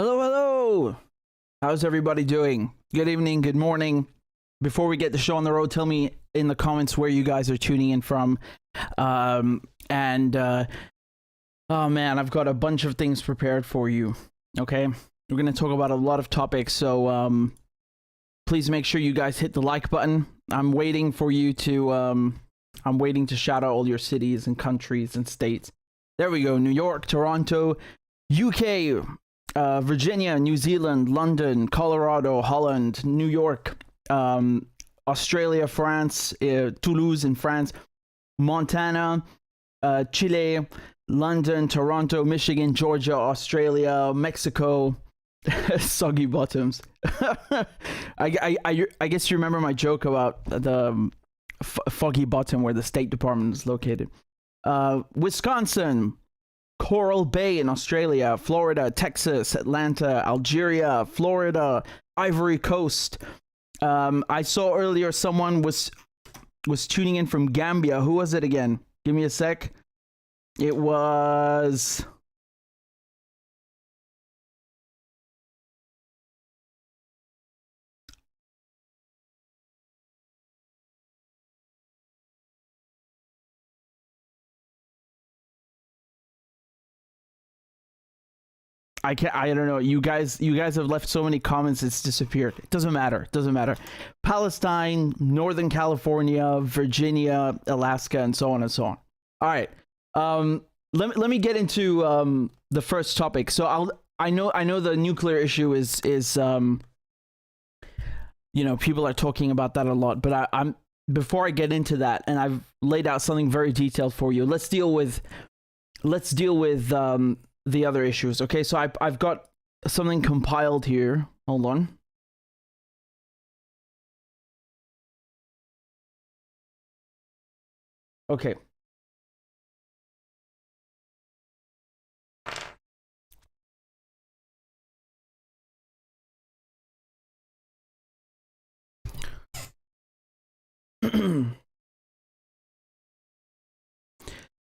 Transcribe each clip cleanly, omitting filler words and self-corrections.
Hello, hello. How's everybody doing? Good evening, good morning. Before we get the show on the road, tell me in the comments where you guys are tuning in from. Oh man, I've got a bunch of things prepared for you. Okay, we're gonna talk about a lot of topics, so please make sure you guys hit the like button. I'm waiting for you to I'm waiting to shout out all your cities and countries and states. There we go. New York, Toronto, UK, Virginia, New Zealand, London, Colorado, Holland, New York, Australia, France, Toulouse in France, Montana, Chile, London, Toronto, Michigan, Georgia, Australia, Mexico. Soggy bottoms. I guess you remember my joke about the foggy bottom where the State Department is located. Wisconsin, Coral Bay in Australia, Florida, Texas, Atlanta, Algeria, Florida, Ivory Coast. I saw earlier someone was tuning in from Gambia. Who was it again? Give me a sec. It was... I don't know. You guys have left so many comments, it's disappeared. It doesn't matter. Palestine, Northern California, Virginia, Alaska, and so on and so on. All right. Let me get into the first topic. So I know the nuclear issue is people are talking about that a lot, but I'm before I get into that, and I've laid out something very detailed for you. Let's deal with the other issues. Okay, so I've got something compiled here. Hold on. Okay.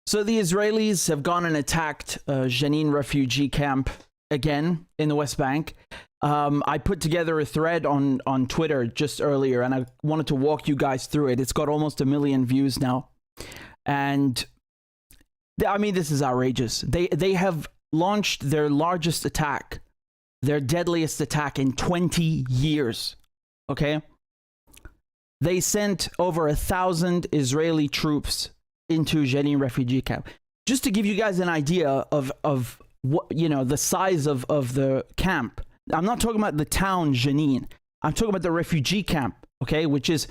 So the Israelis have gone and attacked Jenin refugee camp again in the West Bank. I put together a thread on Twitter just earlier, and I wanted to walk you guys through it. It's got almost 1 million views now. And I mean, this is outrageous. They have launched their largest attack, their deadliest attack in 20 years. Okay? They sent over 1,000 Israeli troops into Jenin refugee camp. Just to give you guys an idea of what, the size of the camp. I'm not talking about the town Jenin. I'm talking about the refugee camp, okay, which is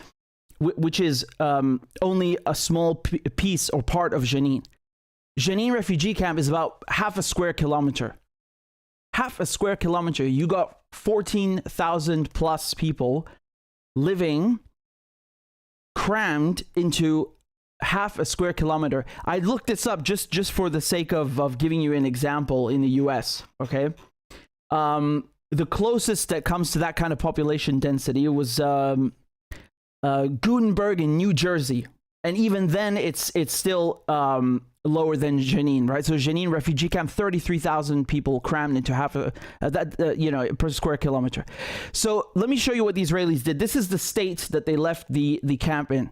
only a small piece or part of Jenin. Jenin refugee camp is about half a square kilometer. Half a square kilometer. You got 14,000 plus people living crammed into half a square kilometer. I looked this up just for the sake of giving you an example in the US, okay? The closest that comes to that kind of population density was Gutenberg in New Jersey. And even then, it's still lower than Jenin, right? So Jenin refugee camp, 33,000 people crammed into half per square kilometer. So let me show you what the Israelis did. This is the state that they left the camp in.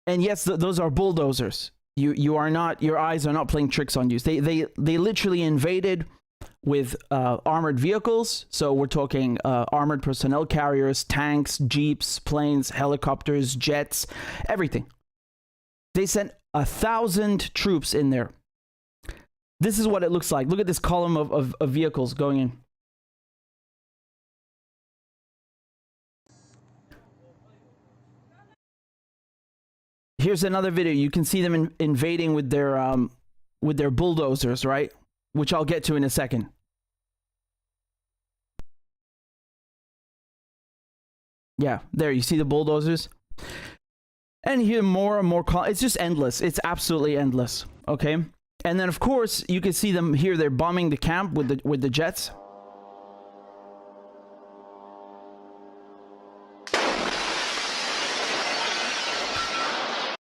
And yes, those are bulldozers. Your eyes are not playing tricks on you. They literally invaded with armored vehicles. So we're talking armored personnel carriers, tanks, jeeps, planes, helicopters, jets, everything. They sent 1,000 troops in there. This is what it looks like. Look at this column of vehicles going in. Here's another video. You can see them invading with their bulldozers, right? Which I'll get to in a second. Yeah, there you see the bulldozers. And here more and more it's just endless. It's absolutely endless, okay? And then of course, you can see them here, they're bombing the camp with the jets.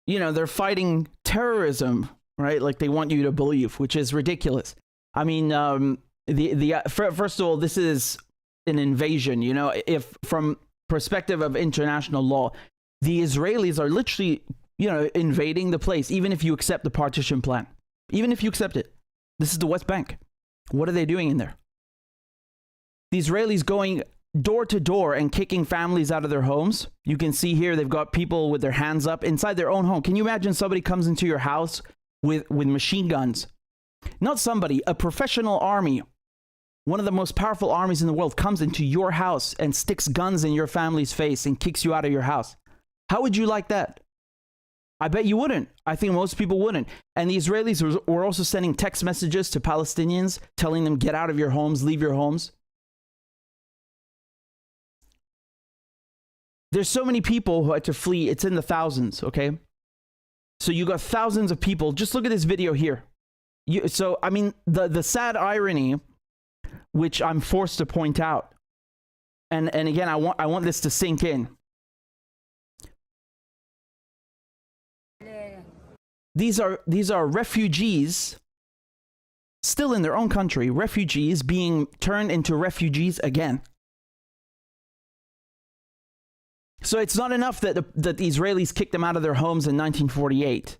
They're fighting terrorism, right? Like they want you to believe, which is ridiculous. I mean, First of all, this is an invasion. You know, if from perspective of international law, the Israelis are literally, you know, invading the place. Even if you accept the partition plan, even if you accept it, this is the West Bank. What are they doing in there? The Israelis going door to door and kicking families out of their homes. You can see here they've got people with their hands up inside their own home. Can you imagine somebody comes into your house with machine guns? Not somebody, a professional army, one of the most powerful armies in the world, comes into your house and sticks guns in your family's face and kicks you out of your house. How would you like that? I bet you wouldn't. I think most people wouldn't. And the Israelis were also sending text messages to Palestinians telling them, get out of your homes, leave your homes. There's so many people who had to flee. It's in the thousands, okay? So you got thousands of people. Just look at this video here. So, I mean, the sad irony, which I'm forced to point out, and again, I want this to sink in. These are refugees, still in their own country, refugees being turned into refugees again. So it's not enough that the Israelis kicked them out of their homes in 1948,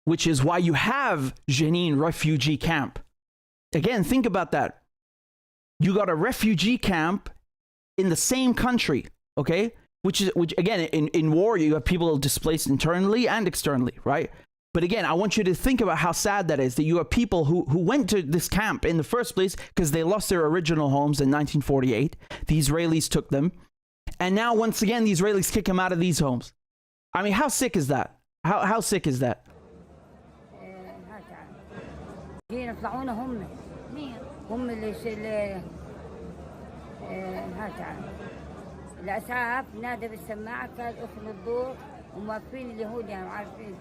which is why you have Jenin refugee camp. Again, think about that. You got a refugee camp in the same country, okay? Which again, in war, you have people displaced internally and externally, right? But again, I want you to think about how sad that is, that you have people who went to this camp in the first place because they lost their original homes in 1948. The Israelis took them. And now, once again, the Israelis kick them out of these homes. I mean, how sick is that? How sick is that? الاسعاف نادى بالسماعه قال اخلوا الدور وموقفين اليهود يعني عارفين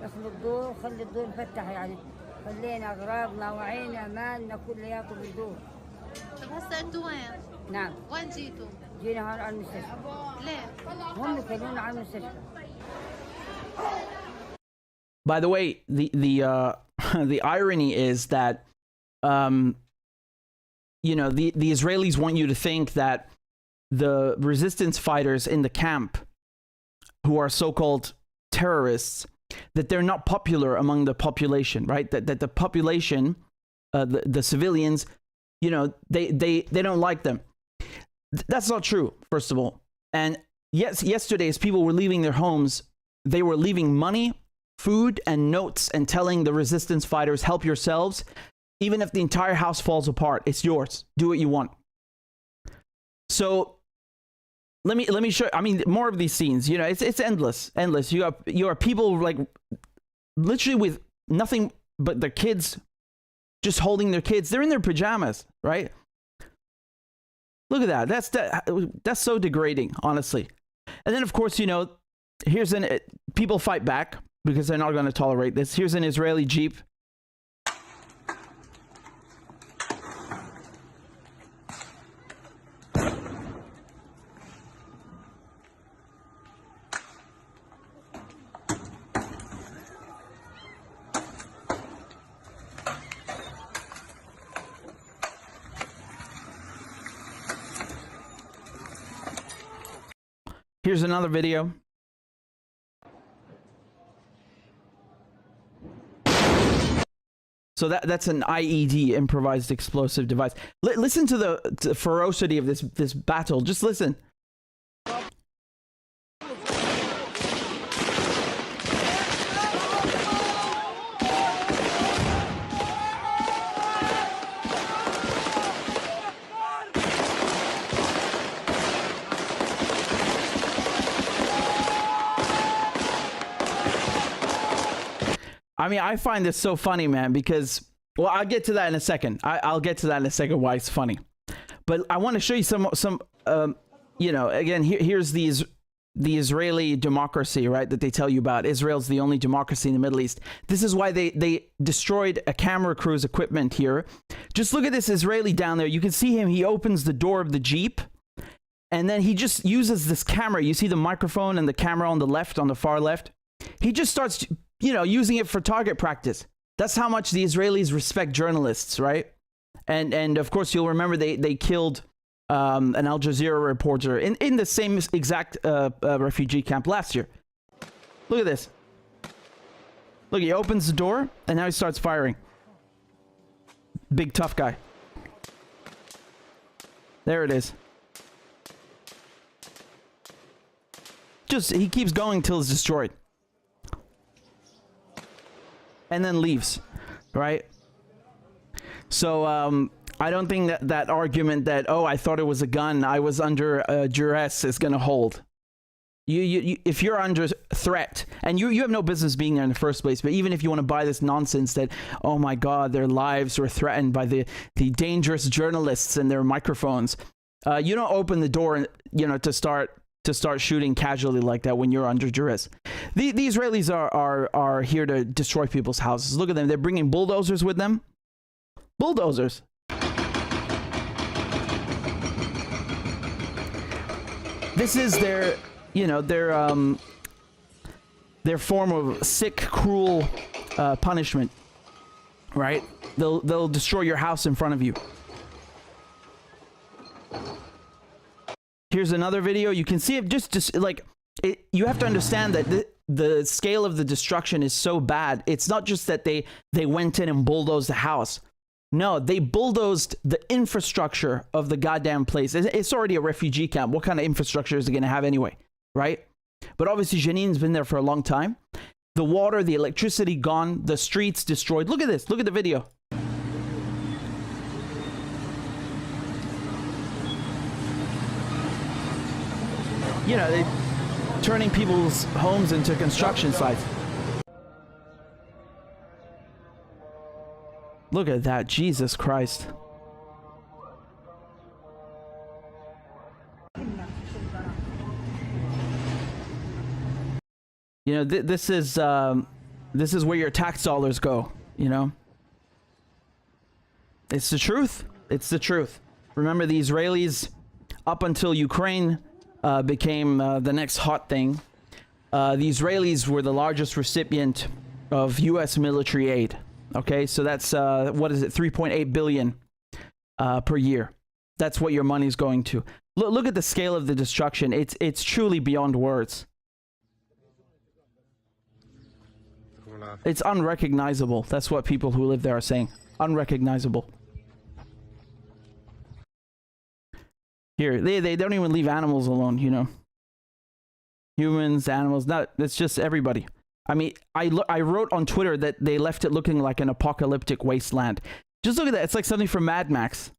اخلوا الدور خلي الدور مفتح يعني خلينا اغراضنا وعينا مالنا كلياته بالدور. طب هسه انتوا وين؟ نعم. وين جيتوا؟ جينا هون على المستشفى. ليه؟ هم خلونا على المستشفى. By the way, the irony is that you know, the Israelis want you to think that the resistance fighters in the camp, who are so-called terrorists, that they're not popular among the population, right? That the population, the civilians, you know, they don't like them. That's not true, first of all. And yes, yesterday, as people were leaving their homes, they were leaving money, food, and notes, and telling the resistance fighters, help yourselves. Even if the entire house falls apart, it's yours. Do what you want. So let me show. I mean, more of these scenes. You know, it's endless. You are people like literally with nothing but their kids, just holding their kids. They're in their pajamas, right? Look at that. That's so degrading, honestly. And then, of course, you know, people fight back because they're not going to tolerate this. Here's an Israeli jeep. Here's another video. So that's an IED, improvised explosive device. Listen to the ferocity of this battle. Just listen. I mean, I find this so funny, man, because, well, I'll get to that in a second. I'll get to that in a second, why it's funny. But I want to show you some you know, again, here's the Israeli democracy, right, that they tell you about. Israel's the only democracy in the Middle East. This is why they destroyed a camera crew's equipment here. Just look at this Israeli down there. You can see him. He opens the door of the Jeep, and then he just uses this camera. You see the microphone and the camera on the left, on the far left? He just starts, you know, using it for target practice. That's how much the Israelis respect journalists, right? And of course, you'll remember they killed an Al Jazeera reporter in the same exact refugee camp last year. Look at this. Look, he opens the door, and now he starts firing. Big tough guy. There it is. He keeps going till it's destroyed. And then leaves, right? So, I don't think that argument that, oh, I thought it was a gun, I was under duress, is going to hold. If you're under threat, and you have no business being there in the first place, but even if you want to buy this nonsense that, oh my God, their lives were threatened by the dangerous journalists and their microphones, you don't open the door, to start shooting casually like that when you're under duress. The Israelis are here to destroy people's houses. Look at them. They're bringing bulldozers with them. Bulldozers. This is their form of sick, cruel punishment, right? They'll destroy your house in front of you. Here's another video. You can see it just like it. You have to understand that the scale of the destruction is so bad. It's not just that they went in and bulldozed the house. No, they bulldozed the infrastructure of the goddamn place. It's already a refugee camp. What kind of infrastructure is it going to have anyway, right? But obviously, Jenin's been there for a long time. The water, the electricity gone, the streets destroyed. Look at this. Look at the video. They're turning people's homes into construction sites. Look at that. Jesus Christ. This is where your tax dollars go, It's the truth. It's the truth. Remember, the Israelis, up until Ukraine became the next hot thing, the Israelis were the largest recipient of U.S. military aid. Okay, so that's, what is it, 3.8 billion per year. That's what your money's going to. Look at the scale of the destruction. It's truly beyond words. It's unrecognizable. That's what people who live there are saying. Unrecognizable. Here, they don't even leave animals alone, Humans, animals, that's just everybody. I mean, I wrote on Twitter that they left it looking like an apocalyptic wasteland. Just look at that. It's like something from Mad Max.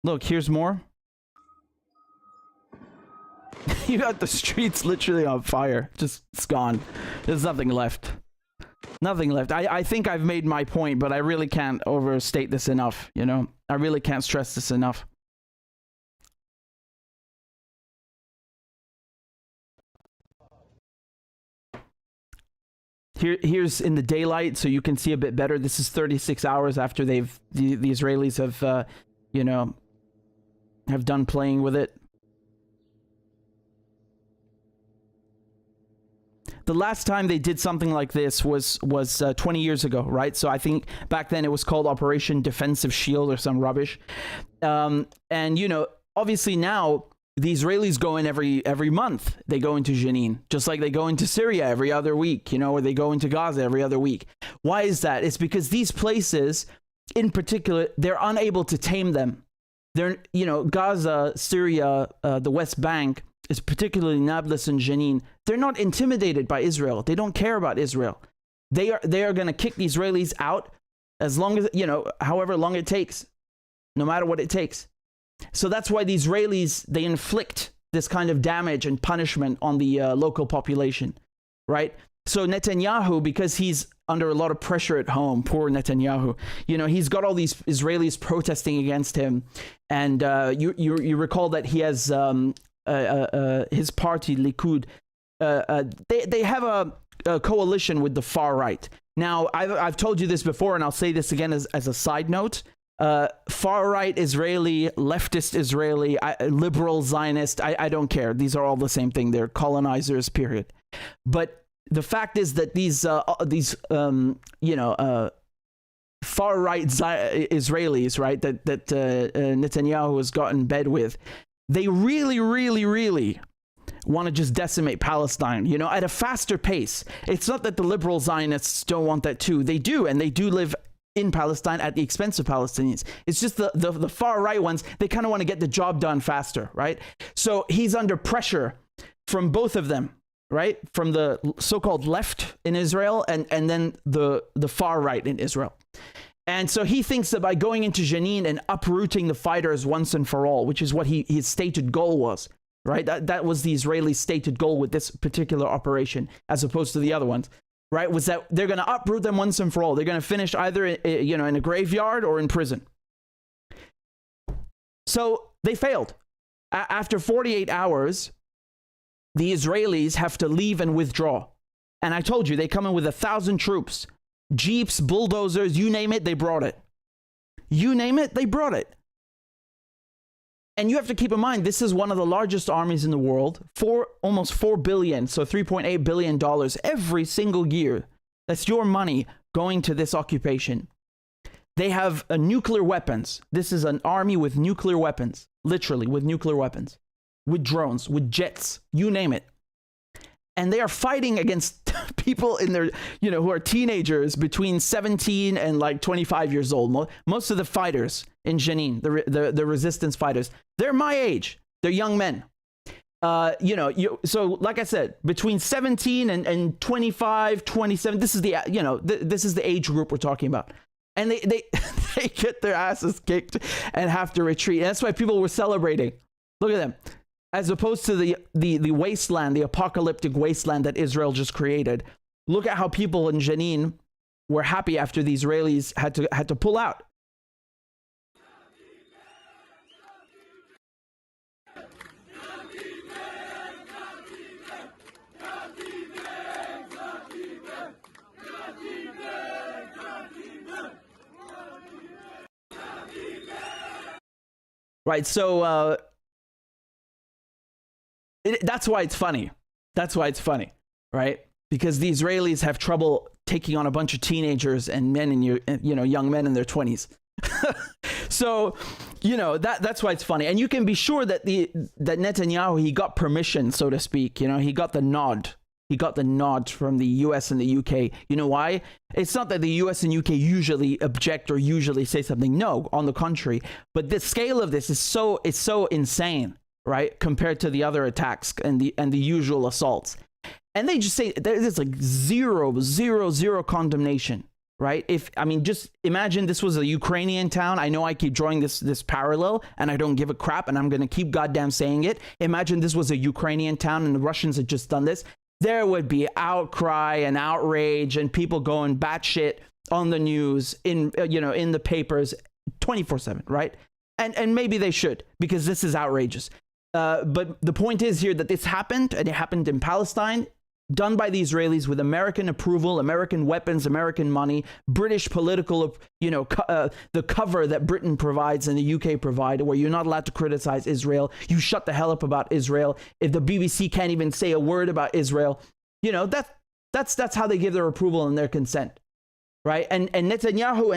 Look, here's more. You got the streets literally on fire. It's gone. There's nothing left. Nothing left. I think I've made my point, but I really can't overstate this enough, I really can't stress this enough. Here's in the daylight, so you can see a bit better. This is 36 hours after the Israelis have, have done playing with it. The last time they did something like this was 20 years ago, right? So I think back then it was called Operation Defensive Shield or some rubbish. And, obviously now the Israelis go in every month. They go into Jenin, just like they go into Syria every other week, or they go into Gaza every other week. Why is that? It's because these places, in particular, they're unable to tame them. They're, Gaza, Syria, the West Bank, is particularly Nablus and Jenin. They're not intimidated by Israel. They don't care about Israel. They are going to kick the Israelis out as long as, however long it takes, no matter what it takes. So that's why the Israelis, they inflict this kind of damage and punishment on the local population, right? So Netanyahu, because he's under a lot of pressure at home, poor Netanyahu, he's got all these Israelis protesting against him. And you recall that he has his party, Likud, they have a coalition with the far right. Now, I've told you this before, and I'll say this again as a side note. far-right Israeli, leftist Israeli, liberal Zionist, I don't care. These are all the same thing. They're colonizers, period. But the fact is that these far-right Israelis, right, that Netanyahu has got in bed with, they really, really, really want to just decimate Palestine, you know, at a faster pace. It's not that the liberal Zionists don't want that too. They do, and they do live in Palestine at the expense of Palestinians. It's just the far right ones, they kind of want to get the job done faster, right? So he's under pressure from both of them, right? From the so-called left in Israel and then the far right in Israel. And so he thinks that by going into Jenin and uprooting the fighters once and for all, which is what his stated goal was, right? That was the Israeli stated goal with this particular operation, as opposed to the other ones, right? Was that they're going to uproot them once and for all. They're going to finish either, in a graveyard or in prison. So they failed. After 48 hours, the Israelis have to leave and withdraw. And I told you, they come in with 1,000 troops, jeeps, bulldozers, you name it, they brought it. You name it, they brought it. And you have to keep in mind, this is one of the largest armies in the world, almost $4 billion, so $3.8 billion every single year. That's your money going to this occupation. They have nuclear weapons. This is an army with nuclear weapons, literally with nuclear weapons, with drones, with jets, you name it. And they are fighting against people in their, who are teenagers between 17 and like 25 years old. Most of the fighters in Jenin, the resistance fighters, they're my age. They're young men. So like I said, between 17 and 25, 27, this is this is the age group we're talking about. And they they get their asses kicked and have to retreat. And that's why people were celebrating. Look at them. As opposed to the wasteland, the apocalyptic wasteland that Israel just created. Look at how people in Jenin were happy after the Israelis had to pull out. Right, so that's why it's funny. That's why it's funny, right? Because the Israelis have trouble taking on a bunch of teenagers and men in young men in their 20s. So, that's why it's funny. And you can be sure that that Netanyahu, he got permission, so to speak. He got the nod. He got the nod from the US and the UK. You know why? It's not that the US and UK usually object or usually say something. No, on the contrary. But the scale of this is so insane, right? Compared to the other attacks and the usual assaults. And they just say there's like zero condemnation, right? Just imagine this was a Ukrainian town. I know I keep drawing this parallel and I don't give a crap and I'm going to keep goddamn saying it. Imagine this was a Ukrainian town and the Russians had just done this. There would be outcry and outrage and people going batshit on the news, in the papers 24/7, right? And maybe they should, because this is outrageous. But the point is here that this happened, and it happened in Palestine, done by the Israelis with American approval, American weapons, American money, British political, the cover that Britain provides and the UK provide, where you're not allowed to criticize Israel. You shut the hell up about Israel. If the BBC can't even say a word about Israel, that's how they give their approval and their consent, right? And Netanyahu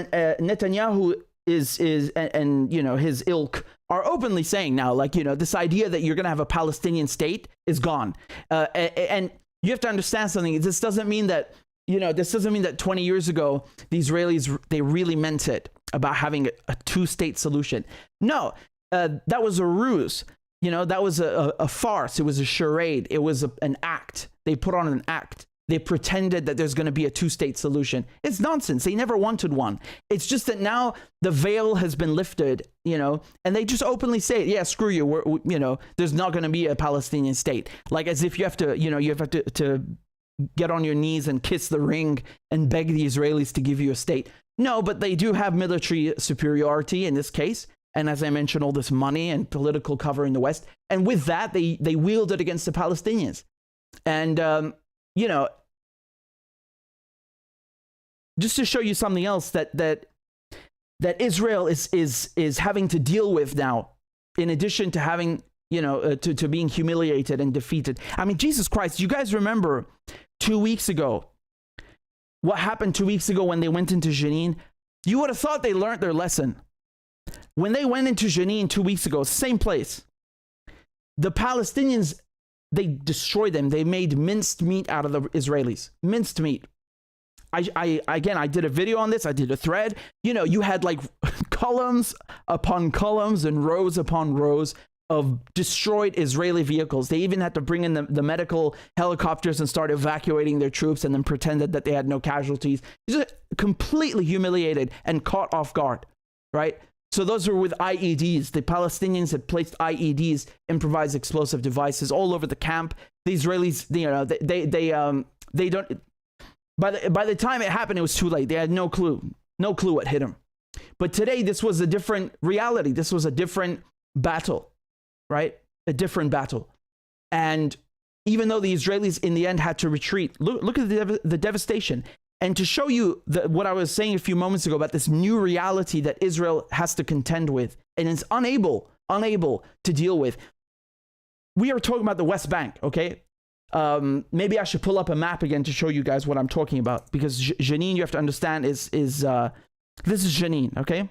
is his ilk are openly saying now, this idea that you're going to have a Palestinian state is gone. And you have to understand something. This doesn't mean that 20 years ago, the Israelis, they really meant it about having a two-state solution. No, that was a ruse. That was a farce. It was a charade. It was an act. They put on an act. They pretended that there's going to be a two-state solution. It's nonsense. They never wanted one. It's just that now the veil has been lifted, and they just openly say, yeah, screw you. There's not going to be a Palestinian state. Like as if you have to, you have to get on your knees and kiss the ring and beg the Israelis to give you a state. No, but they do have military superiority in this case. And as I mentioned, all this money and political cover in the West. And with that, they wield it against the Palestinians. And, just to show you something else that that Israel is having to deal with now, in addition to having, to being humiliated and defeated. I mean, Jesus Christ, you guys remember 2 weeks ago, what happened 2 weeks ago when they went into Jenin? You would have thought they learned their lesson. When they went into Jenin 2 weeks ago, same place, the Palestinians, they destroyed them. They made minced meat out of the Israelis. Minced meat. I did a video on this. I did a thread. You had like columns upon columns and rows upon rows of destroyed Israeli vehicles. They even had to bring in the medical helicopters and start evacuating their troops, and then pretended that they had no casualties. Just completely humiliated and caught off guard, right? So those were with IEDs. The Palestinians had placed IEDs, improvised explosive devices, all over the camp. The Israelis, they don't. By the time it happened, it was too late. They had no clue what hit them. But today, this was a different reality. This was a different battle, right? A different battle. And even though the Israelis in the end had to retreat, look at the devastation. And to show you what I was saying a few moments ago about this new reality that Israel has to contend with and is unable to deal with, we are talking about the West Bank, okay? Maybe I should pull up a map again to show you guys what I'm talking about, because Jenin, you have to understand, is this is Jenin, okay?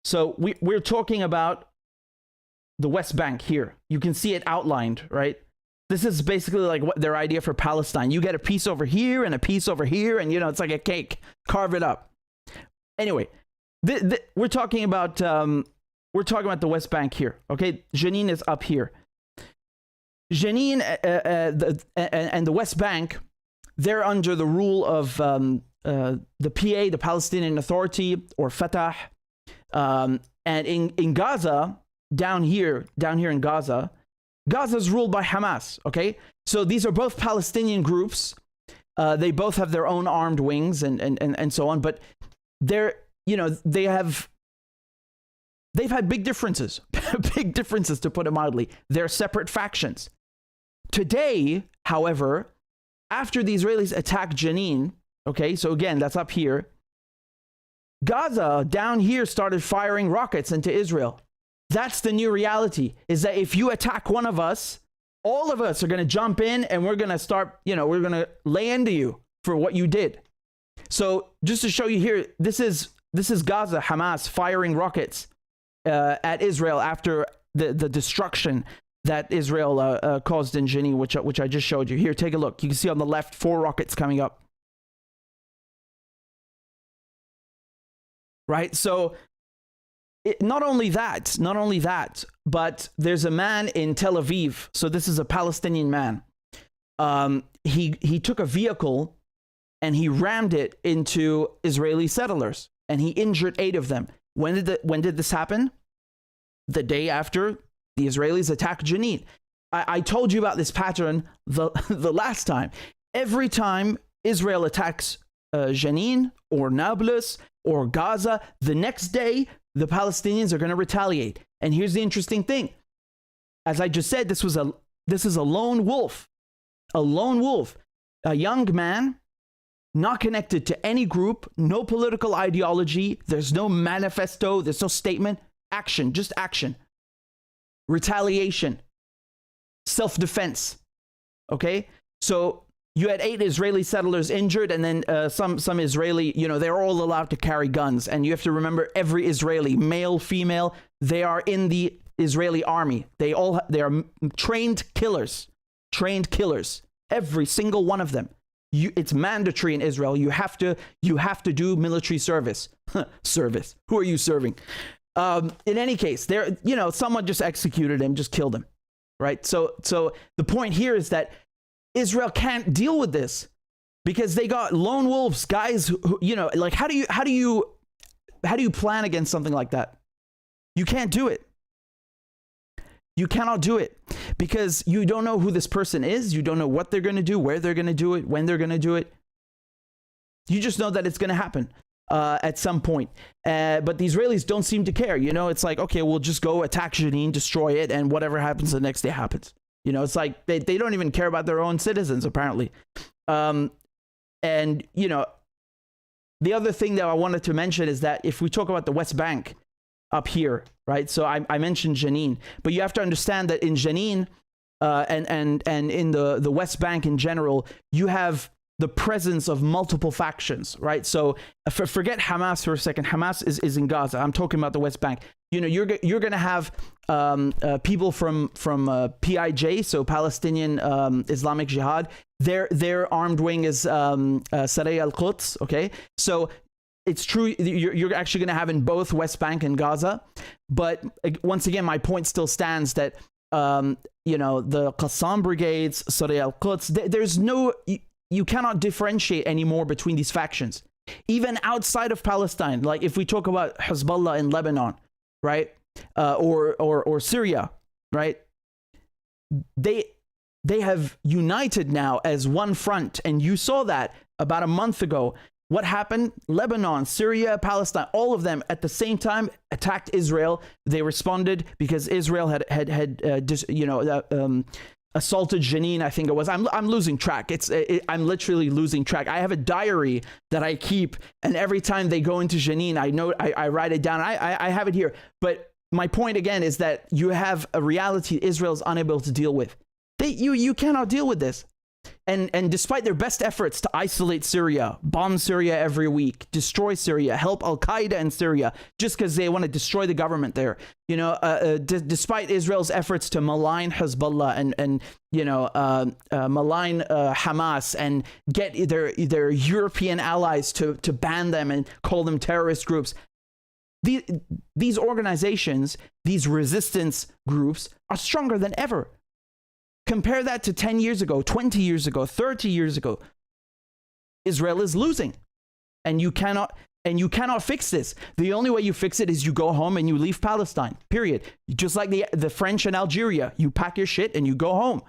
So we're talking about the West Bank here. You can see it outlined, right? This is basically like what their idea for Palestine. You get a piece over here and a piece over here, and it's like a cake. Carve it up. Anyway, we're talking about the West Bank here. Okay, Jenin is up here. Jenin and the West Bank, they're under the rule of the PA, the Palestinian Authority, or Fatah. And in Gaza, down here in Gaza, Gaza is ruled by Hamas, okay? So these are both Palestinian groups. They both have their own armed wings and so on, but they've had big differences, to put it mildly. They're separate factions. Today, however, after the Israelis attacked Jenin, okay, so again, that's up here, Gaza down here started firing rockets into Israel. That's the new reality, is that if you attack one of us, all of us are going to jump in and we're going to start, we're going to lay into you for what you did. So just to show you here, this is Gaza, Hamas firing rockets at Israel after the destruction that Israel caused in Jenin, which I just showed you. Here, take a look. You can see on the left 4 rockets coming up. Right? So not only that, but there's a man in Tel Aviv. So this is a Palestinian man. He took a vehicle and he rammed it into Israeli settlers, and he injured 8 of them. When did this happen? The day after the Israelis attacked Jenin. I told you about this pattern the last time. Every time Israel attacks Jenin or Nablus or Gaza, the next day the Palestinians are going to retaliate. And here's the interesting thing. As I just said, this is a lone wolf. A lone wolf. A young man, not connected to any group, no political ideology, there's no manifesto, there's no statement. Action, just action. Retaliation. Self-defense. Okay? So you had 8 Israeli settlers injured, and then some Israeli, they're all allowed to carry guns. And you have to remember, every Israeli, male, female, they are in the Israeli army. They are trained killers. Every single one of them. It's mandatory in Israel. You have to do military service. Service. Who are you serving? In any case, someone just executed him, just killed him. Right? So the point here is that Israel can't deal with this because they got lone wolves, guys who, like, how do you plan against something like that? You can't do it. You cannot do it because you don't know who this person is. You don't know what they're going to do, where they're going to do it, when they're going to do it. You just know that it's going to happen at some point. But the Israelis don't seem to care. It's like, okay, we'll just go attack Jenin, destroy it, and whatever happens the next day happens. It's like they don't even care about their own citizens, apparently. And, the the other thing that I wanted to mention is that if we talk about the West Bank up here, right? So I mentioned Jenin, but you have to understand that in Jenin and in the West Bank in general, you have the presence of multiple factions, right? So forget Hamas for a second. Hamas is in Gaza. I'm talking about the West Bank. You know, you're going to have people from PIJ, so Palestinian Islamic Jihad. Their armed wing is Saray al-Quds. Okay, so it's true. You're actually going to have in both West Bank and Gaza. But once again, my point still stands that you know, the Qassam brigades, Saray al-Quds. There's no. You cannot differentiate anymore between these factions, even outside of Palestine. Like if we talk about Hezbollah in Lebanon, right, or Syria, right, they have united now as one front, and you saw that about a month ago. What happened? Lebanon, Syria, Palestine, all of them at the same time attacked Israel. They responded because Israel had assaulted Jenin, I think it was. I'm losing track. I'm literally losing track. I have a diary that I keep, and every time they go into Jenin, I write it down. I have it here. But my point again is that you have a reality Israel is unable to deal with. You cannot deal with this. And despite their best efforts to isolate Syria, bomb Syria every week, destroy Syria, help Al-Qaeda in Syria, just because they want to destroy the government there, you know, despite Israel's efforts to malign Hezbollah and you know, malign Hamas and get their European allies to ban them and call them terrorist groups, these organizations, these resistance groups are stronger than ever. Compare that to 10 years ago, 20 years ago, 30 years ago. Israel is losing, and you cannot fix this. The only way you fix it is you go home and you leave Palestine, period. Just like the French in Algeria, you pack your shit and you go home.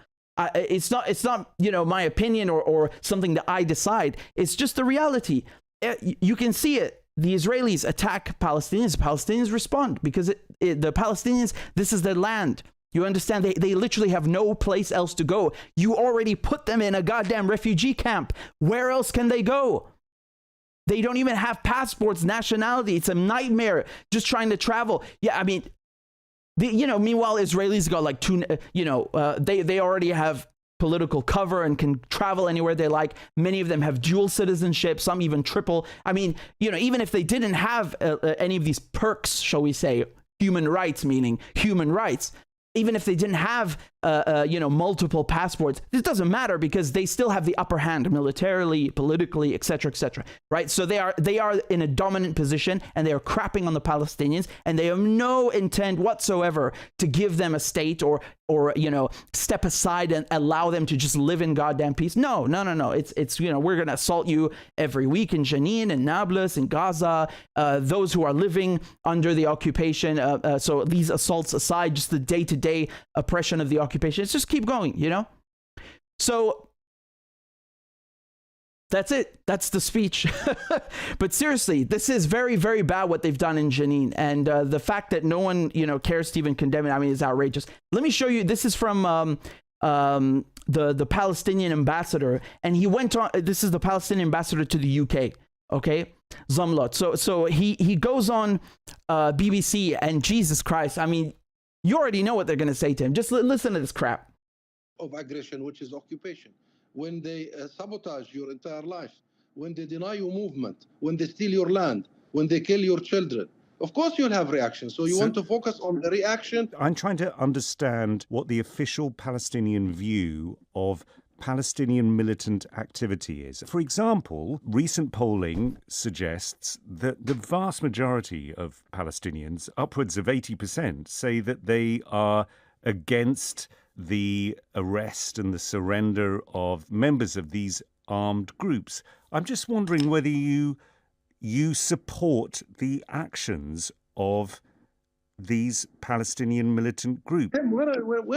It's not, you know, my opinion or something that I decide. It's just the reality. You can see it. The Israelis attack Palestinians. Palestinians respond because the Palestinians, this is their land. You understand? They literally have no place else to go. You already put them in a goddamn refugee camp. Where else can they go? They don't even have passports, nationality. It's a nightmare just trying to travel. Yeah, I mean, meanwhile, Israelis got like they already have political cover and can travel anywhere they like. Many of them have dual citizenship, some even triple. I mean, you know, even if they didn't have any of these perks, shall we say, human rights, meaning human rights, even if they didn't have, multiple passports, this doesn't matter because they still have the upper hand militarily, politically, etc., right? So they are in a dominant position, and they are crapping on the Palestinians, and they have no intent whatsoever to give them a state or step aside and allow them to just live in goddamn peace. No. It's we're gonna assault you every week in Jenin and Nablus and Gaza. Those who are living under the occupation. So these assaults aside, just the day-to-day oppression of the occupation. It's just keep going, you know? So that's it. That's the speech. But seriously, this is very, very bad what they've done in Jenin. And the fact that no one, cares to even condemn it, I mean, is outrageous. Let me show you. This is from the Palestinian ambassador. And he went on. This is the Palestinian ambassador to the UK. Okay? Zamlot. So he goes on BBC, and Jesus Christ, I mean, you already know what they're going to say to him. Just listen to this crap. Of aggression, which is occupation. When they sabotage your entire life, when they deny you movement, when they steal your land, when they kill your children, of course you'll have reactions. So you want to focus on the reaction. I'm trying to understand what the official Palestinian view of Palestinian militant activity is. For example, recent polling suggests that the vast majority of Palestinians, upwards of 80%, say that they are against the arrest and the surrender of members of these armed groups. I'm just wondering whether you support the actions of these Palestinian militant groups. Tim, where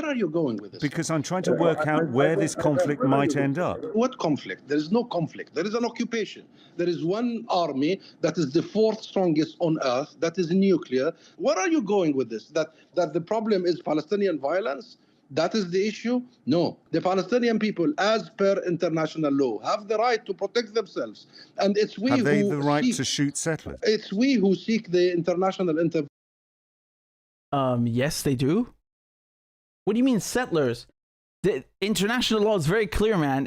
are you going with this? Because I'm trying to work out where this conflict might end up. What conflict? There is no conflict. There is an occupation. There is one army that is the fourth strongest on earth, that is nuclear. Where are you going with this? That the problem is Palestinian violence? That is the issue? No. The Palestinian people, as per international law, have the right to protect themselves. And it's we Have they who the right seek, to shoot settlers? It's we who seek the international intervention. Yes, they do. What do you mean settlers? The international law is very clear, man.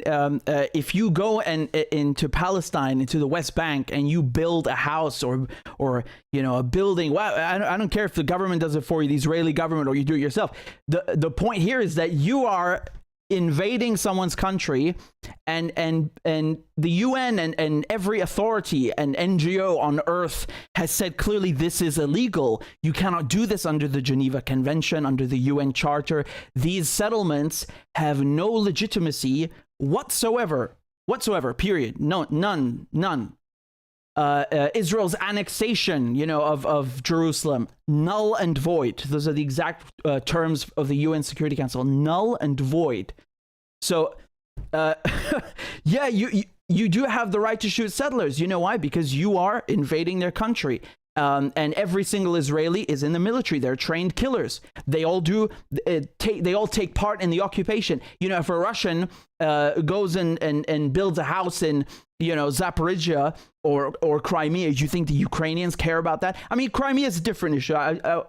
If you go into Palestine, into the West Bank, and you build a house or a building, well, I don't care if the government does it for you, the Israeli government, or you do it yourself. The point here is that you are invading someone's country, and the UN and every authority and NGO on earth has said clearly this is illegal. You cannot do this under the Geneva Convention, under the UN Charter. These settlements have no legitimacy whatsoever, period. No, none. Israel's annexation, of Jerusalem, null and void. Those are the exact terms of the UN Security Council, null and void. So, yeah, you do have the right to shoot settlers. You know why? Because you are invading their country. And every single Israeli is in the military. They're trained killers. They all take part in the occupation. If a Russian goes and builds a house in Zaporizhia or Crimea, do you think the Ukrainians care about that? I mean, Crimea is a different issue.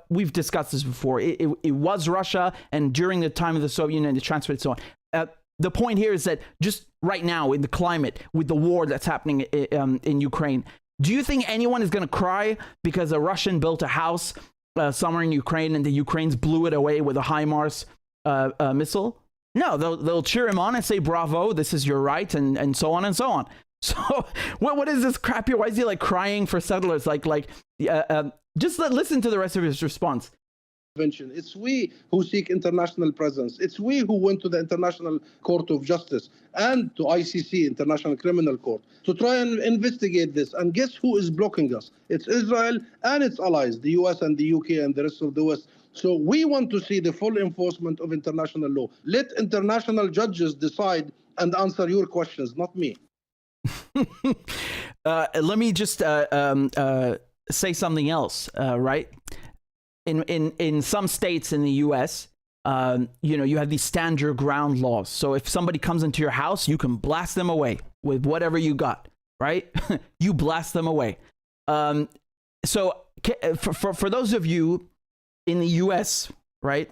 We've discussed this before. It was Russia, and during the time of the Soviet Union, it transferred and so on. The point here is that just right now, in the climate, with the war that's happening in Ukraine, do you think anyone is going to cry because a Russian built a house somewhere in Ukraine and the Ukrainians blew it away with a HIMARS missile? No, they'll cheer him on and say, bravo, this is your right, and so on and so on. So what is this crap here? Why is he like crying for settlers? Just listen to the rest of his response. It's we who seek international presence. It's we who went to the International Court of Justice and to ICC, International Criminal Court, to try and investigate this. And guess who is blocking us? It's Israel and its allies, the US and the UK and the rest of the West. So we want to see the full enforcement of international law. Let international judges decide and answer your questions, not me. Let me just say something else, right? In some states in the U.S., you have these stand your ground laws. So if somebody comes into your house, you can blast them away with whatever you got, right? You blast them away. So for those of you in the U.S., right?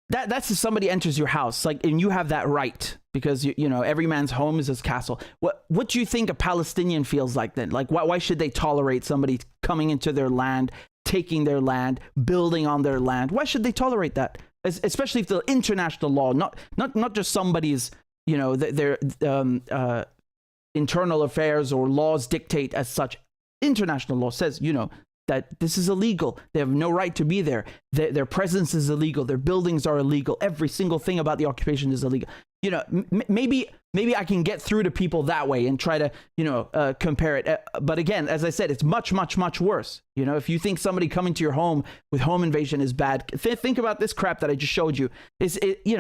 That's if somebody enters your house, and you have that right, because every man's home is his castle. What do you think a Palestinian feels like then? Why should they tolerate somebody coming into their land, taking their land, building on their land? Why should they tolerate that? Especially if the international law, not just somebody's, their internal affairs or laws dictate as such. International law says, that this is illegal. They have no right to be there. Their presence is illegal. Their buildings are illegal. Every single thing about the occupation is illegal. Maybe I can get through to people that way and try to, compare it. But again, as I said, it's much, much, much worse. If you think somebody coming to your home with home invasion is bad, think about this crap that I just showed you.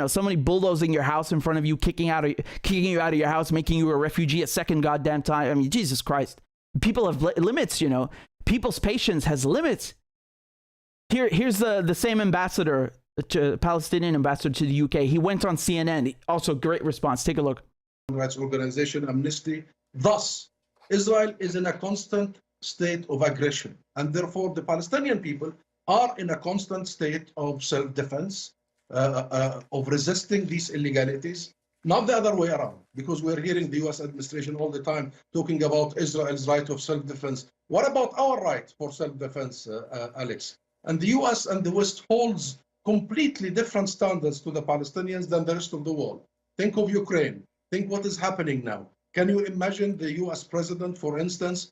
Somebody bulldozing your house in front of you, kicking you out of your house, making you a refugee a second goddamn time. I mean, Jesus Christ. People have limits, People's patience has limits. Here's the same ambassador, Palestinian ambassador to the UK. He went on CNN. Also, great response. Take a look. Rights Organization, Amnesty. Thus, Israel is in a constant state of aggression, and therefore the Palestinian people are in a constant state of self-defense, of resisting these illegalities. Not the other way around, because we're hearing the US administration all the time talking about Israel's right of self-defense. What about our right for self-defense, Alex? And the US and the West holds completely different standards to the Palestinians than the rest of the world. Think of Ukraine. Think what is happening now. Can you imagine the US president, for instance,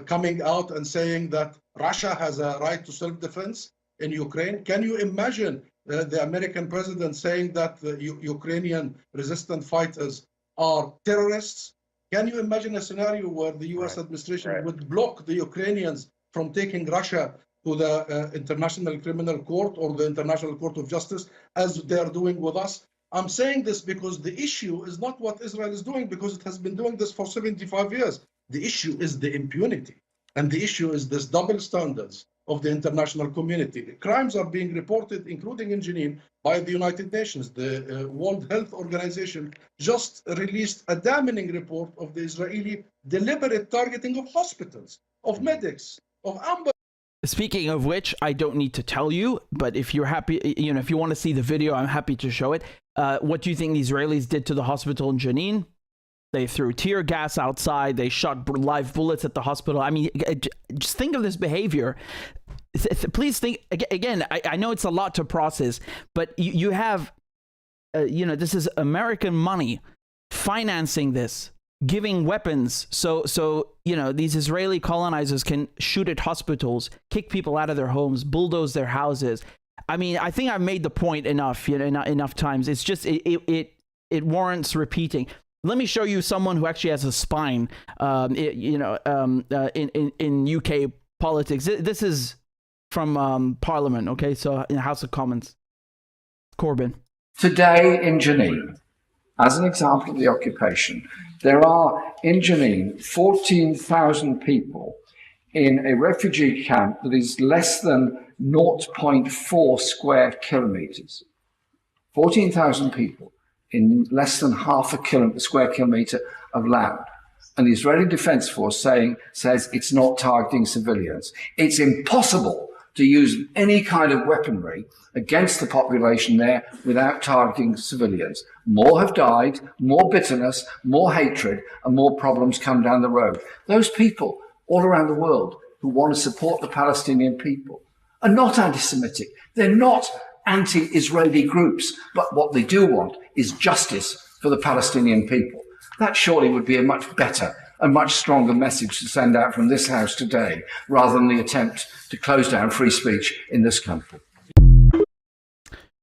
coming out and saying that Russia has a right to self-defense in Ukraine? Can you imagine the American president saying that the Ukrainian resistant fighters are terrorists? Can you imagine a scenario where the US administration would block the Ukrainians from taking Russia to the International Criminal Court or the International Court of Justice, as they are doing with us? I'm saying this because the issue is not what Israel is doing, because it has been doing this for 75 years. The issue is the impunity. And the issue is this double standards of the international community. Crimes are being reported, including in Jenin, by the United Nations. The World Health Organization just released a damning report of the Israeli deliberate targeting of hospitals, of medics, of ambulances. Speaking of which, I don't need to tell you, but if you're happy, if you want to see the video, I'm happy to show it. What do you think the Israelis did to the hospital in Jenin? They threw tear gas outside. They shot live bullets at the hospital. I mean, just think of this behavior. Please think again. I know it's a lot to process, but you have, this is American money financing this, giving weapons. So these Israeli colonizers can shoot at hospitals, kick people out of their homes, bulldoze their houses. I mean, I think I've made the point enough, enough times. It's just it warrants repeating. Let me show you someone who actually has a spine, in UK politics. This is from Parliament, okay? So in the House of Commons, Corbyn. Today in Jenin, as an example of the occupation, there are in Jenin 14,000 people in a refugee camp that is less than 0.4 square kilometers. 14,000 people in less than half a square kilometer of land. And the Israeli Defense Force says it's not targeting civilians. It's impossible to use any kind of weaponry against the population there without targeting civilians. More have died, more bitterness, more hatred, and more problems come down the road. Those people all around the world who want to support the Palestinian people are not anti-Semitic. They're not anti-Israeli groups, but what they do want is justice for the Palestinian people. That surely would be a much better and much stronger message to send out from this House today, rather than the attempt to close down free speech in this country.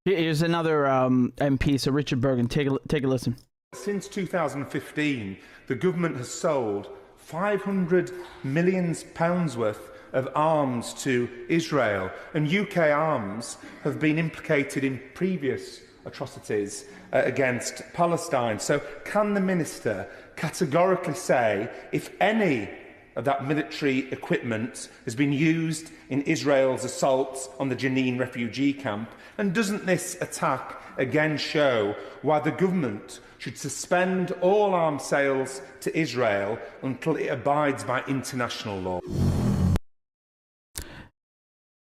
Here's another MP, so Richard Bergen. Take a listen. Since 2015, the government has sold £500 million worth of arms to Israel, and UK arms have been implicated in previous atrocities against Palestine. So can the Minister categorically say if any of that military equipment has been used in Israel's assaults on the Jenin refugee camp? And doesn't this attack again show why the government should suspend all arms sales to Israel until it abides by international law?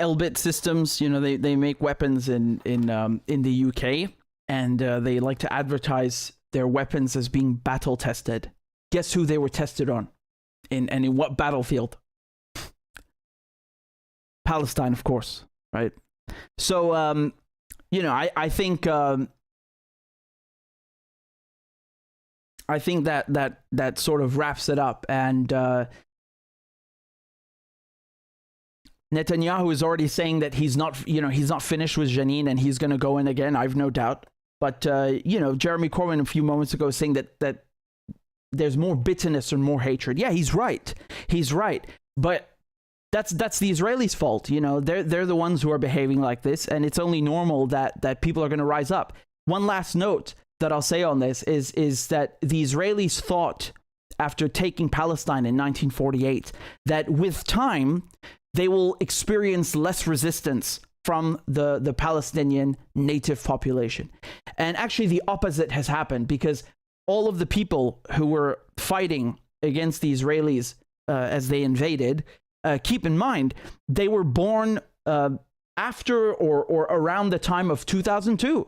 Elbit Systems, they make weapons in the UK, and they like to advertise their weapons as being battle tested. Guess who they were tested on, and in what battlefield? Palestine, of course, right? So I think that sort of wraps it up, and Netanyahu is already saying that he's not finished with Jenin and he's going to go in again. I've no doubt. But Jeremy Corbyn a few moments ago was saying that there's more bitterness and more hatred. Yeah, he's right. He's right. But that's the Israelis' fault. They're the ones who are behaving like this, and it's only normal that people are going to rise up. One last note that I'll say on this is that the Israelis thought, after taking Palestine in 1948, that with time they will experience less resistance from the Palestinian native population. And actually the opposite has happened, because all of the people who were fighting against the Israelis as they invaded, keep in mind, they were born after or around the time of 2002.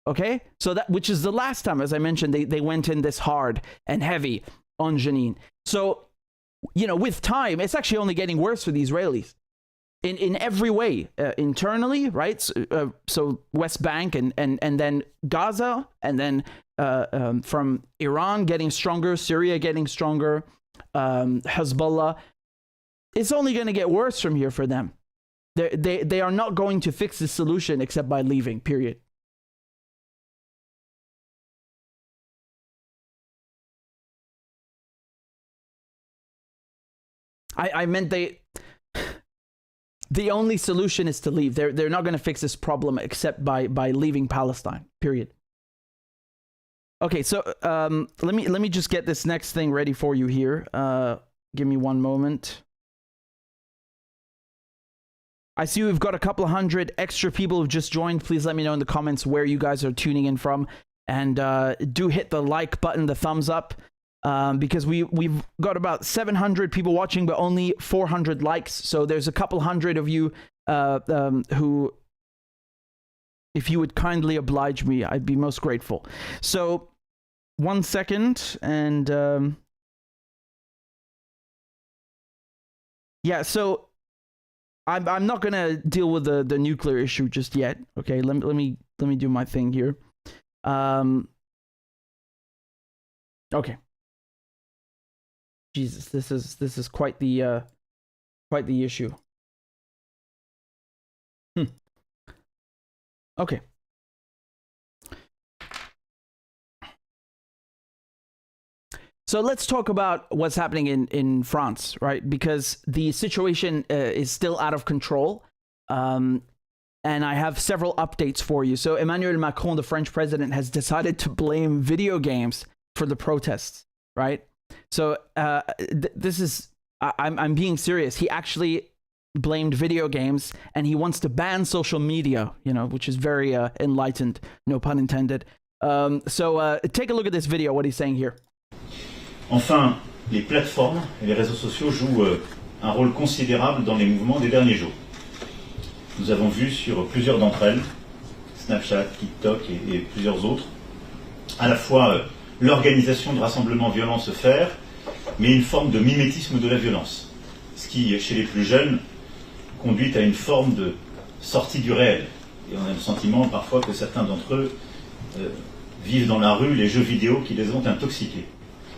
Okay? So which is the last time, as I mentioned, they went in this hard and heavy on Jenin. So, with time, it's actually only getting worse for the Israelis in every way, internally, right? So West Bank and then Gaza, and then from Iran getting stronger, Syria getting stronger, Hezbollah. It's only going to get worse from here for them. They are not going to fix the solution except by leaving, period. I meant the only solution is to leave. They're not going to fix this problem except by leaving Palestine, period. Okay, so let me just get this next thing ready for you here. Give me one moment. I see we've got a couple of hundred extra people who've just joined. Please let me know in the comments where you guys are tuning in from. And do hit the like button, the thumbs up, because we've got about 700 people watching, but only 400 likes. So there's a couple hundred of you who, if you would kindly oblige me, I'd be most grateful. So 1 second, and yeah, so I'm not gonna deal with the nuclear issue just yet. Okay, let me do my thing here. Okay. Jesus, this is quite the issue. Okay. So let's talk about what's happening in France, right? Because the situation is still out of control. And I have several updates for you. So Emmanuel Macron, the French president, has decided to blame video games for the protests, right? So this is, I'm being serious. He actually blamed video games, and he wants to ban social media, you know, which is very enlightened, no pun intended. So take a look at this video, what he's saying here. Enfin, les plateformes et les réseaux sociaux jouent un rôle considérable dans les mouvements des derniers jours. Nous avons vu sur plusieurs d'entre elles, Snapchat, TikTok et plusieurs autres, à la fois l'organisation de rassemblements violents se faire, mais une forme de mimétisme de la violence, ce qui, chez les plus jeunes, conduit à une forme de sortie du réel. Et on a le sentiment parfois que certains d'entre eux vivent dans la rue les jeux vidéo qui les ont intoxiqués.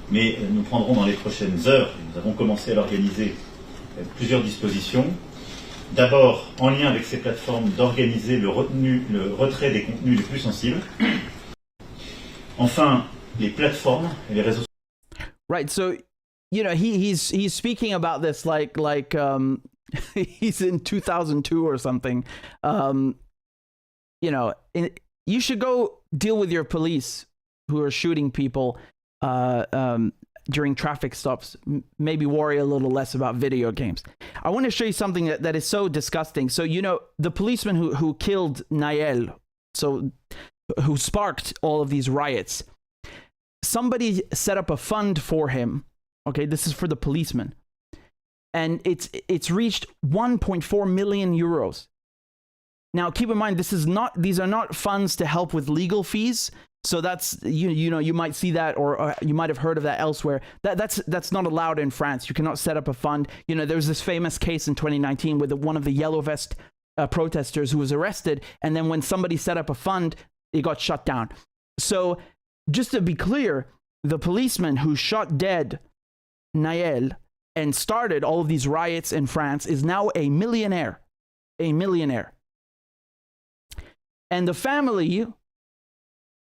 Mais nous prendrons dans les prochaines heures, nous avons commencé à l'organiser, plusieurs dispositions. D'abord, en lien avec ces plateformes, d'organiser le retrait des contenus les plus sensibles. Enfin, les plateformes et les réseaux sociaux. Right, so, you know, he's speaking about this like he's in 2002 or something. You know, you should go deal with your police who are shooting people during traffic stops. Maybe worry a little less about video games. I want to show you something that is so disgusting. So, you know, the policeman who killed Nael, so who sparked all of these riots, somebody set up a fund for him. Okay, this is for the policeman. And it's reached 1.4 million euros. Now, keep in mind, these are not funds to help with legal fees. So that's, you know, you might see that, or you might have heard of that elsewhere. That's not allowed in France. You cannot set up a fund. You know, there was this famous case in 2019 with one of the yellow vest protesters who was arrested. And then when somebody set up a fund, it got shut down. So just to be clear, the policeman who shot dead Nael and started all of these riots in France is now a millionaire. A millionaire. And the family,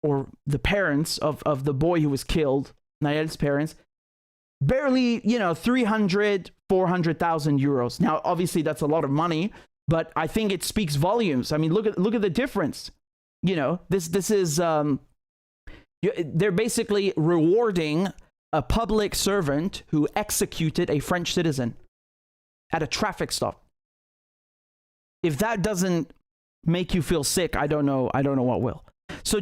or the parents of the boy who was killed, Nael's parents, barely, you know, 300, 400,000 euros. Now, obviously, that's a lot of money, but I think it speaks volumes. I mean, look at the difference. You know, this is they're basically rewarding a public servant who executed a French citizen at a traffic stop. If that doesn't make you feel sick, I don't know what will. So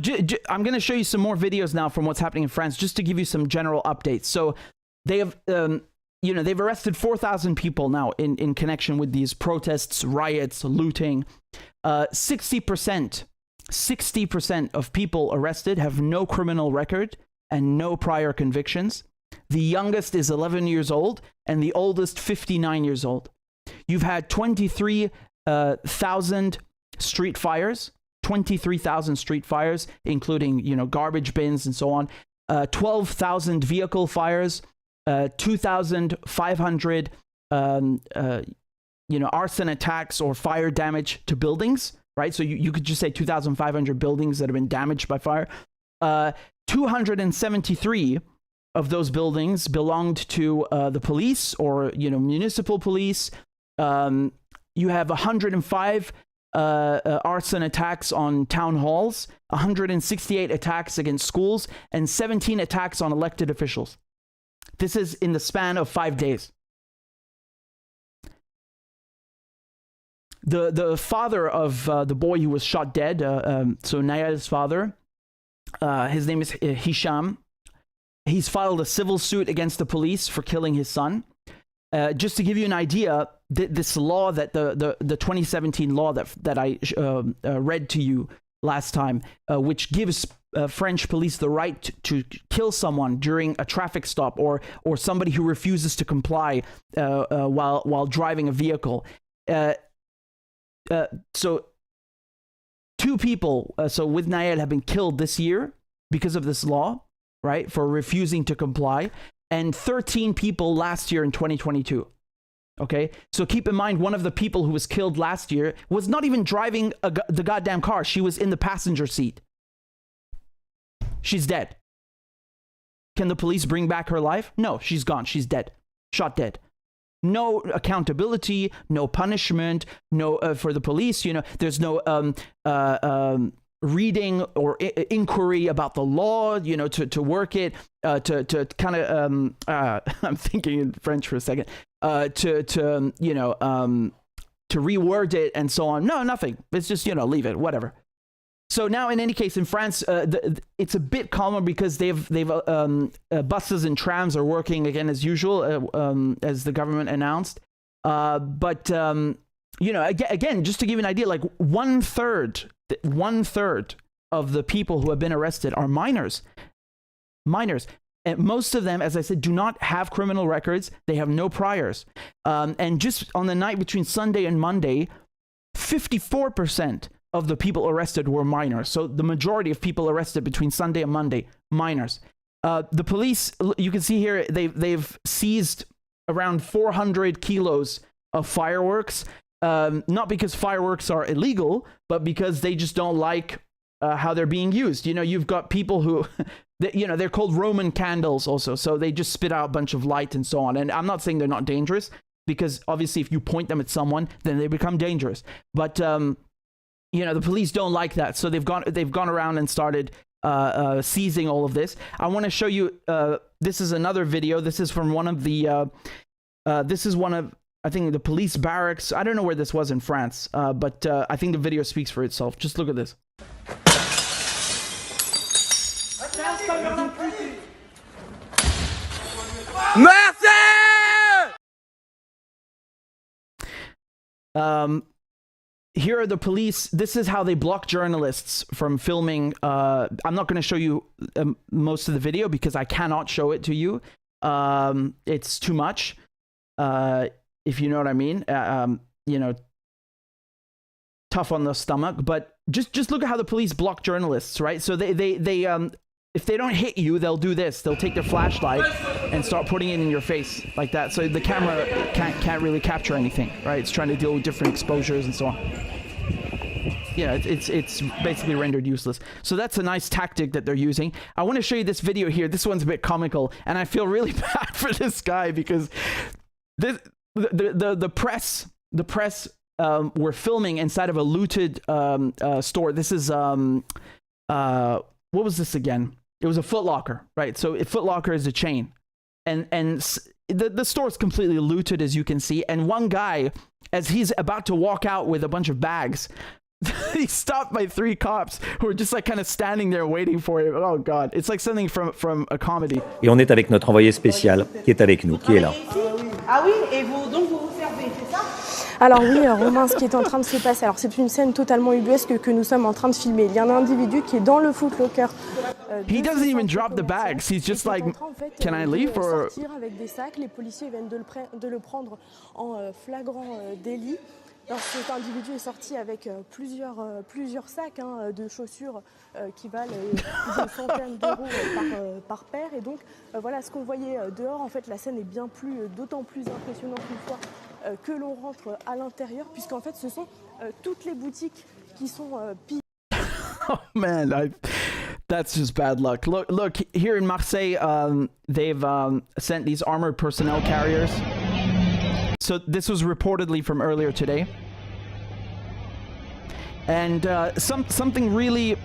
I'm going to show you some more videos now from what's happening in France, just to give you some general updates. So they have, you know, they've arrested 4,000 people now in connection with these protests, riots, looting. 60% of people arrested have no criminal record and no prior convictions. The youngest is 11 years old and the oldest 59 years old. You've had 23,000 street fires. 23,000 street fires, including, you know, garbage bins and so on. 12,000 vehicle fires. 2,500, you know, arson attacks or fire damage to buildings. Right, so you could just say 2,500 buildings that have been damaged by fire. 273 of those buildings belonged to the police, or, you know, municipal police. You have 105 arson attacks on town halls, 168 attacks against schools, and 17 attacks on elected officials. This is in the span of 5 days. The father of the boy who was shot dead, so Nayel's father, his name is Hisham. He's filed a civil suit against the police for killing his son. Just to give you an idea, this law that the 2017 law that I read to you last time, which gives French police the right to kill someone during a traffic stop or somebody who refuses to comply while driving a vehicle. So 2 people, so with Nayel, have been killed this year because of this law, right, for refusing to comply, and 13 people last year in 2022. Okay, so keep in mind, one of the people who was killed last year was not even driving the goddamn car. She was in the passenger seat. She's dead. Can the police bring back her life? No, she's gone. She's dead. Shot dead. No accountability, no punishment, no for the police. You know, there's no reading or inquiry about the law, you know, to work it, to kind of I'm thinking in French for a second, to you know, to reword it and so on. No, nothing. It's just, you know, leave it, whatever. So now, in any case, in France, it's a bit calmer because they've buses and trams are working again as usual, as the government announced. But you know, again, just to give you an idea, like one third of the people who have been arrested are minors. And most of them, as I said, do not have criminal records. They have no priors. And just on the night between Sunday and Monday, 54% of the people arrested were minors. So the majority of people arrested between Sunday and Monday, minors. The police, you can see here, they've seized around 400 kilos of fireworks. Not because fireworks are illegal, but because they just don't like how they're being used. You know, you've got people who, you know, they're called Roman candles also. So they just spit out a bunch of light and so on. And I'm not saying they're not dangerous, because obviously if you point them at someone, then they become dangerous. But, you know, the police don't like that. So they've gone around and started seizing all of this. I want to show you, this is another video. This is from one of the, this is one of, I think, the police barracks. I don't know where this was in France, but I think the video speaks for itself. Just look at this. Here are the police. This is how they block journalists from filming. I'm not going to show you most of the video because I cannot show it to you. It's too much. If you know what I mean, you know, tough on the stomach. But just look at how the police block journalists, right? So they if they don't hit you, they'll do this. They'll take their flashlight and start putting it in your face like that. So the camera can't really capture anything, right? It's trying to deal with different exposures and so on. Yeah, it's basically rendered useless. So that's a nice tactic that they're using. I want to show you this video here. This one's a bit comical, and I feel really bad for this guy because this. The press were filming inside of a looted store. This is what was this again? It was a Foot Locker, right? So Foot Locker is a chain, and the store is completely looted, as you can see. And one guy, as he's about to walk out with a bunch of bags, he's stopped by 3 cops who are just like kind of standing there waiting for him. Oh God, it's like something from a comedy. Et on est avec notre envoyé spécial qui est avec nous, qui est là. Ah oui, et vous vous servez, c'est ça? Alors oui, Romain, ce qui est en train de se passer, alors c'est une scène totalement ubuesque que nous sommes en train de filmer. Il y a un individu qui est dans le Foot Locker. He doesn't even drop the bags. He's just like, can I leave or? Avec des sacs, les policiers viennent de le prendre en flagrant délit. Alors, cet individu est sorti avec plusieurs sacs de chaussures qui valent des centaines d'euros par paire. Et donc, voilà ce qu'on voyait dehors. En fait, la scène est d'autant plus impressionnante une fois que l'on rentre à l'intérieur, puisqu'en fait, ce sont toutes les boutiques qui sont pillées. Oh man, that's just bad luck. Look here in Marseille, they've sent these armored personnel carriers. So this was reportedly from earlier today. And something really,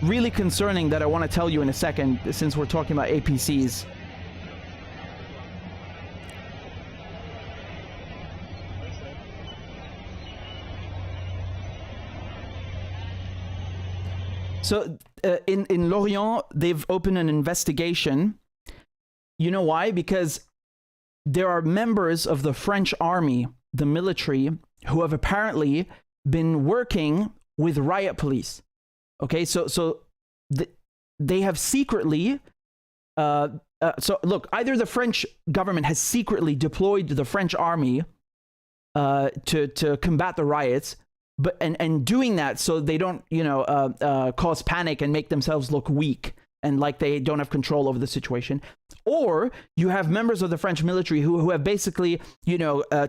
really concerning that I want to tell you in a second, since we're talking about APCs. So in Lorient, they've opened an investigation. You know why? Because there are members of the French army, the military, who have apparently been working with riot police. Okay, so they have secretly. So look, either the French government has secretly deployed the French army to combat the riots, but and doing that so they don't cause panic and make themselves look weak and like they don't have control over the situation. Or you have members of the French military who have basically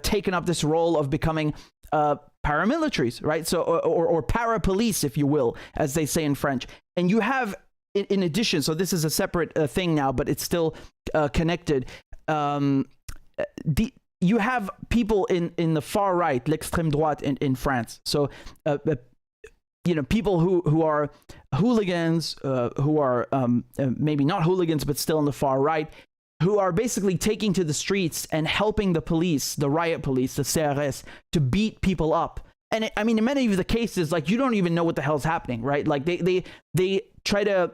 taken up this role of becoming paramilitaries, right? So or para-police, if you will, as they say in French. And you have, in addition, so this is a separate thing now, but it's still connected. You have people in the far right, l'extrême droite in France. So, people who are hooligans, who are maybe not hooligans, but still in the far right, who are basically taking to the streets and helping the police, the riot police, the CRS, to beat people up. And in many of the cases, like, you don't even know what the hell's happening, right? Like they try to,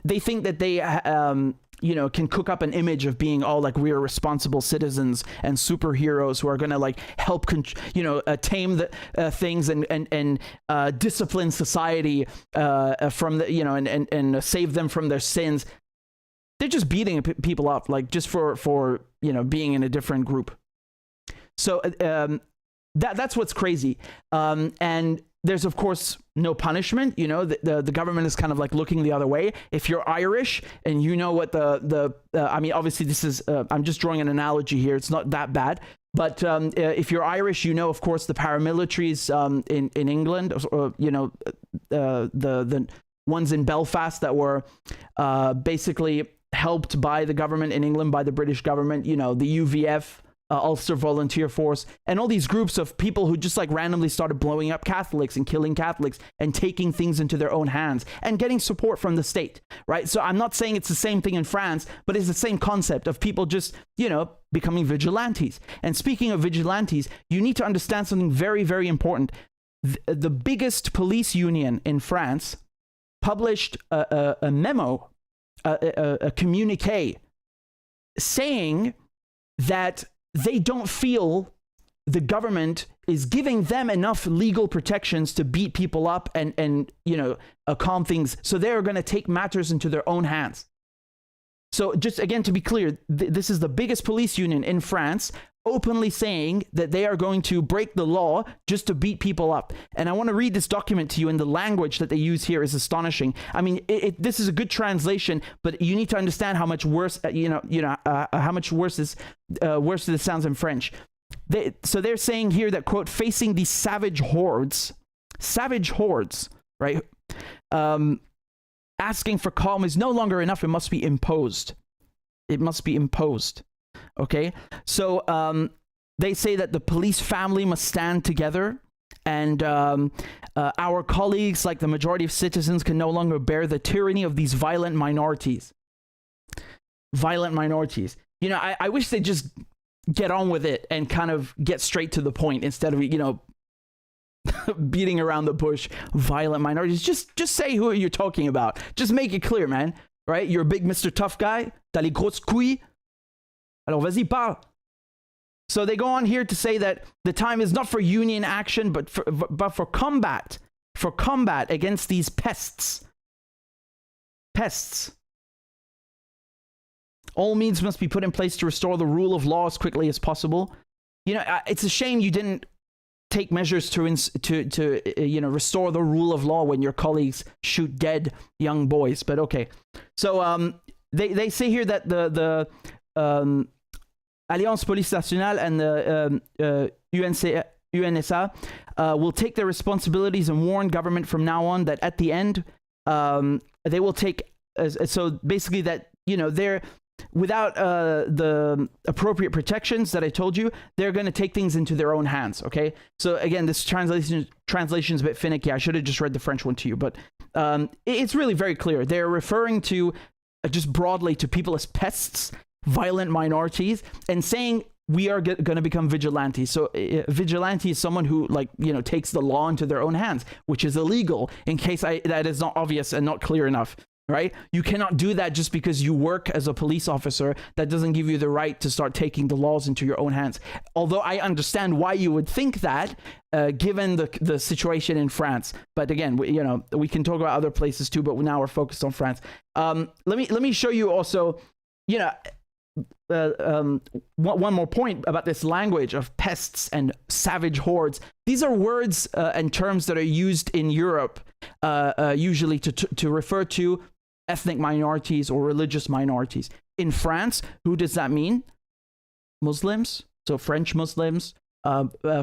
they think that they can cook up an image of being all like, we're responsible citizens and superheroes who are going to like help tame the things and discipline society from the and save them from their sins. They're just beating people up, like, just for being in a different group. So that's what's crazy. And there's, of course, no punishment. The government is kind of like looking the other way. If you're Irish and you know what obviously this is, I'm just drawing an analogy here. It's not that bad. But if you're Irish, of course, the paramilitaries in England, the ones in Belfast that were basically helped by the government in England, by the British government, the UVF, Ulster Volunteer Force, and all these groups of people who just like randomly started blowing up Catholics and killing Catholics and taking things into their own hands and getting support from the state, right? So I'm not saying it's the same thing in France, but it's the same concept of people just, becoming vigilantes. And speaking of vigilantes, you need to understand something very, very important. The biggest police union in France published a memo, a communique, saying that they don't feel the government is giving them enough legal protections to beat people up and calm things. So they're going to take matters into their own hands. So just again, to be clear, this is the biggest police union in France openly saying that they are going to break the law just to beat people up. And I want to read this document to you, and the language that they use here is astonishing. I mean, this is a good translation, but you need to understand how much worse, how much worse this sounds in French. So they're saying here that, quote, facing these savage hordes, right? Asking for calm is no longer enough. It must be imposed. It must be imposed. Okay, so they say that the police family must stand together, and our colleagues, like the majority of citizens, can no longer bear the tyranny of these violent minorities. Violent minorities. I wish they'd just get on with it and kind of get straight to the point instead of, beating around the bush. Violent minorities. Just say who you're talking about. Just make it clear, man. Right? You're a big Mr. Tough Guy. T'as les grosses couilles. Alors vas-y, parle. So they go on here to say that the time is not for union action, but for combat against these pests. Pests. All means must be put in place to restore the rule of law as quickly as possible. It's a shame you didn't take measures to restore the rule of law when your colleagues shoot dead young boys. But okay. So they say here that the Alliance Police Nationale and the UNSA will take their responsibilities and warn government from now on that at the end they will take so basically that they're without the appropriate protections that I told you, they're going to take things into their own hands. Okay, so again, this translation is a bit finicky. I should have just read the French one to you, but it's really very clear. They're referring to just broadly to people as pests, violent minorities, and saying we are going to become vigilantes. So vigilante is someone who, like, you know, takes the law into their own hands, which is illegal, in case that is not obvious and not clear enough, right? You cannot do that just because you work as a police officer. That doesn't give you the right to start taking the laws into your own hands. Although I understand why you would think that, given the situation in France. But again, we can talk about other places too, but now we're focused on France. Let me show you also, you know, one more point about this language of pests and savage hordes. These are words and terms that are used in Europe usually to refer to ethnic minorities or religious minorities. In France, who does that mean? Muslims, so French Muslims,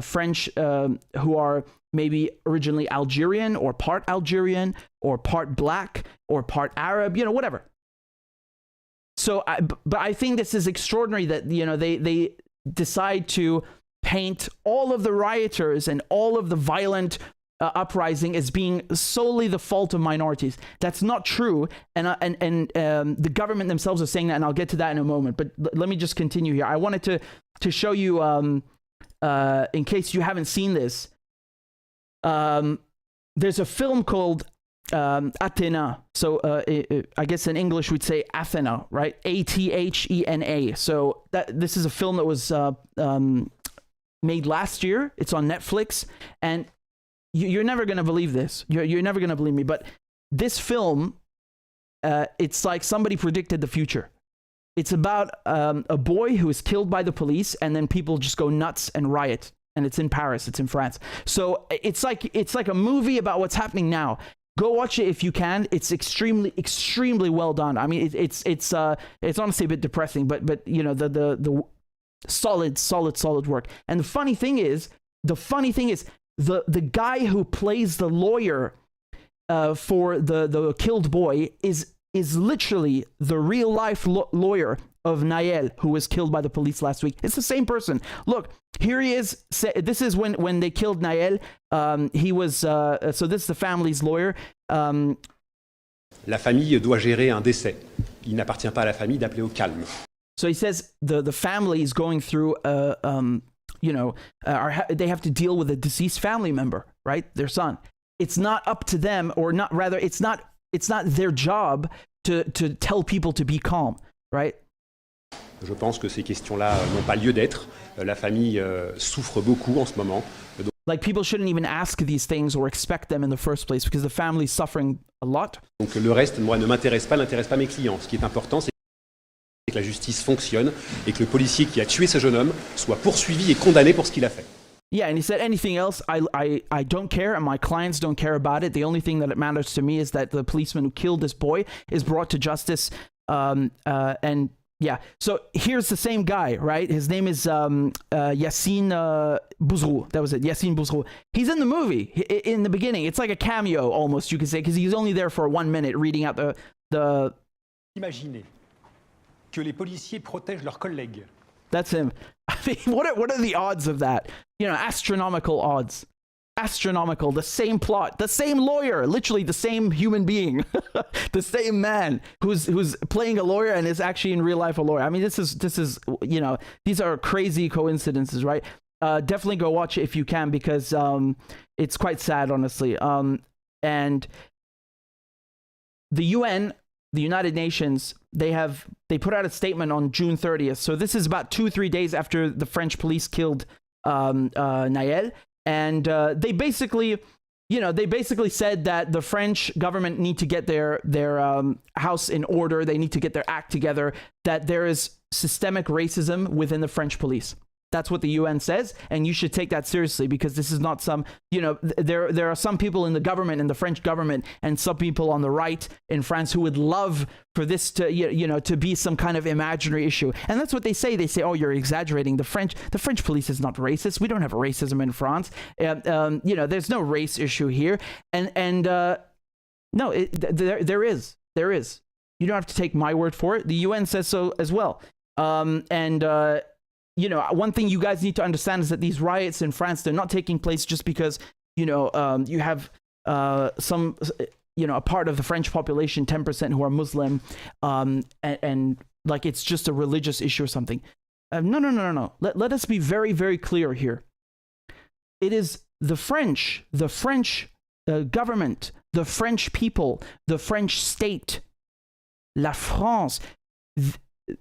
French who are maybe originally Algerian or part black or part Arab, you know, whatever. So, but I think this is extraordinary that, you know, they decide to paint all of the rioters and all of the violent uprising as being solely the fault of minorities. That's not true, and the government themselves are saying that, and I'll get to that in a moment. But let me just continue here. I wanted to show you, in case you haven't seen this, there's a film called Athena. So I guess in English we'd say Athena, right? Athena. So this is a film that was made last year. It's on Netflix, and you're never going to believe this. You're never going to believe me, but this film, it's like somebody predicted the future. It's about a boy who is killed by the police, and then people just go nuts and riot. And it's in Paris. It's in France. So it's like a movie about what's happening now. Go watch it if you can. It's extremely well done. I mean, it's honestly a bit depressing, but you know, the solid work. And the funny thing is the guy who plays the lawyer for the killed boy is literally the real life lawyer of Nael, who was killed by the police last week. It's the same person. Look, here he is. This is when they killed Nael. He was so this is the family's lawyer. La famille doit gérer un décès. Il n'appartient pas à la famille d'appeler au calme. So he says the family is going through they have to deal with a deceased family member, right? Their son. It's not up to them, or not, rather, it's not their job to tell people to be calm, right? Je pense que ces questions-là n'ont pas lieu d'être. La famille souffre beaucoup en ce moment. Like, people shouldn't even ask these things or expect them in the first place because the family is suffering a lot. Donc le reste, moi, ne n'intéresse pas mes clients. Ce qui est important, c'est que la justice fonctionne et que le policier qui a tué ce jeune homme soit poursuivi et condamné pour ce qu'il a fait. Yeah, and he said, anything else, I don't care, and my clients don't care about it. The only thing that matters to me is that the policeman who killed this boy is brought to justice. And yeah, so here's the same guy, right? His name is Yassine Bouzrou. That was it, Yassine Bouzrou. He's in the movie in the beginning. It's like a cameo almost, you could say, because he's only there for 1 minute reading out the... Imaginez que les policiers protègent leurs collègues. That's him. I mean, what are the odds of that? You know, astronomical odds. Astronomical. The same plot, the same lawyer, literally the same human being, the same man who's playing a lawyer and is actually in real life a lawyer. I mean, this is you know, these are crazy coincidences, right? Definitely go watch it if you can, because it's quite sad, honestly. And the UN, the United Nations, they put out a statement on June 30th. So this is about 2-3 days after the French police killed Nael. And they basically said that the French government need to get their house in order. They need to get their act together, that there is systemic racism within the French police. That's what the UN says, and you should take that seriously, because this is not some, you know, there are some people in the government, in the French government, and some people on the right in France who would love for this to, you know, to be some kind of imaginary issue. And that's what they say. They say, oh, you're exaggerating. The French police is not racist. We don't have racism in France. You know, there's no race issue here. And no, there is. You don't have to take my word for it. The UN says so as well. You know, one thing you guys need to understand is that these riots in France, they're not taking place just because, you know, you have some, you know, a part of the French population, 10%, who are Muslim, and like it's just a religious issue or something. No. Let us be very, very clear here. It is the French government, the French people, the French state, la France.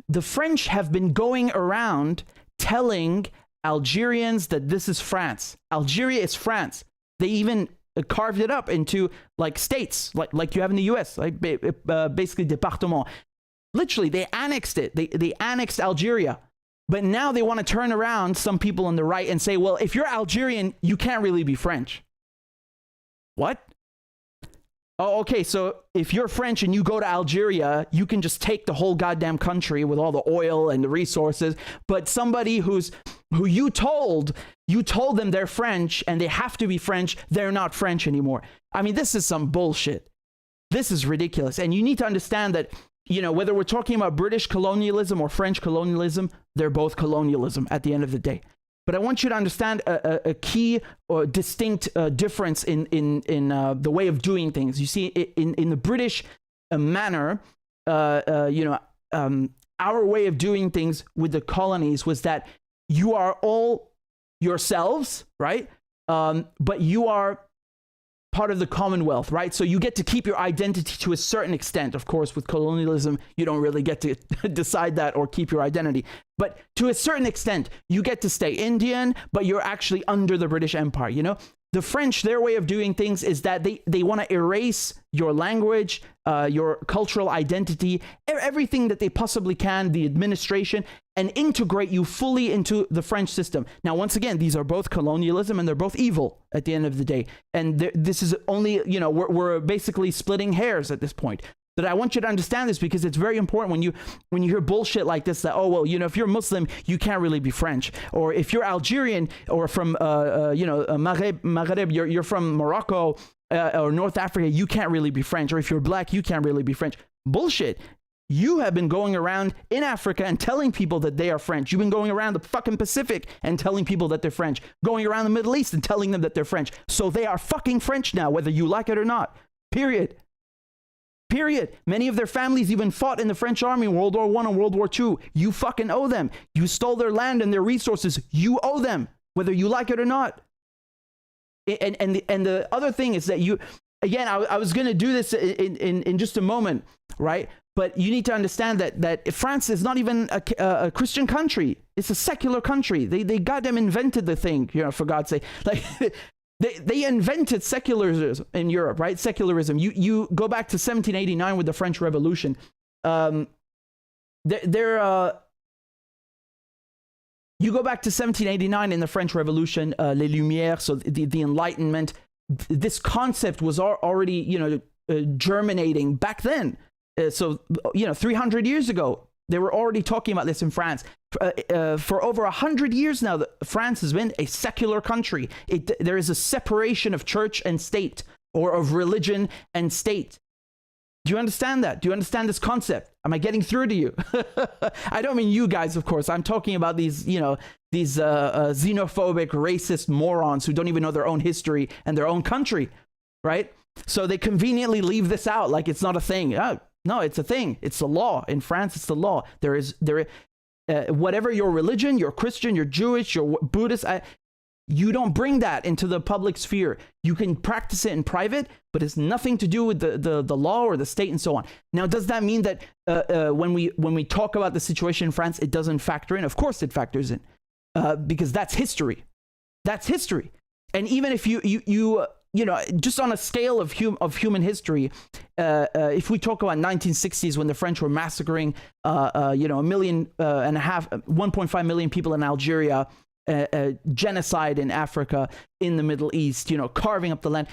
The French have been going around telling Algerians that this is France. Algeria is France. They even carved it up into like states, like you have in the US, like basically département. Literally, they annexed it. They annexed Algeria. But now they want to turn around some people on the right and say, well, if you're Algerian, you can't really be French. What? Oh, okay, so if you're French and you go to Algeria, you can just take the whole goddamn country with all the oil and the resources. But somebody who you told them they're French and they have to be French, they're not French anymore. I mean, this is some bullshit. This is ridiculous. And you need to understand that, you know, whether we're talking about British colonialism or French colonialism, they're both colonialism at the end of the day. But I want you to understand a key or distinct difference in the way of doing things. You see, in the British manner, our way of doing things with the colonies was that you are all yourselves, right? But you are part of the Commonwealth, right? So you get to keep your identity to a certain extent. Of course, with colonialism, you don't really get to decide that or keep your identity. But to a certain extent, you get to stay Indian, but you're actually under the British Empire, you know? The French, their way of doing things is that they want to erase your language, your cultural identity, everything that they possibly can, the administration, and integrate you fully into the French system. Now, once again, these are both colonialism and they're both evil at the end of the day. And this is only, you know, we're basically splitting hairs at this point. But I want you to understand this because it's very important when you hear bullshit like this, that, oh, well, you know, if you're Muslim, you can't really be French. Or if you're Algerian or from, Maghreb, you're from Morocco or North Africa, you can't really be French. Or if you're black, you can't really be French. Bullshit. You have been going around in Africa and telling people that they are French. You've been going around the fucking Pacific and telling people that they're French. Going around the Middle East and telling them that they're French. So they are fucking French now, whether you like it or not. Period. Many of their families even fought in the French army in World War I and World War II. You fucking owe them. You stole their land and their resources. You owe them, whether you like it or not. And the other thing is that you, again, I was going to do this in just a moment, right? But you need to understand that France is not even a Christian country. It's a secular country. They goddamn invented the thing, you know, for God's sake. Like, They invented secularism in Europe, right? Secularism. You go back to 1789 with the French Revolution. You go back to 1789 in the French Revolution, Les Lumières, so the Enlightenment. This concept was already, you know, germinating back then. So, you know, 300 years ago, they were already talking about this in France. For over 100 years now, France has been a secular country. There is a separation of church and state, or of religion and state. Do you understand that? Do you understand this concept? Am I getting through to you? I don't mean you guys, of course. I'm talking about these, you know, these xenophobic, racist morons who don't even know their own history and their own country, right? So they conveniently leave this out like it's not a thing. No, it's a thing. It's the law. In France, it's the law. Whatever your religion, you're Christian, you're Jewish, you're Buddhist, you don't bring that into the public sphere. You can practice it in private, but it's nothing to do with the law or the state and so on. Now, does that mean that when we talk about the situation in France, it doesn't factor in? Of course it factors in, because that's history. That's history. And even if you know, just on a scale of human history, if we talk about 1960s when the French were massacring, 1.5 million people in Algeria, genocide in Africa, in the Middle East, you know, carving up the land.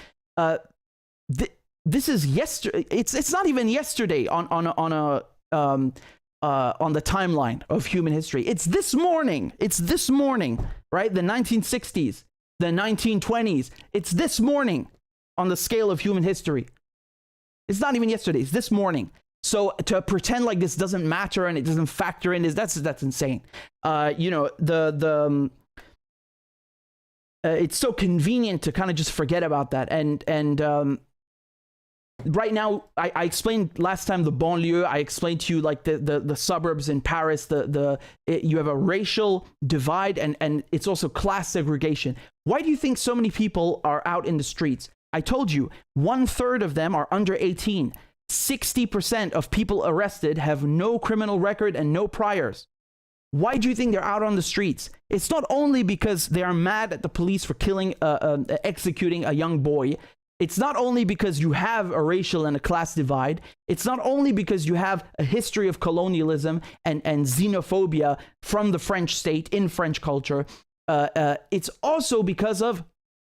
This is yesterday. It's not even yesterday on the timeline of human history. It's this morning. Right? The 1960s. The 1920s. It's this morning on the scale of human history. It's not even yesterday. It's this morning. So to pretend like this doesn't matter and it doesn't factor in that's insane. You know, it's so convenient to kind of just forget about that. And right now, I explained last time the banlieue. I explained to you like the suburbs in Paris. You have a racial divide, and it's also class segregation. Why do you think so many people are out in the streets? I told you 1/3 of them are under 18. 60% of people arrested have no criminal record and no priors. Why do you think they're out on the streets? It's not only because they are mad at the police for executing a young boy. It's not only because you have a racial and a class divide. It's not only because you have a history of colonialism and xenophobia from the French state in French culture. It's also because of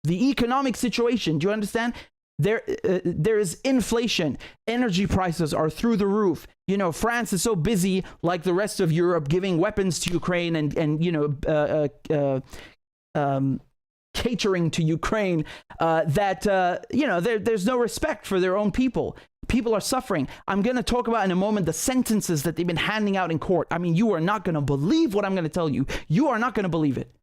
the economic situation. Do you understand? There is inflation. Energy prices are through the roof. You know, France is so busy, like the rest of Europe, giving weapons to Ukraine and catering to Ukraine, that there's no respect for their own people. People are suffering. I'm going to talk about in a moment the sentences that they've been handing out in court. I mean, you are not going to believe what I'm going to tell you. You are not going to believe it.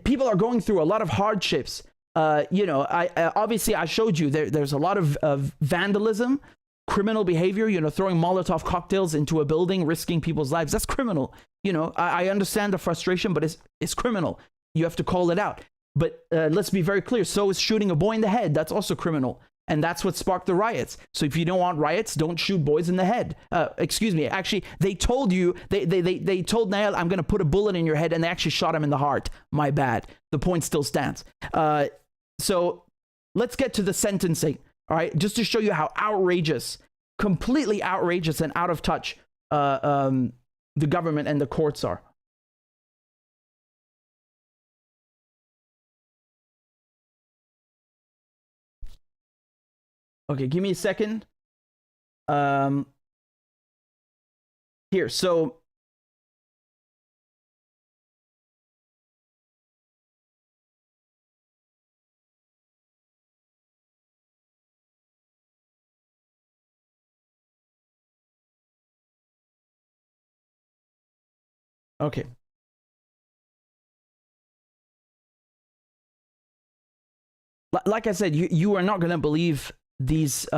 People are going through a lot of hardships. Obviously I showed you there's a lot of vandalism, criminal behavior, throwing Molotov cocktails into a building, risking people's lives. That's criminal. I understand the frustration, but it's criminal. You have to call it out. But let's be very clear. So is shooting a boy in the head. That's also criminal. And that's what sparked the riots. So if you don't want riots, don't shoot boys in the head. Excuse me. Actually, they told you, they told Nael, I'm going to put a bullet in your head, and they actually shot him in the heart. My bad. The point still stands. So let's get to the sentencing. All right. Just to show you how outrageous, completely outrageous and out of touch the government and the courts are. Okay, give me a second. Here, so okay. Like I said, you are not going to believe these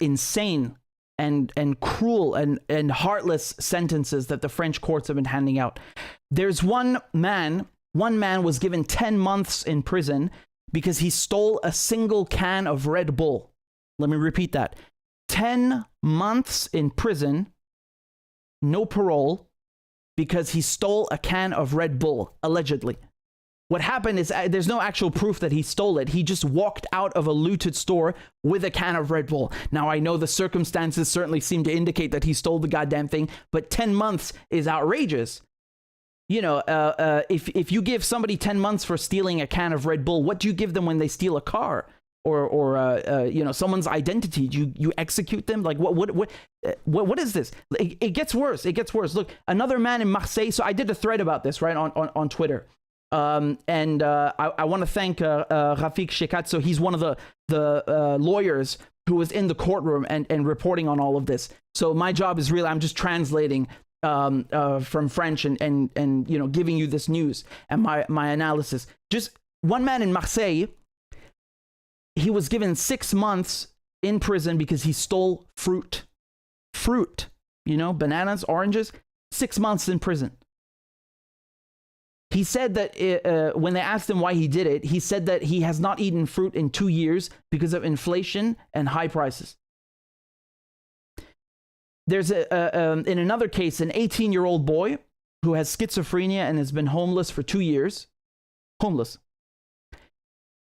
insane and cruel and heartless sentences that the French courts have been handing out. There's one man was given 10 months in prison because he stole a single can of Red Bull. Let me repeat that. 10 months in prison, no parole, because he stole a can of Red Bull, allegedly. What happened is there's no actual proof that he stole it. He just walked out of a looted store with a can of Red Bull. Now, I know the circumstances certainly seem to indicate that he stole the goddamn thing, but 10 months is outrageous. If you give somebody 10 months for stealing a can of Red Bull, what do you give them when they steal a car or someone's identity? You execute them? Like what is this? It gets worse. It gets worse. Look, another man in Marseille. So I did a thread about this, right, on Twitter. I want to thank Rafik Shekat. So he's one of the lawyers who was in the courtroom and reporting on all of this. So my job is really, I'm just translating from French and giving you this news and my analysis. Just one man in Marseille, he was given 6 months in prison because he stole fruit, bananas, oranges, 6 months in prison. He said that when they asked him why he did it, he said that he has not eaten fruit in 2 years because of inflation and high prices. There's in another case, an 18-year-old boy who has schizophrenia and has been homeless for 2 years,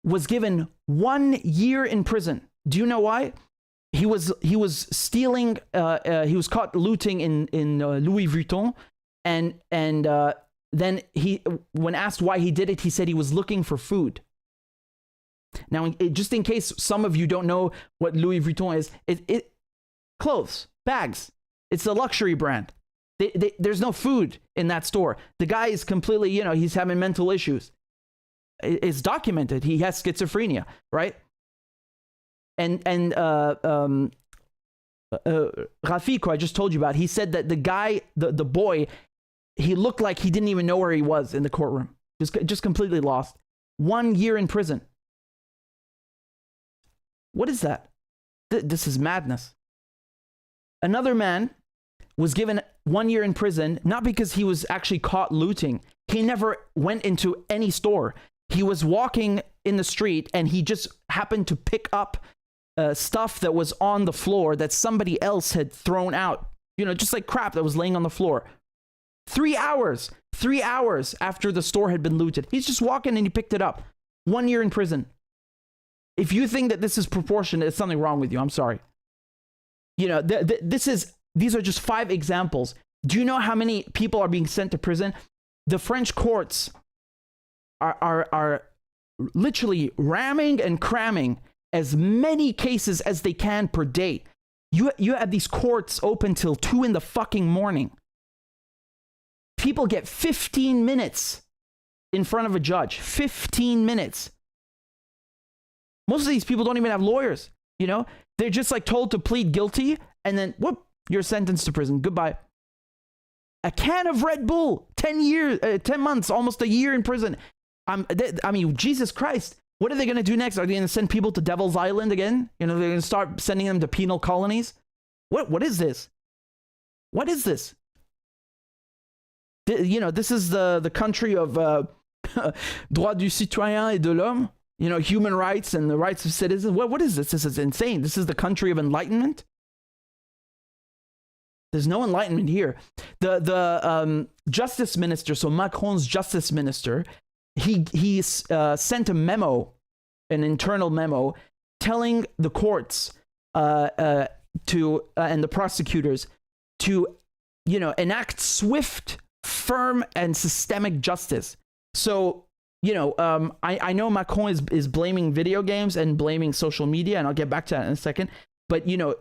was given 1 year in prison. Do you know why? He was stealing. He was caught looting in Louis Vuitton, and then when asked why he did it, he said he was looking for food. Now, just in case some of you don't know what Louis Vuitton is, clothes, bags. It's a luxury brand. There's no food in that store. The guy is completely, he's having mental issues. It's documented. He has schizophrenia, right? And Rafik, who I just told you about, he said that the guy, the boy, he looked like he didn't even know where he was in the courtroom. Just completely lost. 1 year in prison. What is that? This is madness. Another man was given 1 year in prison, not because he was actually caught looting. He never went into any store. He was walking in the street and he just happened to pick up stuff that was on the floor that somebody else had thrown out. You know, just like crap that was laying on the floor. 3 hours after the store had been looted. He's just walking and he picked it up. 1 year in prison. If you think that this is proportionate, there's something wrong with you. I'm sorry. You know, these are just 5 examples. Do you know how many people are being sent to prison? The French courts are literally ramming and cramming as many cases as they can per day. You have these courts open till 2 in the fucking morning. People get 15 minutes in front of a judge. 15 minutes. Most of these people don't even have lawyers, you know? They're just like told to plead guilty and then, whoop, you're sentenced to prison. Goodbye. A can of Red Bull, 10 months, almost a year in prison. I mean, Jesus Christ. What are they going to do next? Are they going to send people to Devil's Island again? You know, they're going to start sending them to penal colonies? What is this? What is this? You know, this is the country of droit du citoyen et de l'homme. You know, human rights and the rights of citizens. What is this? This is insane. This is the country of enlightenment. There's no enlightenment here. The justice minister, so Macron's justice minister, he sent a memo, an internal memo, telling the courts and the prosecutors to, you know, enact swift, firm, and systemic justice. So, you know, I know Macron is blaming video games and blaming social media, and I'll get back to that in a second. But, you know,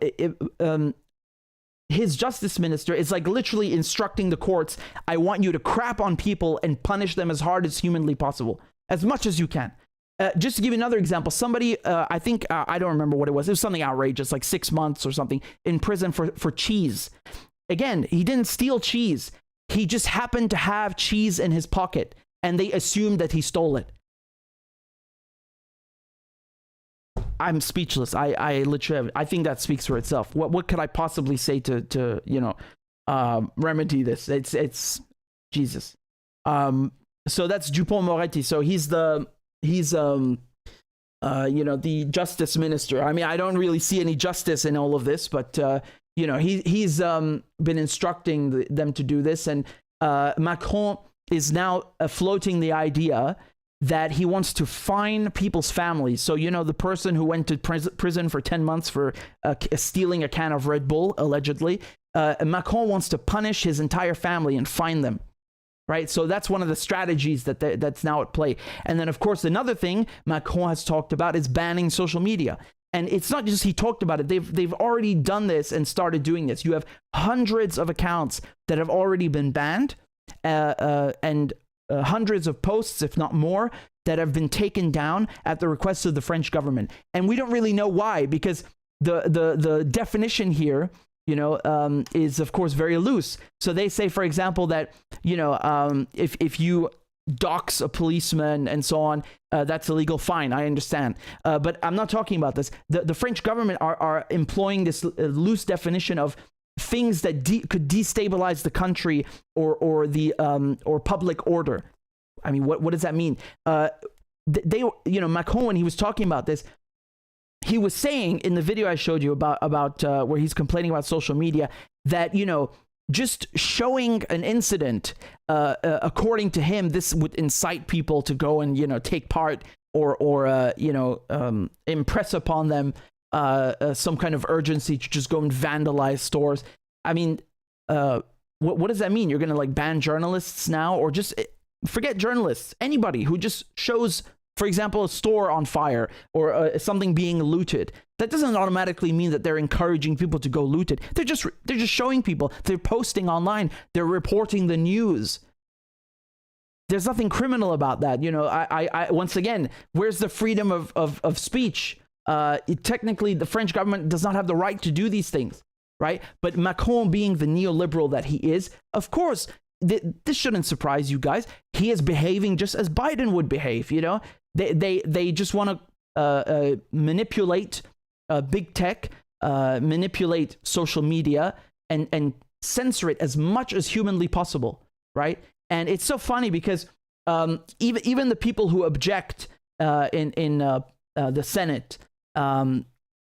his justice minister is like literally instructing the courts, I want you to crap on people and punish them as hard as humanly possible, as much as you can. Just to give you another example, somebody, I think, I don't remember what it was. It was something outrageous, like 6 months or something, in prison for cheese. Again, he didn't steal cheese. He just happened to have cheese in his pocket, and they assumed that he stole it. I'm speechless. I literally, I think that speaks for itself. What could I possibly say to you know, remedy this? It's Jesus. So that's Dupond-Moretti. So he's you know, the justice minister. I mean, I don't really see any justice in all of this, but you know, he's been instructing them to do this, and Macron is now floating the idea that he wants to fine people's families. So, you know, the person who went to prison for 10 months for stealing a can of Red Bull, allegedly, Macron wants to punish his entire family and fine them, right? So that's one of the strategies that's now at play. And then, of course, another thing Macron has talked about is banning social media. And it's not just he talked about it. They've already done this and started doing this. You have hundreds of accounts that have already been banned, and hundreds of posts, if not more, that have been taken down at the request of the French government. And we don't really know why, because the definition here, you know, is of course very loose. So they say, for example, that, you know, if you dox a policeman and so on, that's illegal. Fine, I understand. But I'm not talking about this. The French government are employing this loose definition of things that could destabilize the country or public order. I mean, what does that mean? They, you know, Macron, when he was talking about this, he was saying in the video I showed you about where he's complaining about social media that, you know, just showing an incident, according to him, this would incite people to go and, you know, take part or you know, impress upon them some kind of urgency to just go and vandalize stores. I mean, what does that mean? You're going to like ban journalists now, or just forget journalists, anybody who just shows, for example, a store on fire or something being looted. That doesn't automatically mean that they're encouraging people to go loot it. They're just showing people. They're posting online. They're reporting the news. There's nothing criminal about that. You know, I once again, where's the freedom of speech? Technically, the French government does not have the right to do these things, right? But Macron, being the neoliberal that he is, of course, this shouldn't surprise you guys. He is behaving just as Biden would behave. You know, they just want to manipulate big tech manipulate social media and censor it as much as humanly possible, right? And it's so funny because even the people who object in the Senate, in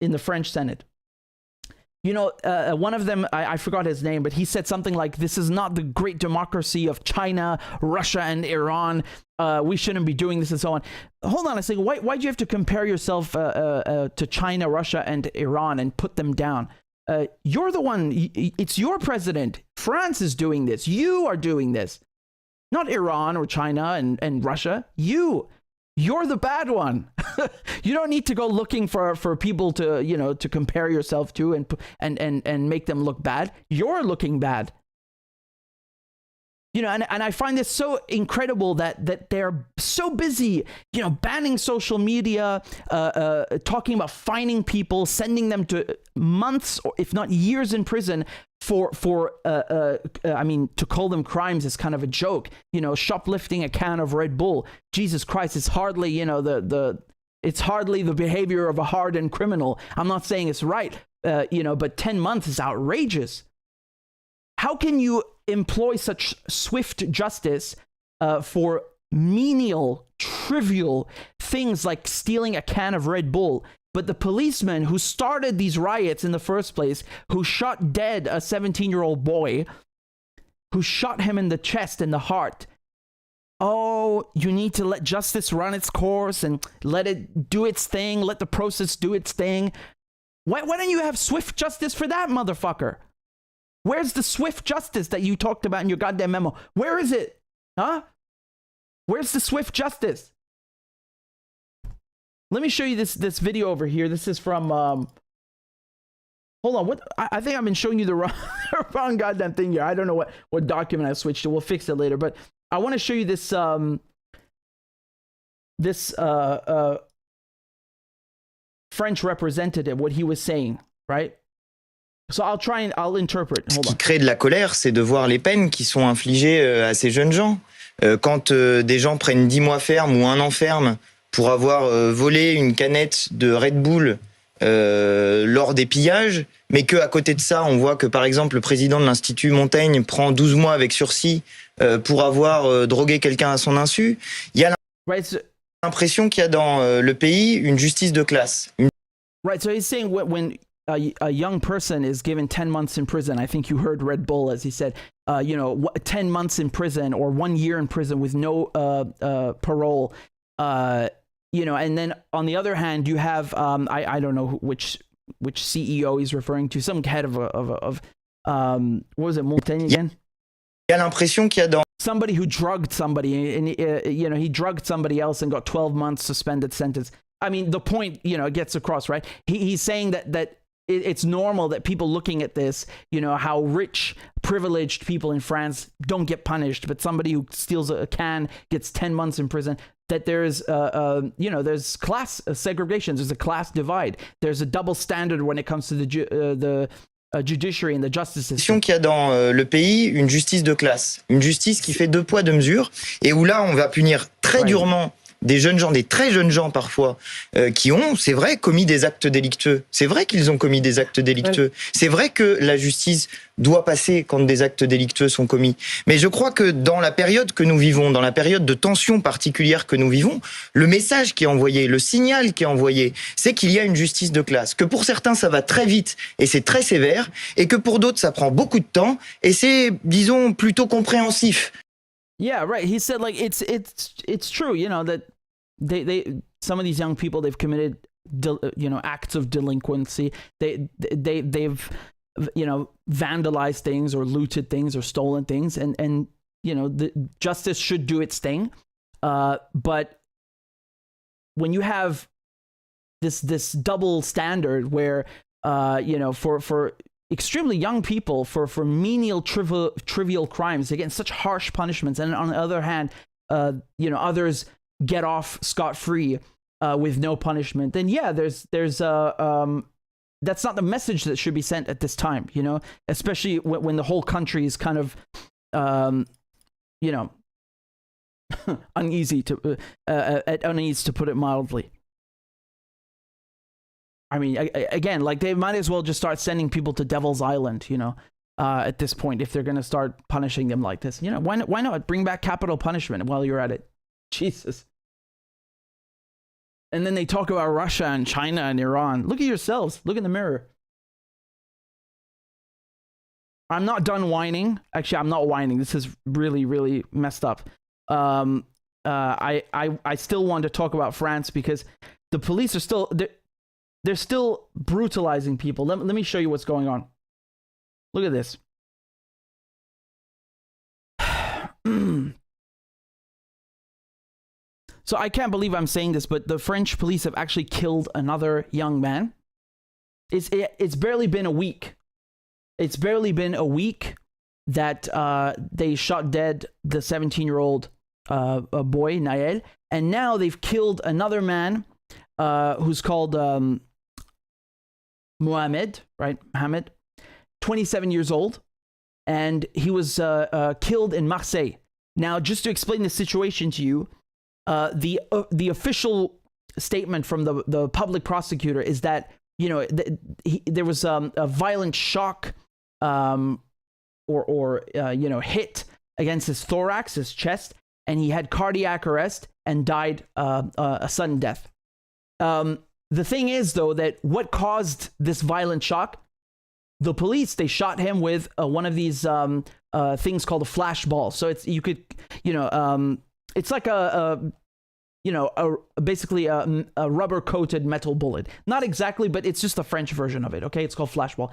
the French Senate, you know, one of them, I forgot his name, but he said something like, this is not the great democracy of China, Russia, and Iran. We shouldn't be doing this and so on. Hold on a second. Why do you have to compare yourself to China, Russia, and Iran and put them down? You're the one. It's your president. France is doing this. You are doing this. Not Iran or China and Russia. You're the bad one. You don't need to go looking for people to, you know, to compare yourself to and make them look bad. You're looking bad. You know, and I find this so incredible that they're so busy, you know, banning social media, talking about fining people, sending them to months or if not years in prison for I mean, to call them crimes is kind of a joke. You know, shoplifting a can of Red Bull. Jesus Christ, it's hardly, you know, it's hardly the behavior of a hardened criminal. I'm not saying it's right, you know, but 10 months is outrageous. How can you employ such swift justice for menial, trivial things like stealing a can of Red Bull? But the policeman who started these riots in the first place, who shot dead a 17-year-old boy, who shot him in the chest and the heart, oh, you need to let justice run its course and let it do its thing, let the process do its thing. Why don't you have swift justice for that motherfucker? Where's the swift justice that you talked about in your goddamn memo? Where is it? Huh? Where's the swift justice? Let me show you this video over here. This is from, hold on. What? I think I've been showing you the wrong goddamn thing here. I don't know what document I switched to. We'll fix it later. But I want to show you this, French representative, what he was saying, right? So I'll interpret. Ce qui crée de la colère, c'est de voir les peines qui sont infligées à ces jeunes gens. Quand des gens prennent 10 mois ferme ou 1 an ferme pour avoir volé une canette de Red Bull lors des pillages, mais qu'à côté de ça, on voit que par exemple le président de l'Institut Montaigne prend 12 mois avec sursis pour avoir drogué quelqu'un à son insu, il y a l'impression qu'il y a dans le pays une justice de classe. Right, so he's saying when a young person is given 10 months in prison, I think you heard Red Bull as he said, you know, 10 months in prison or 1 year in prison with no parole, you know, and then on the other hand, you have, I don't know which CEO he's referring to, some head of what was it, Montaigne again? Il y a l'impression qu'il y a dans somebody who drugged somebody, and you know, he drugged somebody else and got 12 months suspended sentence. I mean, the point, you know, gets across, right? He's saying that it's normal that people looking at this, you know, how rich, privileged people in France don't get punished, but somebody who steals a can gets 10 months in prison. That there's, you know, there's class segregation, there's a class divide, there's a double standard when it comes to the judiciary and the justice system. Qu'il y a dans le pays une justice de classe, une justice qui fait 2 poids 2 mesures, et où là on va punir très durement des jeunes gens, des très jeunes gens parfois, qui ont, c'est vrai, commis des actes délictueux. C'est vrai qu'ils ont commis des actes délictueux. C'est vrai que la justice doit passer quand des actes délictueux sont commis. Mais je crois que dans la période que nous vivons, dans la période de tension particulière que nous vivons, le message qui est envoyé, le signal qui est envoyé, c'est qu'il y a une justice de classe. Que pour certains, ça va très vite et c'est très sévère, et que pour d'autres, ça prend beaucoup de temps et c'est, disons, plutôt compréhensif. Yeah, right. He said, like, it's true, you know, that they some of these young people, they've committed you know, acts of delinquency. They've you know, vandalized things or looted things or stolen things, and you know, the justice should do its thing. But when you have this double standard where you know, for extremely young people, for menial trivial crimes, they get such harsh punishments, and on the other hand, you know, others get off scot-free with no punishment, then yeah, there's that's not the message that should be sent at this time, you know, especially when the whole country is kind of you know, uneasy to at unease, to put it mildly. I mean, again, like they might as well just start sending people to Devil's Island, you know, at this point, if they're going to start punishing them like this. You know, why not bring back capital punishment while you're at it? Jesus. And then they talk about Russia and China and Iran. Look at yourselves. Look in the mirror. I'm not done whining. Actually, I'm not whining. This is really, really messed up. I still want to talk about France because the police are still they're still brutalizing people. Let me show you what's going on. Look at this. So I can't believe I'm saying this, but the French police have actually killed another young man. It's barely been a week. It's barely been a week that they shot dead the 17-year-old boy, Nael. And now they've killed another man who's called Mohamed, right? Mohamed, 27 years old. And he was killed in Marseille. Now, just to explain the situation to you, the official statement from the public prosecutor is that, you know, there was a violent shock or you know, hit against his thorax, his chest, and he had cardiac arrest and died a sudden death. The thing is, though, that what caused this violent shock? The police, they shot him with one of these things called a flash ball. So it's, you could, you know, it's like basically a rubber coated metal bullet. Not exactly, but it's just a French version of it. Okay, it's called flashball.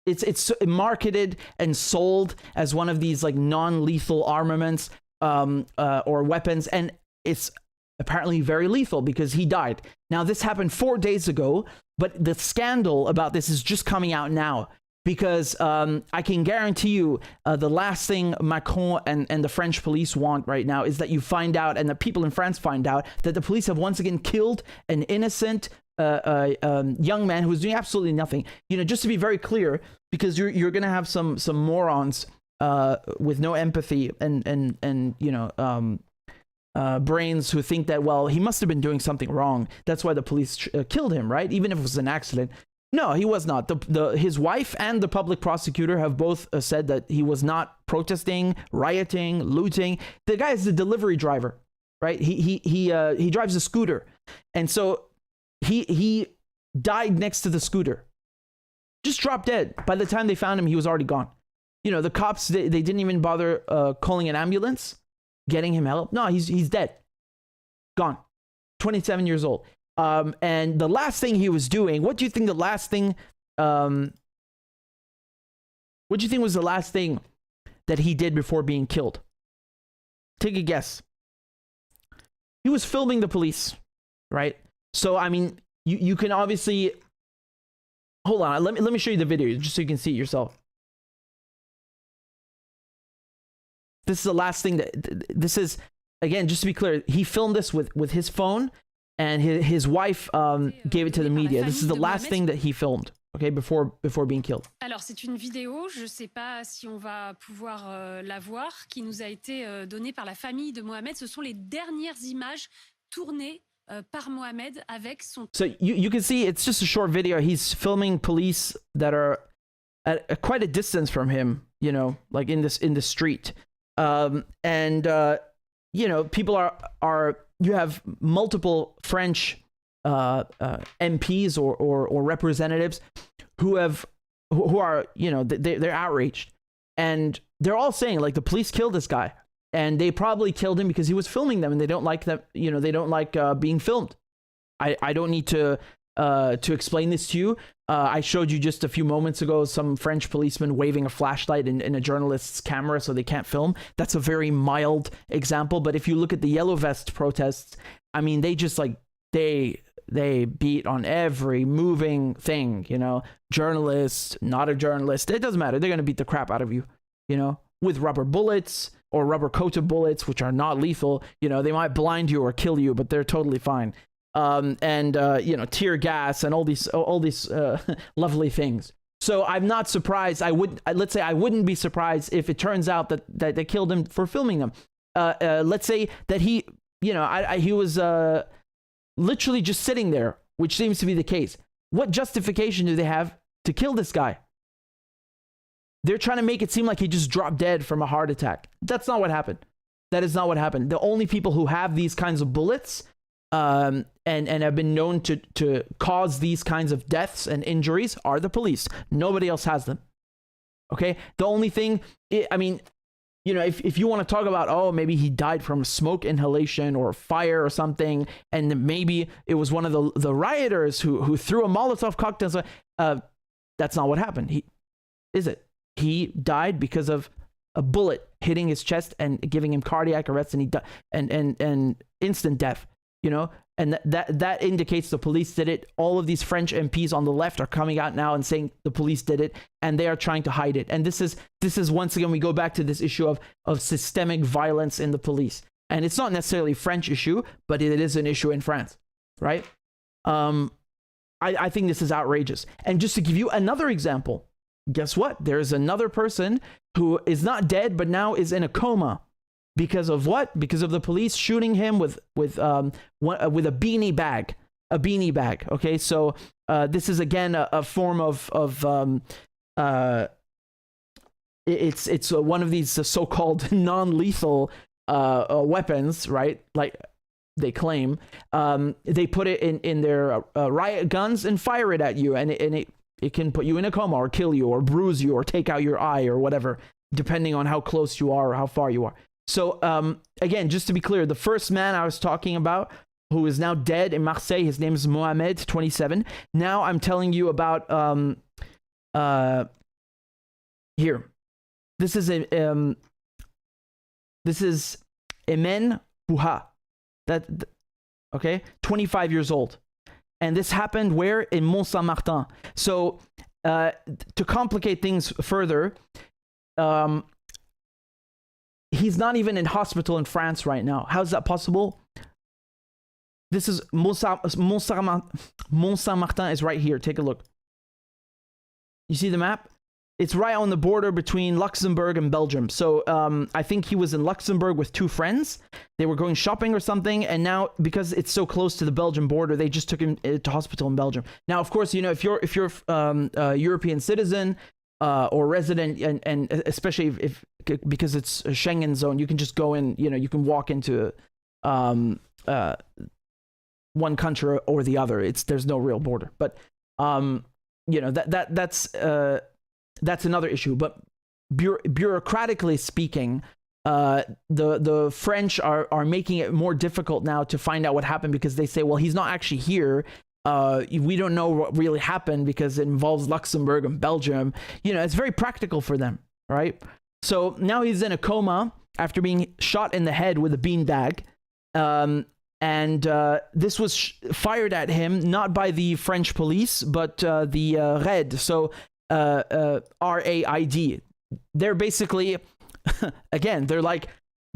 It's marketed and sold as one of these like non-lethal armaments or weapons, and it's apparently very lethal because he died. Now, this happened 4 days ago, but the scandal about this is just coming out now because I can guarantee you the last thing Macron and the French police want right now is that you find out, and the people in France find out, that the police have once again killed an innocent young man who was doing absolutely nothing. You know, just to be very clear, because you're going to have some morons with no empathy and you know, brains who think that, well, he must have been doing something wrong. That's why the police killed him, right? Even if it was an accident. No, he was not. His wife and the public prosecutor have both said that he was not protesting, rioting, looting. The guy is the delivery driver, right? He drives a scooter, and so he died next to the scooter, just dropped dead. By the time they found him, he was already gone. You know, the cops they didn't even bother calling an ambulance, getting him help. No, he's dead, gone. 27 years old. And the last thing he was doing, what do you think the last thing, what do you think was the last thing that he did before being killed? Take a guess. He was filming the police, right? So, I mean, you can obviously, hold on, let me show you the video just so you can see it yourself. This is the last thing this is, again, just to be clear, he filmed this with his phone. And his wife gave it to the media. This is the last thing that he filmed, okay, before being killed. Alors, c'est une vidéo, je ne sais pas si on va pouvoir la voir, qui nous a été donnée par la famille de Mohamed. Ce sont les dernières images tournées par Mohamed avec son... So you can see it's just a short video. He's filming police that are at quite a distance from him, you know, like in the street. You know, people are you have multiple French MPs or representatives who are, you know, they're outraged, and they're all saying, like, the police killed this guy, and they probably killed him because he was filming them, and they don't like that, you know, they don't like being filmed. I don't need to explain this to you. I showed you just a few moments ago some French policeman waving a flashlight in a journalist's camera so they can't film. That's a very mild example, but if you look at the Yellow Vest protests, I mean, they just like, they beat on every moving thing, you know, journalist, not a journalist, it doesn't matter. They're going to beat the crap out of you, you know, with rubber bullets or rubber coated bullets, which are not lethal. You know, they might blind you or kill you, but they're totally fine. You know, tear gas and all these lovely things. So I'm not surprised. Let's say I wouldn't be surprised if it turns out that they killed him for filming them. Let's say that he, you know, he was literally just sitting there, which seems to be the case. What justification do they have to kill this guy? They're trying to make it seem like he just dropped dead from a heart attack. That's not what happened. That is not what happened. The only people who have these kinds of bullets and have been known to cause these kinds of deaths and injuries are the police. Nobody else has them. Okay? The only thing, I mean, you know, if you want to talk about, oh, maybe he died from smoke inhalation or fire or something, and maybe it was one of the rioters who threw a Molotov cocktail, that's not what happened. He died because of a bullet hitting his chest and giving him cardiac arrest, and he died, and instant death. You know, and that indicates the police did it. All of these French MPs on the left are coming out now and saying the police did it, and they are trying to hide it. And this is once again, we go back to this issue of systemic violence in the police. And it's not necessarily a French issue, but it is an issue in France, right? I think this is outrageous. And just to give you another example, guess what? There's another person who is not dead, but now is in a coma. Because of what? Because of the police shooting him with a beanie bag. A beanie bag. Okay, so this is again a form of it's one of these so-called non-lethal weapons, right? Like they claim. They put it in their riot guns and fire it at you, and it can put you in a coma or kill you or bruise you or take out your eye or whatever, depending on how close you are or how far you are. So, again, just to be clear, the first man I was talking about, who is now dead in Marseille, his name is Mohamed, 27. Now I'm telling you about, here. This is Emen Bouha. Okay, 25 years old. And this happened where? In Mont Saint-Martin. So, to complicate things further, he's not even in hospital in France right now. How is that possible? This is Mont Saint-Martin is right here. Take a look. You see the map? It's right on the border between Luxembourg and Belgium. So I think he was in Luxembourg with two friends. They were going shopping or something, and now because it's so close to the Belgian border, they just took him to hospital in Belgium. Now, of course, you know, if you're a European citizen or resident, and especially if because it's a Schengen zone, you can just go in. You know, you can walk into one country or the other. There's no real border, but you know that's another issue. But bureaucratically speaking, the French are making it more difficult now to find out what happened, because they say, well, he's not actually here. We don't know what really happened because it involves Luxembourg and Belgium. You know, it's very practical for them, right? So now he's in a coma after being shot in the head with a beanbag. And this was fired at him, not by the French police, but the RAID. So RAID. They're basically, again, they're like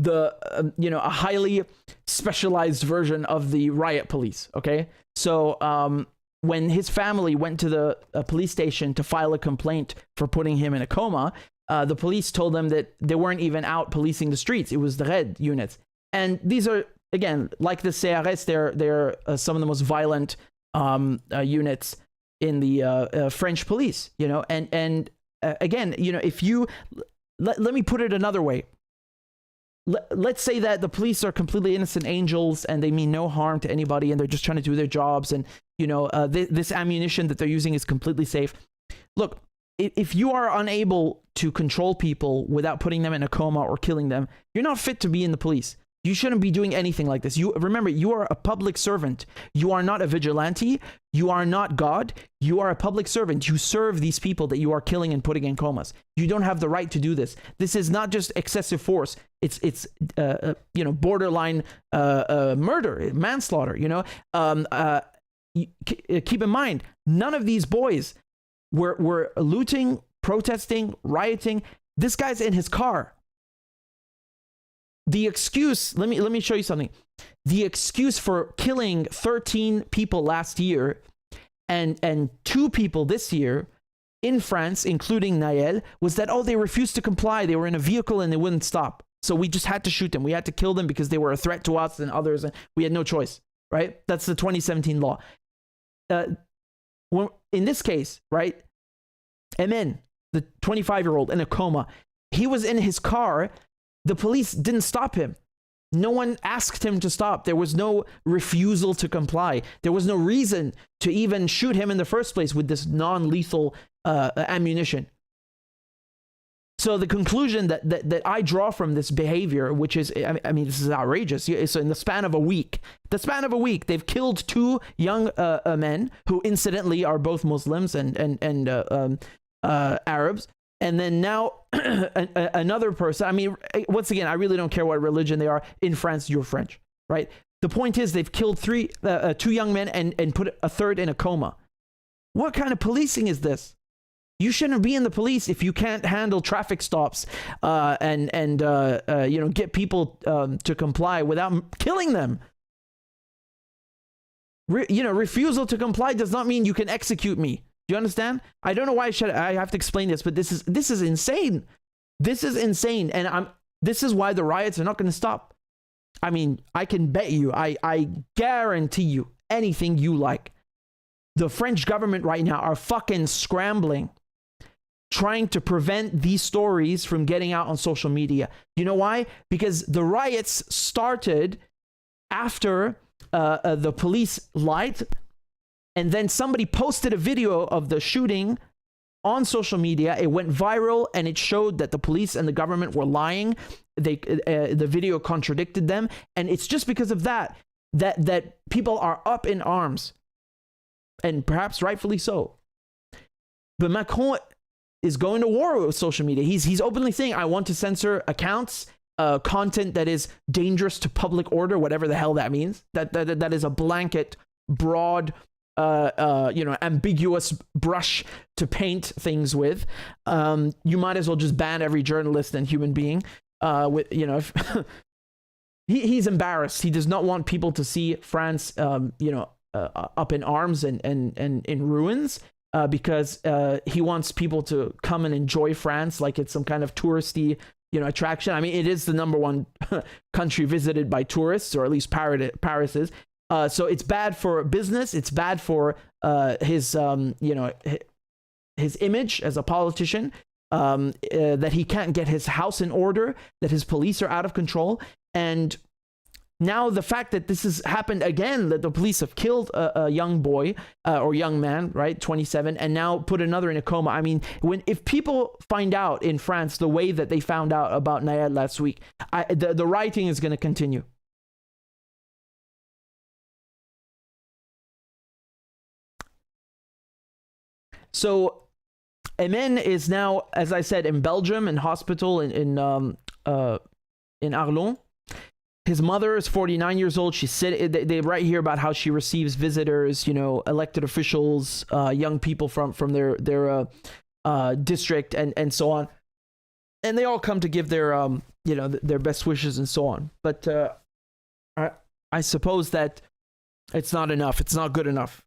a highly specialized version of the riot police. Okay. So when his family went to the police station to file a complaint for putting him in a coma, the police told them that they weren't even out policing the streets. It was the RAID units. And these are, again, like the CRS, they're some of the most violent units in the French police, you know. And again, you know, if you let me put it another way. Let's say that the police are completely innocent angels and they mean no harm to anybody, and they're just trying to do their jobs, and you know, this ammunition that they're using is completely safe. Look, if you are unable to control people without putting them in a coma or killing them, you're not fit to be in the police. You shouldn't be doing anything like this. Remember, you are a public servant. You are not a vigilante. You are not God. You are a public servant. You serve these people that you are killing and putting in comas. You don't have the right to do this. This is not just excessive force. It's you know, borderline murder, manslaughter. You know, keep in mind, none of these boys were looting, protesting, rioting. This guy's in his car. The excuse, let me show you something. The excuse for killing 13 people last year and 2 people this year in France, including Naël, was that, oh, they refused to comply. They were in a vehicle and they wouldn't stop. So we just had to shoot them. We had to kill them because they were a threat to us and others, and we had no choice, right? That's the 2017 law. in this case, right? Emen, the 25-year-old in a coma, he was in his car. The police didn't stop him. No one asked him to stop. There was no refusal to comply. There was no reason to even shoot him in the first place with this non-lethal ammunition. So the conclusion that I draw from this behavior, which is, I mean, this is outrageous. It's in the span of a week. They've killed 2 young men who, incidentally, are both Muslims and Arabs. And then now another person. I mean, once again, I really don't care what religion they are. In France, you're French, right? The point is they've killed 2 young men and put a third in a coma. What kind of policing is this? You shouldn't be in the police if you can't handle traffic stops and get people to comply without killing them. Refusal to comply does not mean you can execute me. Do you understand? I don't know why I have to explain this, but this is insane. This is insane, and this is why the riots are not going to stop. I mean, I can bet you, I guarantee you, anything you like. The French government right now are fucking scrambling, trying to prevent these stories from getting out on social media. You know why? Because the riots started after the police lied, and then somebody posted a video of the shooting on social media. It went viral, and it showed that the police and the government were lying. The video contradicted them, and it's just because of that people are up in arms, and perhaps rightfully so. But Macron is going to war with social media. He's openly saying, I want to censor accounts, content that is dangerous to public order, whatever the hell that means. That is a blanket, broad, ambiguous brush to paint things with. You might as well just ban every journalist and human being. He's embarrassed. He does not want people to see France, up in arms and in ruins. Because he wants people to come and enjoy France like it's some kind of touristy, attraction. I mean, it is the #1 country visited by tourists, or at least Paris is. So it's bad for business. It's bad for his image as a politician. That he can't get his house in order. That his police are out of control. And now the fact that this has happened again, that the police have killed a young boy or young man, right, 27, and now put another in a coma. I mean, if people find out in France the way that they found out about Nayad last week, the rioting is going to continue. So Emen is now, as I said, in Belgium, in hospital in Arlon. His mother is 49 years old. She said they write here about how she receives visitors, elected officials, young people from their district and so on, and they all come to give their their best wishes and so on. But I suppose that it's not enough. It's not good enough.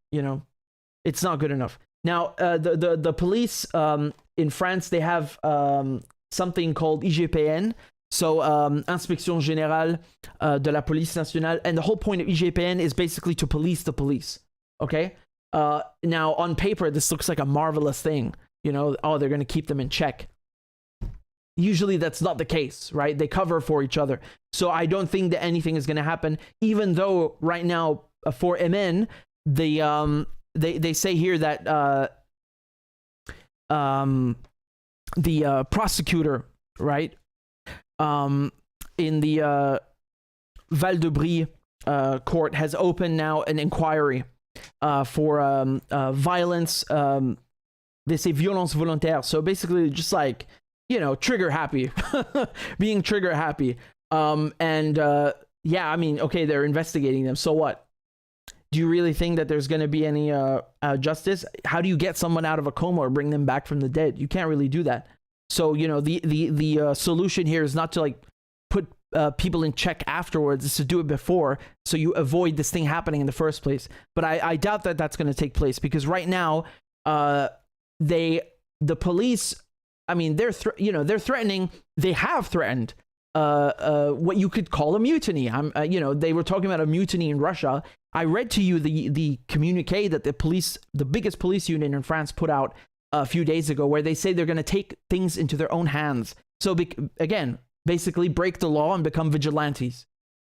It's not good enough. Now the police in France, they have something called IGPN. So, Inspection Générale de la Police Nationale. And the whole point of IGPN is basically to police the police. Okay? Now, on paper, this looks like a marvelous thing. They're going to keep them in check. Usually, that's not the case, right? They cover for each other. So, I don't think that anything is going to happen, even though right now, for Emen, they say here that the prosecutor, right? In the Val de Brie court has opened now an inquiry for violence. They say violence volontaire. So basically, just like trigger happy, being trigger happy. I mean, okay, they're investigating them. So what? Do you really think that there's going to be any justice? How do you get someone out of a coma or bring them back from the dead? You can't really do that. So, the solution here is not to put people in check afterwards, is to do it before, so you avoid this thing happening in the first place. But I doubt that that's going to take place, because right now, the police, I mean, they're threatening, they have threatened what you could call a mutiny. They were talking about a mutiny in Russia, I read to you the communique that the biggest police union in France put out a few days ago, where they say they're going to take things into their own hands. So again, basically break the law and become vigilantes.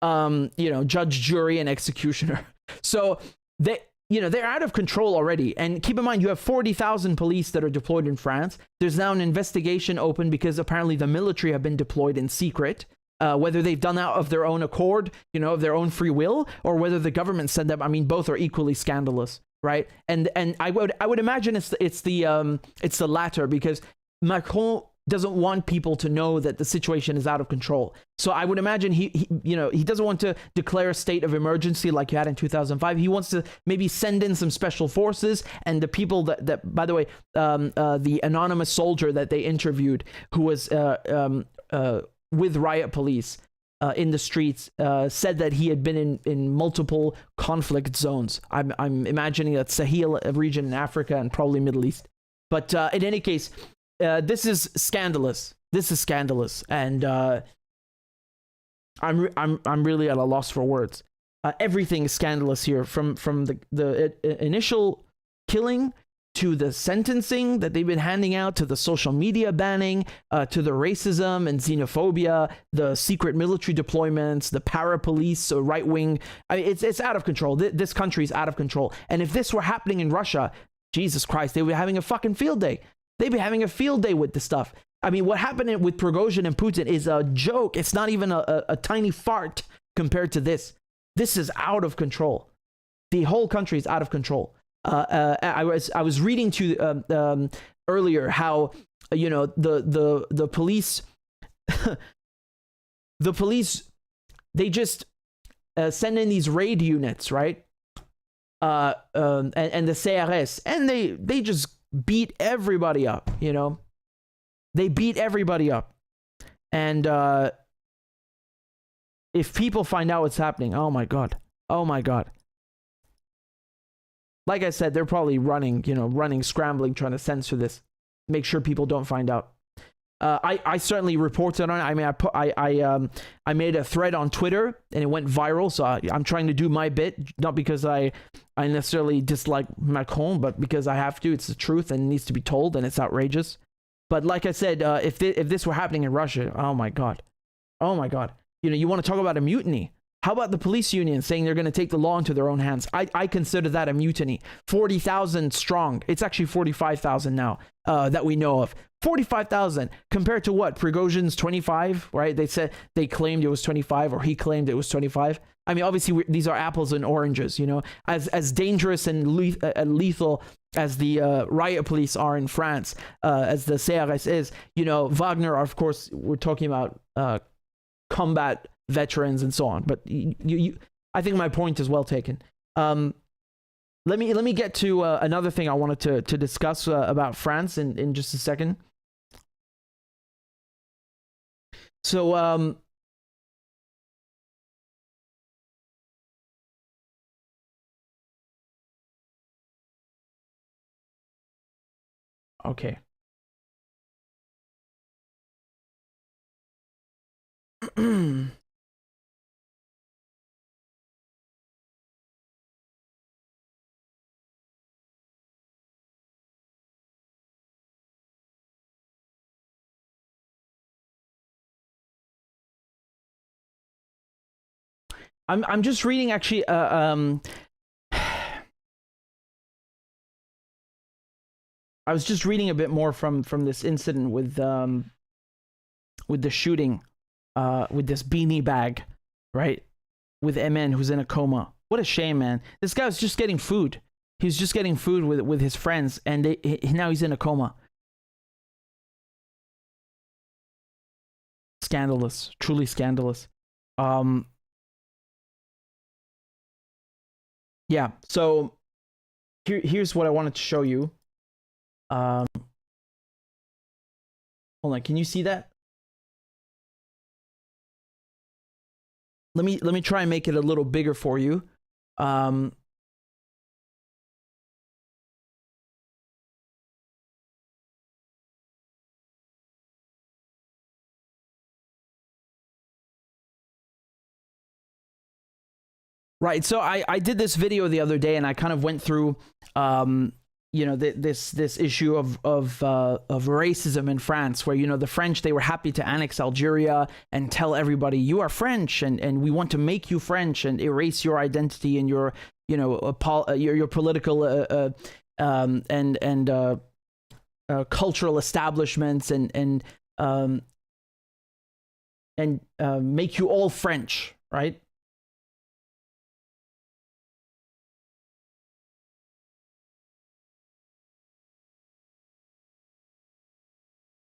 Judge, jury, and executioner. So they're out of control already. And keep in mind, you have 40,000 police that are deployed in France. There's now an investigation open because apparently the military have been deployed in secret. Whether they've done that of their own accord, of their own free will, or whether the government sent them. I mean, both are equally scandalous, right? And I would imagine it's the latter, because Macron doesn't want people to know that the situation is out of control. So I would imagine he doesn't want to declare a state of emergency like you had in 2005. He wants to maybe send in some special forces, and the people that by the way, the anonymous soldier that they interviewed, who was with riot police in the streets, said that he had been in multiple conflict zones. I'm imagining that Sahel region in Africa and probably Middle East. But in any case, this is scandalous. This is scandalous, and I'm really at a loss for words. Everything is scandalous here, from the initial killing to the sentencing that they've been handing out, to the social media banning, to the racism and xenophobia, the secret military deployments, the para-police, right-wing. It's out of control. This country is out of control. And if this were happening in Russia, Jesus Christ, they would be having a fucking field day. They'd be having a field day with this stuff. I mean, what happened with Prigozhin and Putin is a joke. It's not even a tiny fart compared to this. This is out of control. The whole country is out of control. I was reading to earlier how the police the police, they just send in these raid units, right? And the CRS, and they just beat everybody up. They beat everybody up, and if people find out what's happening, oh my god. Like I said, they're probably running, scrambling, trying to censor this, make sure people don't find out. I certainly reported on it. I mean, I made a thread on Twitter and it went viral. So I'm trying to do my bit, not because I necessarily dislike Macron, but because I have to. It's the truth and it needs to be told, and it's outrageous. But like I said, if this were happening in Russia, oh my god. You want to talk about a mutiny? How about the police union saying they're going to take the law into their own hands? I consider that a mutiny. 40,000 strong. It's actually 45,000 now that we know of. 45,000 compared to what? Prigozhin's 25, right? They claimed it was 25, or he claimed it was 25. I mean, obviously these are apples and oranges. As dangerous and lethal as the riot police are in France, as the CRS is. Wagner, of course, we're talking about combat veterans and so on, but I think my point is well taken. Let me get to another thing I wanted to discuss about France in just a second. So okay. I'm just reading actually I was just reading a bit more from this incident with the shooting with this beanie bag, right? With MN, who's in a coma. What a shame, man. This guy was just getting food. He was just getting food with his friends, and now he's in a coma. Scandalous, truly scandalous. Yeah, so here's what I wanted to show you. Hold on, can you see that? Let me try and make it a little bigger for you. Right. So I did this video the other day, and I kind of went through, you know, this issue of racism in France, where, you know, the French, they were happy to annex Algeria and tell everybody you are French, and we want to make you French and erase your identity and your, you know, your political and cultural establishments and make you all French, right?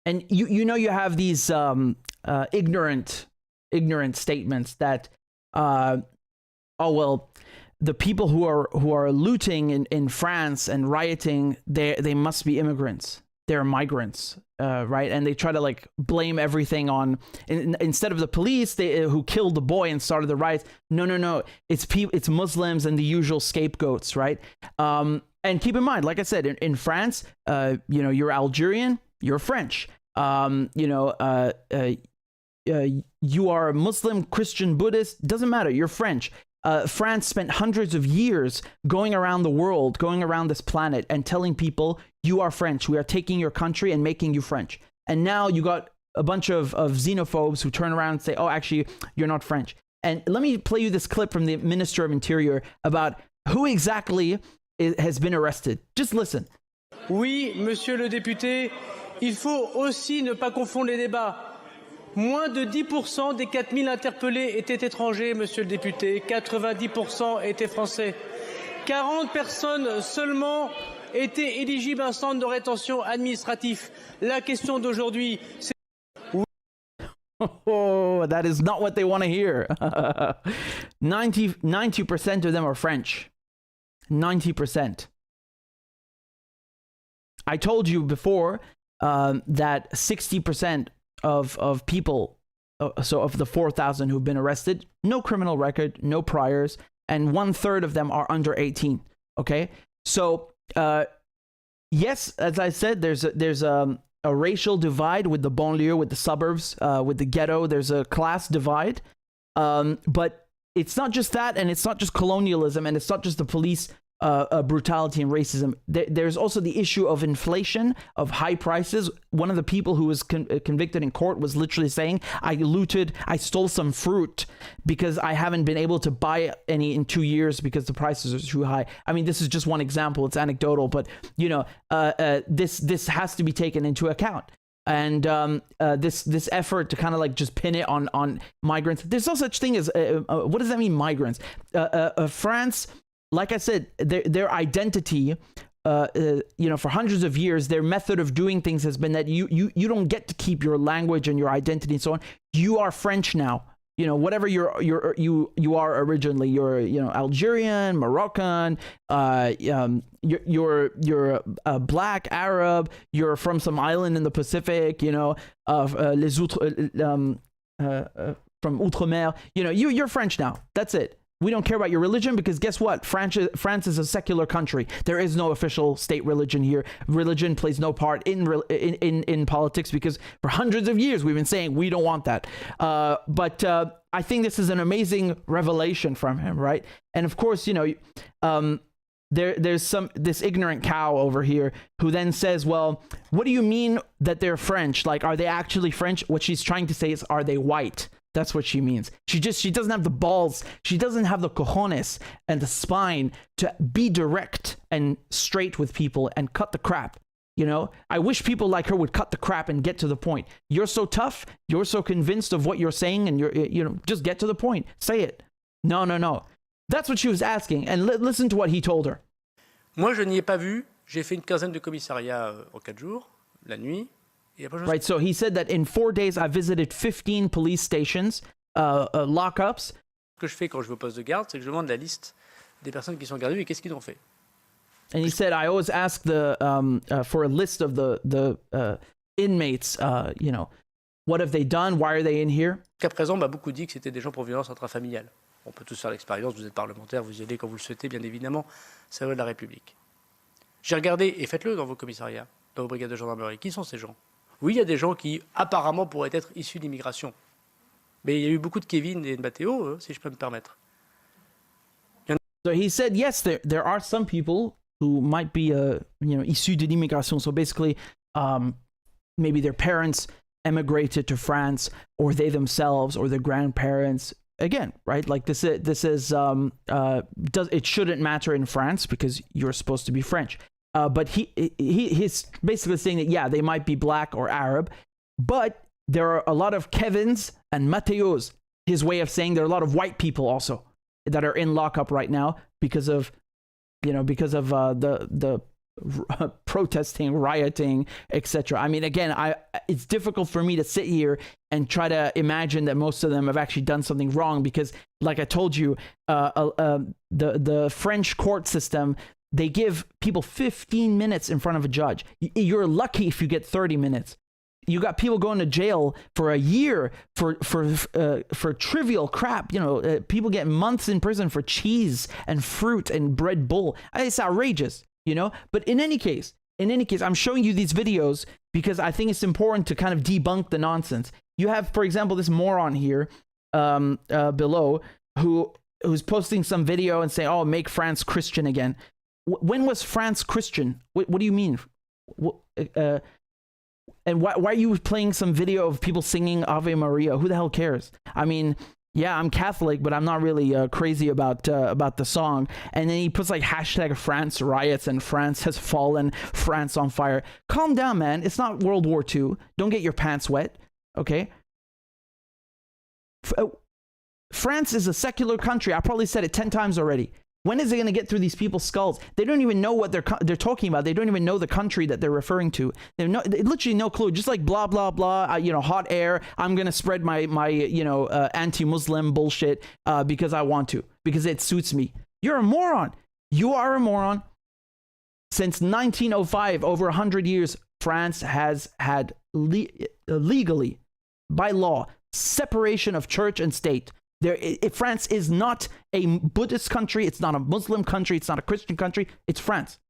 And you know, you have these ignorant statements that oh well, the people who are looting in France and rioting, they must be immigrants, they're migrants, right? And they try to like blame everything on, instead of the police who killed the boy and started the riots. No, it's Muslims and the usual scapegoats, right? And keep in mind, like I said, in France, you know, you're Algerian, you're French. You know, you are Muslim, Christian, Buddhist, doesn't matter, you're French. France spent hundreds of years going around the world, going around this planet and telling people, you are French, we are taking your country and making you French. And now you got a bunch of xenophobes who turn around and say, oh, actually, you're not French. And let me play you this clip from the Minister of Interior about who exactly has been arrested. Just listen. Oui, monsieur le député, il faut aussi ne pas confondre les débats. Moins de 10% des 4000 interpellés étaient étrangers, monsieur le député. 90% étaient français. 40 personnes seulement étaient éligibles à un centre de rétention administratif. La question d'aujourd'hui, c'est... Oh, that is not what they want to hear. 90% of them are French. 90%. I told you before that 60% of people, so of the 4,000 who've been arrested, no criminal record, no priors, and 1/3 of them are under 18. Okay, so yes, as I said, there's a racial divide with the banlieue, with the suburbs, with the ghetto. There's a class divide, but it's not just that, and it's not just colonialism, and it's not just the police brutality and racism. There's also the issue of inflation, of high prices. One of the people who was convicted in court was literally saying, I stole some fruit because I haven't been able to buy any in 2 years because the prices are too high. I mean, this is just one example. It's anecdotal, but you know, this has to be taken into account. And this effort to kind of like just pin it on migrants. There's no such thing as what does that mean, migrants? France, like I said, their identity, you know, for hundreds of years, their method of doing things has been that you don't get to keep your language and your identity and so on. You are French now. You know, whatever you are originally, you're, you know, Algerian, Moroccan, you're black, Arab, you're from some island in the Pacific, you know, from Outre-mer. You know, you're French now. That's it. We don't care about your religion because guess what? France is a secular country. There is no official state religion here. Religion plays no part in politics because for hundreds of years we've been saying we don't want that. But I think this is an amazing revelation from him, right? And of course, you know, there's this ignorant cow over here who then says, well, what do you mean that they're French? Like, are they actually French? What she's trying to say is, are they white? That's what she means. She doesn't have the balls. She doesn't have the cojones and the spine to be direct and straight with people and cut the crap. You know, I wish people like her would cut the crap and get to the point. You're so tough. You're so convinced of what you're saying, and you know, just get to the point. Say it. No. That's what she was asking. And listen to what he told her. Moi, je n'y ai pas vu. J'ai fait une quinzaine de commissariats en 4 jours, la nuit. Right, so he said that in 4 days I visited 15 police stations, lockups. Ce que je fais quand je vais au poste de garde, c'est que je demande la liste des personnes qui sont gardées et qu'est-ce qu'ils ont fait. And he said, I always ask for a list of the inmates, you know, what have they done, why are they in here? Jusqu'à présent, on m'a beaucoup dit que c'était des gens pour violence intrafamiliale. On peut tous faire l'expérience, vous êtes parlementaire, vous y allez quand vous le souhaitez, bien évidemment, c'est la loi de la République. J'ai regardé, et faites-le dans vos commissariats, dans vos brigades de gendarmerie, qui sont ces gens? Oui, il y a des gens qui, apparemment, pourraient être issus d'immigration. Mais il y a eu beaucoup de Kevin et de Matteo, si je peux me permettre. So he said, yes, there are some people who might be, issus de l'immigration. So basically, maybe their parents emigrated to France, or they themselves, or their grandparents. Again, right? Like this is it shouldn't matter in France because you're supposed to be French. But he's basically saying that, yeah, they might be black or Arab, but there are a lot of Kevins and Mateos. His way of saying there are a lot of white people also that are in lockup right now because of the protesting, rioting, etc. I mean, again, it's difficult for me to sit here and try to imagine that most of them have actually done something wrong because, like I told you, the French court system, they give people 15 minutes in front of a judge. You're lucky if you get 30 minutes. You got people going to jail for a year for trivial crap. People get months in prison for cheese and fruit and Red Bull. It's outrageous, But in any case, I'm showing you these videos because I think it's important to kind of debunk the nonsense. You have, for example, this moron here below who's posting some video and saying, "Oh, make France Christian again." When was France Christian? What do you mean? And why are you playing some video of people singing Ave Maria? Who the hell cares? I mean, yeah, I'm Catholic, but I'm not really crazy about the song. And then he puts like hashtag France riots and France has fallen, France on fire. Calm down, man. It's not World War II. Don't get your pants wet, okay? France is a secular country. I probably said it 10 times already. When is it going to get through these people's skulls? They don't even know what they're talking about. They don't even know the country that they're referring to. They literally no clue. Just like blah blah blah. Hot air. I'm going to spread my anti-Muslim bullshit because I want to, because it suits me. You're a moron. You are a moron. Since 1905, over 100 years, France has had legally, by law, separation of church and state. France is not a Buddhist country. It's not a Muslim country. It's not a Christian country. It's France.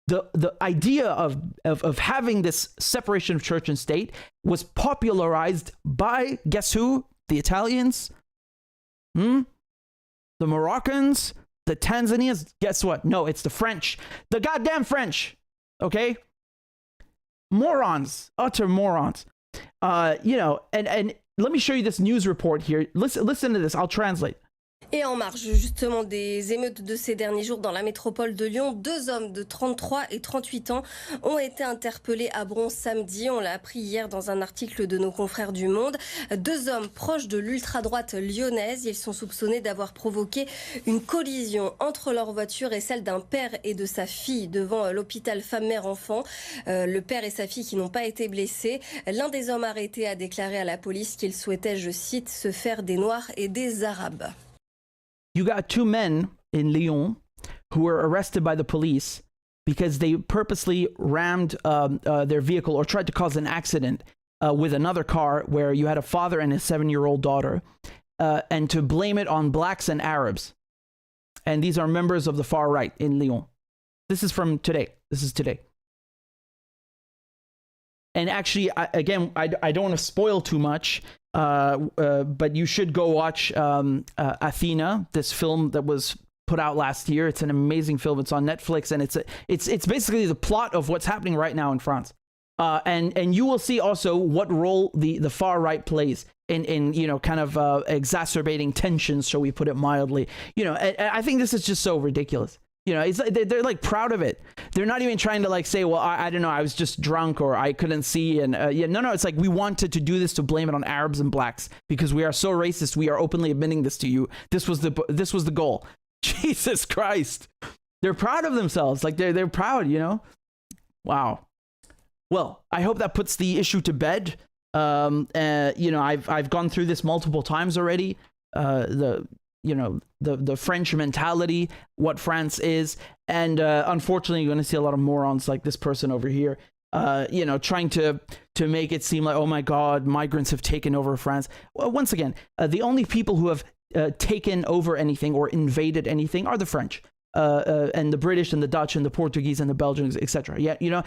The idea of having this separation of church and state was popularized by, guess who? The Italians? The Moroccans? The Tanzanians? Guess what? No, it's the French. The goddamn French. Okay? Morons. Utter morons. And let me show you this news report here. Listen to this. I'll translate. Et en marge justement des émeutes de ces derniers jours dans la métropole de Lyon, 2 hommes de 33 et 38 ans ont été interpellés à Bron samedi. On l'a appris hier dans un article de nos confrères du Monde. 2 hommes proches de l'ultra-droite lyonnaise. Ils sont soupçonnés d'avoir provoqué une collision entre leur voiture et celle d'un père et de sa fille devant l'hôpital femme-mère-enfant. Le père et sa fille qui n'ont pas été blessés. L'un des hommes arrêtés a déclaré à la police qu'il souhaitait, je cite, se faire des Noirs et des Arabes. You got 2 men in Lyon who were arrested by the police because they purposely rammed their vehicle or tried to cause an accident with another car where you had a father and his 7-year-old daughter, and to blame it on blacks and Arabs. And these are members of the far right in Lyon. This is from today. This is today. And actually, I don't want to spoil too much, but you should go watch Athena, this film that was put out last year. It's an amazing film. It's on Netflix, and it's basically the plot of what's happening right now in France. And you will see also what role the far right plays in kind of exacerbating tensions, shall we put it mildly. I think this is just so ridiculous. It's like they're like proud of it. They're not even trying to like say, well, I don't know, I was just drunk or I couldn't see. And no, it's like we wanted to do this to blame it on Arabs and blacks because we are so racist. We are openly admitting this to you. This was the goal. Jesus Christ. They're proud of themselves. Like they're proud, Wow. Well, I hope that puts the issue to bed. I've gone through this multiple times already. The French mentality, what France is, and unfortunately you're going to see a lot of morons like this person over here, trying to make it seem like, oh my God, migrants have taken over France. Well, once again, the only people who have taken over anything or invaded anything are the French. and the British and the Dutch and the Portuguese and the Belgians, etc. Yeah, you know,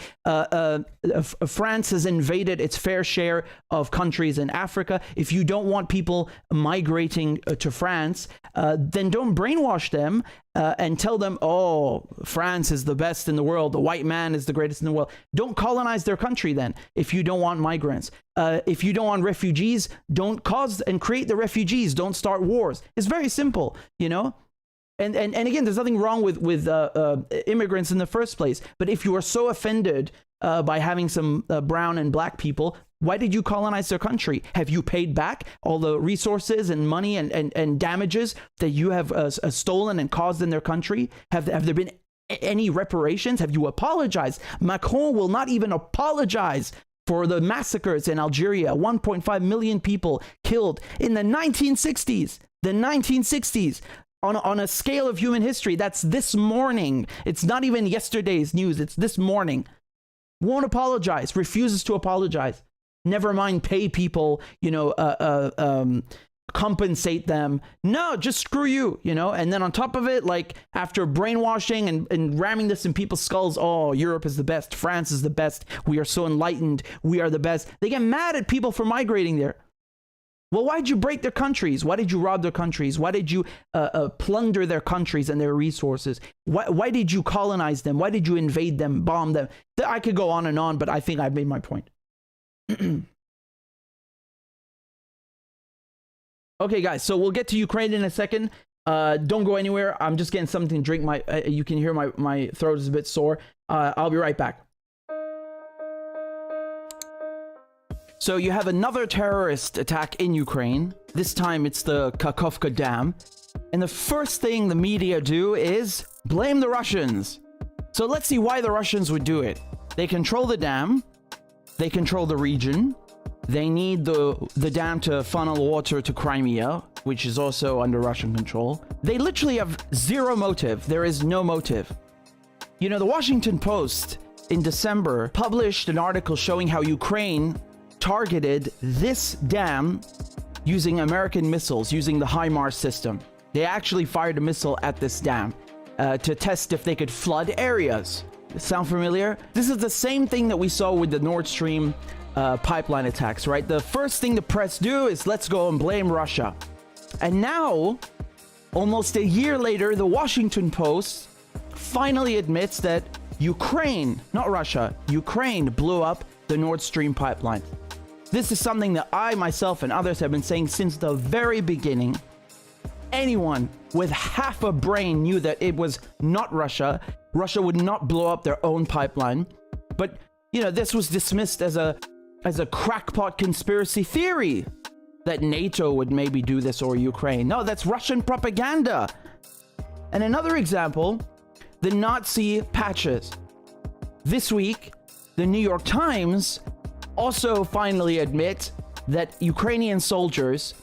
France has invaded its fair share of countries in Africa. If you don't want people migrating to France, then don't brainwash them and tell them, oh, France is the best in the world, the white man is the greatest in the world. Don't colonize their country then if you don't want migrants. If you don't want refugees, don't cause and create the refugees. Don't start wars. It's very simple, you know? And again, there's nothing wrong with immigrants in the first place. But if you are so offended by having some brown and black people, why did you colonize their country? Have you paid back all the resources and money and damages that you have stolen and caused in their country? Have there been any reparations? Have you apologized? Macron will not even apologize for the massacres in Algeria. 1.5 million people killed in the 1960s. The 1960s. On a scale of human history, that's this morning. It's not even yesterday's news. It's this morning. Won't apologize. Refuses to apologize. Never mind pay people, you know, compensate them. No, just screw you, you know. And then on top of it, like after brainwashing and ramming this in people's skulls, oh, Europe is the best. France is the best. We are so enlightened. We are the best. They get mad at people for migrating there. Well, why did you break their countries? Why did you rob their countries? Why did you plunder their countries and their resources? Why did you colonize them? Why did you invade them, bomb them? I could go on and on, but I think I've made my point. Okay, guys, so we'll get to Ukraine in a second. Don't go anywhere. I'm just getting something to drink. You can hear my throat is a bit sore. I'll be right back. So you have another terrorist attack in Ukraine. This time it's the Kakhovka Dam. And the first thing the media do is blame the Russians. So let's see why the Russians would do it. They control the dam. They control the region. They need the dam to funnel water to Crimea, which is also under Russian control. They literally have zero motive. There is no motive. You know, the Washington Post in December published an article showing how Ukraine targeted this dam using American missiles, using the HIMARS system. They actually fired a missile at this dam to test if they could flood areas. Sound familiar? This is the same thing that we saw with the Nord Stream pipeline attacks, right? The first thing the press do is let's go and blame Russia. And now, almost a year later, the Washington Post finally admits that Ukraine, not Russia, Ukraine blew up the Nord Stream pipeline. This is something that I, myself, and others have been saying since the very beginning. Anyone with half a brain knew that it was not Russia. Russia would not blow up their own pipeline. But, you know, this was dismissed as a crackpot conspiracy theory that NATO would maybe do this or Ukraine. No, that's Russian propaganda. And another example, the Nazi patches. This week, the New York Times also finally admit that Ukrainian soldiers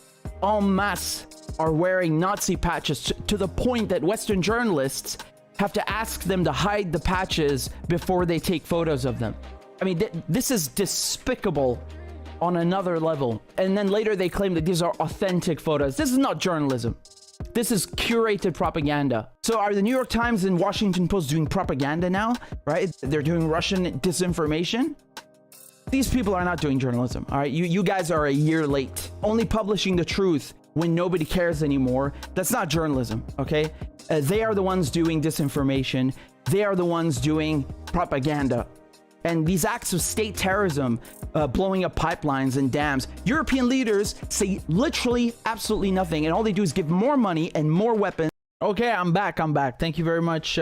en masse are wearing Nazi patches to the point that Western journalists have to ask them to hide the patches before they take photos of them. I mean, this is despicable on another level. And then later they claim that these are authentic photos. This is not journalism. This is curated propaganda. So are the New York Times and Washington Post doing propaganda now, right? They're doing Russian disinformation. These people are not doing journalism, all right? You guys are a year late. Only publishing the truth when nobody cares anymore. That's not journalism, okay? They are the ones doing disinformation. They are the ones doing propaganda. And these acts of state terrorism, blowing up pipelines and dams, European leaders say literally absolutely nothing. And all they do is give more money and more weapons. Okay, I'm back. Thank you very much.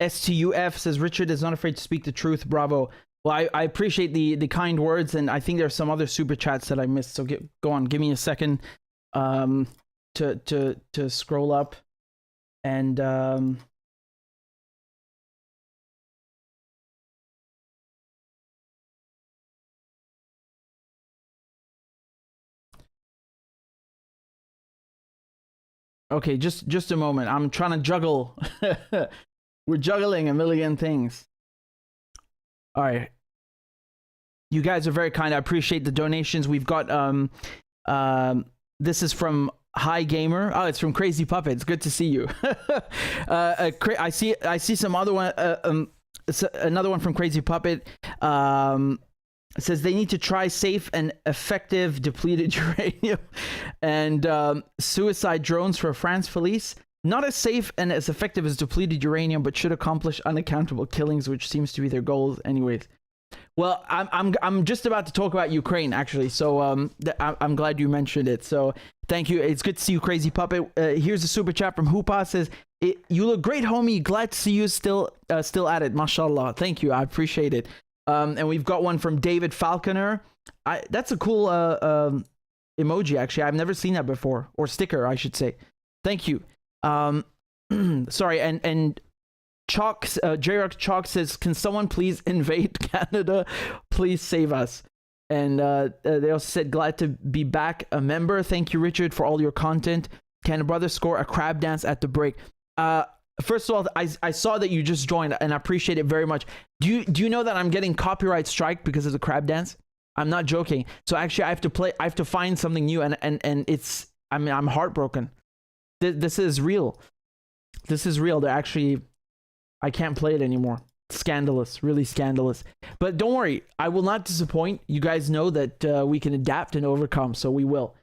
STUF says, Richard is not afraid to speak the truth. Bravo. Well, I appreciate the kind words, and I think there's some other super chats that I missed. So go on, give me a second to scroll up, and okay, just a moment. I'm trying to juggle. We're juggling a million things. All right. You guys are very kind. I appreciate the donations. We've got this is from Hi gamer. Oh, it's from Crazy Puppets. Good to see you. I see some other one. Another one from Crazy Puppet. Says they need to try safe and effective depleted uranium and suicide drones for France police. Not as safe and as effective as depleted uranium, but should accomplish unaccountable killings, which seems to be their goals, anyways. Well, I'm just about to talk about Ukraine, actually. So I'm glad you mentioned it. So thank you. It's good to see you, Crazy Puppet. Here's a super chat from Hoopa. Says, "You look great, homie. Glad to see you still at it. Mashallah. Thank you. I appreciate it." And we've got one from David Falconer. That's a cool emoji, actually. I've never seen that before, or sticker, I should say. Thank you. Sorry, and Chalk, J-Rock Chalk says, "Can someone please invade Canada? Please save us." And they also said, "Glad to be back, a member. Thank you, Richard, for all your content. Can a brother score a crab dance at the break?" First of all, I saw that you just joined, and I appreciate it very much. Do you know that I'm getting copyright strike because of the crab dance? I'm not joking. So actually, I have to find something new, and it's, I mean, I'm heartbroken. This is real. This is real. They're actually, I can't play it anymore. Scandalous, really scandalous. But don't worry, I will not disappoint. You guys know that we can adapt and overcome, so we will.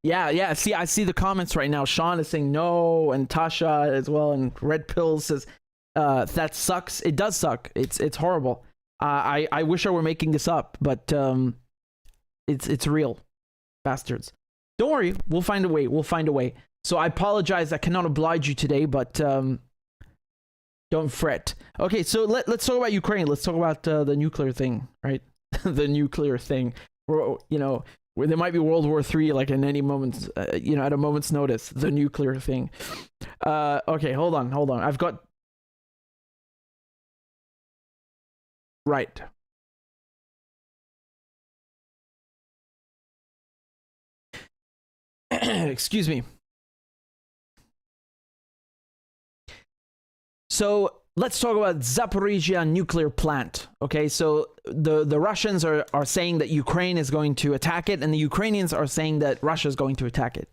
Yeah. See, I see the comments right now. Sean is saying no, and Tasha as well, and Red Pill says that sucks. It does suck. It's horrible. I wish I were making this up, but it's real, bastards. Don't worry, we'll find a way. We'll find a way. So I apologize. I cannot oblige you today, but don't fret. Okay, so let's talk about Ukraine. Let's talk about the nuclear thing, right? The nuclear thing. Where there might be World War III, like in any moment, at a moment's notice. The nuclear thing. Okay, hold on. I've got... Right. Excuse me. So let's talk about Zaporizhia nuclear plant. Okay, so the Russians are saying that Ukraine is going to attack it, and the Ukrainians are saying that Russia is going to attack it.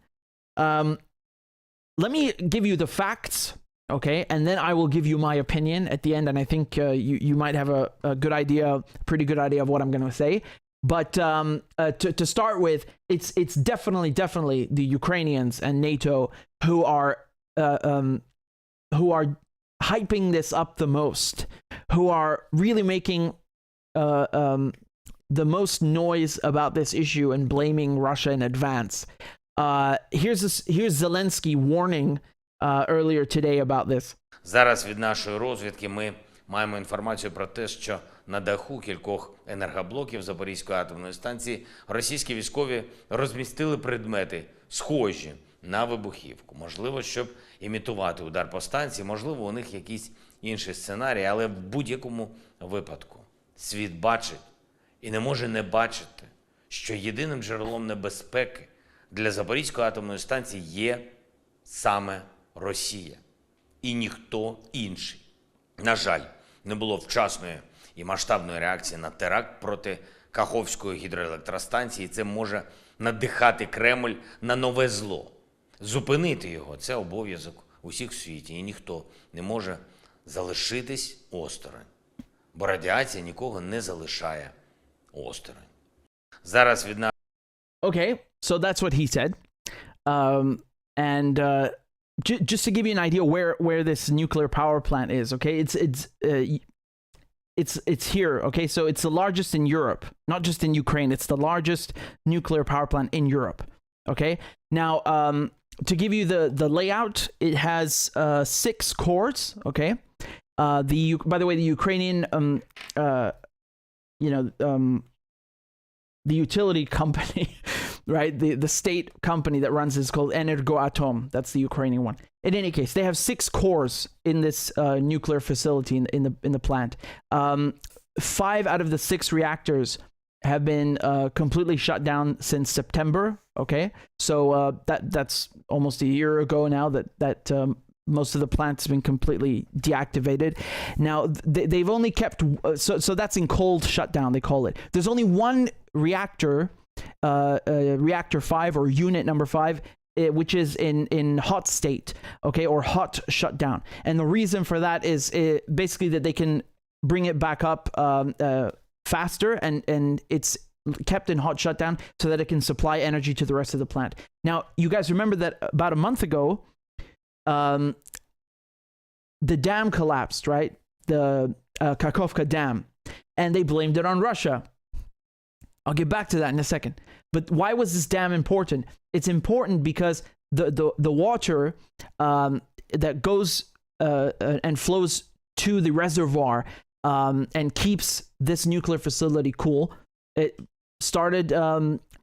Let me give you the facts, okay, and then I will give you my opinion at the end, and I think you might have a good idea, pretty good idea of what I'm going to say. But to start with, it's definitely the Ukrainians and NATO who are hyping this up the most, who are really making the most noise about this issue and blaming Russia in advance. Here's Zelensky warning earlier today about this. Зараз від нашої розвідки ми маємо інформацію про те, що на даху кількох енергоблоків Запорізької атомної станції російські військові розмістили предмети, схожі на вибухівку. Можливо, щоб імітувати удар по станції, можливо, у них якісь інші сценарії, але в будь-якому випадку світ бачить і не може не бачити, що єдиним джерелом небезпеки для Запорізької атомної станції є саме Росія і ніхто інший. На жаль, не було вчасної і масштабної реакції на теракт проти Каховської гідроелектростанції. Це може надихати Кремль на нове зло. Зупинити його – це обов'язок усіх в світі, і ніхто не може залишитись осторонь. Бо радіація нікого не залишає осторонь. Зараз від нас... Okay, so that's what he said. Just to give you an idea where this nuclear power plant is, okay? It's here, okay? So it's the largest in Europe, not just in Ukraine. It's the largest nuclear power plant in Europe, okay? Now, to give you the layout, it has 6 cores, okay? By the way, the Ukrainian, the utility company, right? The state company that runs this is called Energoatom. That's the Ukrainian one. In any case, they have 6 cores in this nuclear facility in the plant. 5 out of the 6 reactors have been completely shut down since September. Okay, so that's almost a year ago now that most of the plant's been completely deactivated. Now they've only kept so that's in cold shutdown, they call it. There's only one reactor reactor 5 or unit number 5, which is in hot state, okay, or hot shutdown. And the reason for that is basically that they can bring it back up faster, and it's kept in hot shutdown so that it can supply energy to the rest of the plant. Now, you guys remember that about a month ago, the dam collapsed, right? The Kakhovka Dam, and they blamed it on Russia. I'll get back to that in a second. But why was this dam important? It's important because the water that goes and flows to the reservoir and keeps this nuclear facility cool. It started,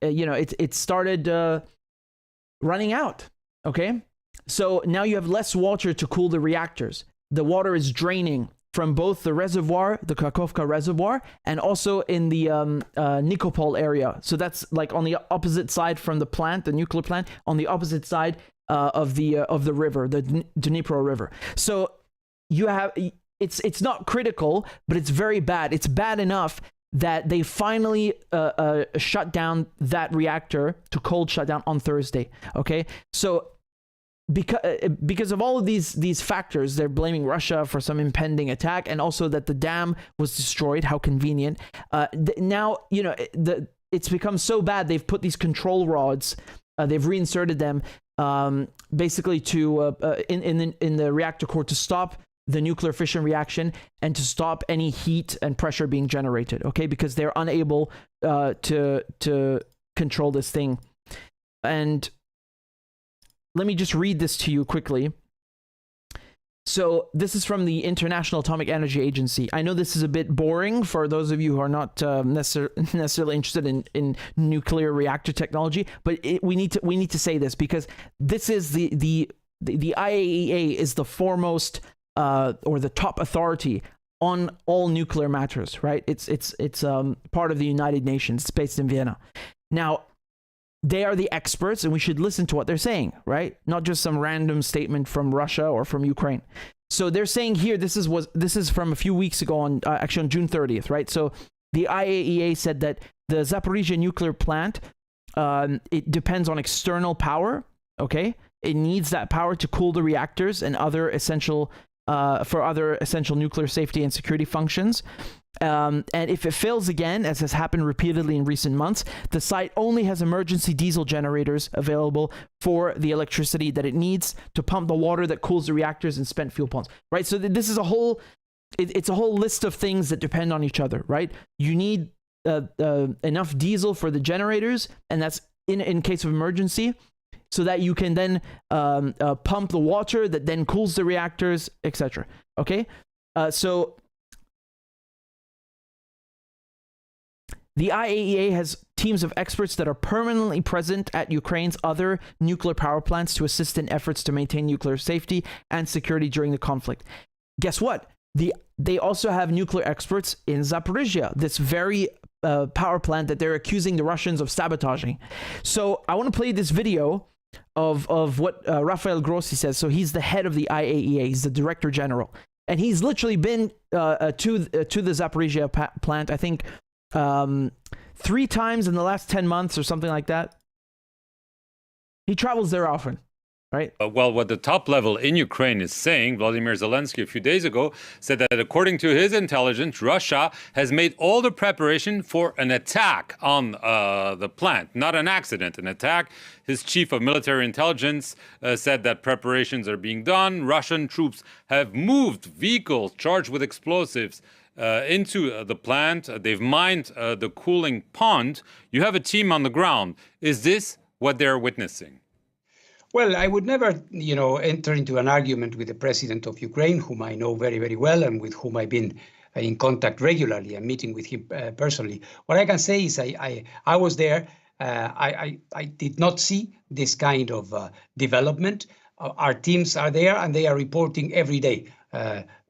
it started running out. Okay, so now you have less water to cool the reactors. The water is draining from both the reservoir, the Kakhovka reservoir, and also in the Nikopol area. So that's like on the opposite side from the plant, the nuclear plant, on the opposite side of the river, the Dnipro River. So you have, it's not critical, but it's very bad. It's bad enough that they finally shut down that reactor to cold shutdown on Thursday. Okay, so because of all of these factors, they're blaming Russia for some impending attack, and also that the dam was destroyed. How convenient. Now, it's become so bad, they've put these control rods, they've reinserted them basically to in the reactor core to stop the nuclear fission reaction and to stop any heat and pressure being generated, okay, because they're unable to control this thing. And let me just read this to you quickly. So this is from the International Atomic Energy Agency. I know this is a bit boring for those of you who are not necessarily interested in nuclear reactor technology, but we need to say this because this is the IAEA is the foremost or the top authority on all nuclear matters, right? It's part of the United Nations. It's based in Vienna. Now, they are the experts, and we should listen to what they're saying, right? Not just some random statement from Russia or from Ukraine. So they're saying here, this is from a few weeks ago, actually on June 30th, right? So the IAEA said that the Zaporizhia nuclear plant, it depends on external power, okay? It needs that power to cool the reactors and other essential nuclear safety and security functions. And if it fails again, as has happened repeatedly in recent months, the site only has emergency diesel generators available for the electricity that it needs to pump the water that cools the reactors and spent fuel ponds, right? So this is it's a whole list of things that depend on each other, right? You need enough diesel for the generators, and that's in case of emergency, so that you can then pump the water that then cools the reactors, etc. Okay? So the IAEA has teams of experts that are permanently present at Ukraine's other nuclear power plants to assist in efforts to maintain nuclear safety and security during the conflict. Guess what? They also have nuclear experts in Zaporizhia, this very power plant that they're accusing the Russians of sabotaging. So I want to play this video of what Rafael Grossi says. So he's the head of the IAEA, he's the director general, and he's literally been to the Zaporizhia plant, I think 3 times in the last 10 months or something like that. He travels there often, right? Well, what the top level in Ukraine is saying, Vladimir Zelensky a few days ago said that according to his intelligence, Russia has made all the preparation for an attack on the plant, not an accident, an attack. His chief of military intelligence said that preparations are being done. Russian troops have moved vehicles charged with explosives into the plant. They've mined the cooling pond. You have a team on the ground. Is this what they're witnessing? Well, I would never, enter into an argument with the president of Ukraine, whom I know very, very well and with whom I've been in contact regularly and meeting with him personally. What I can say is I was there. I did not see this kind of development. Our teams are there and they are reporting every day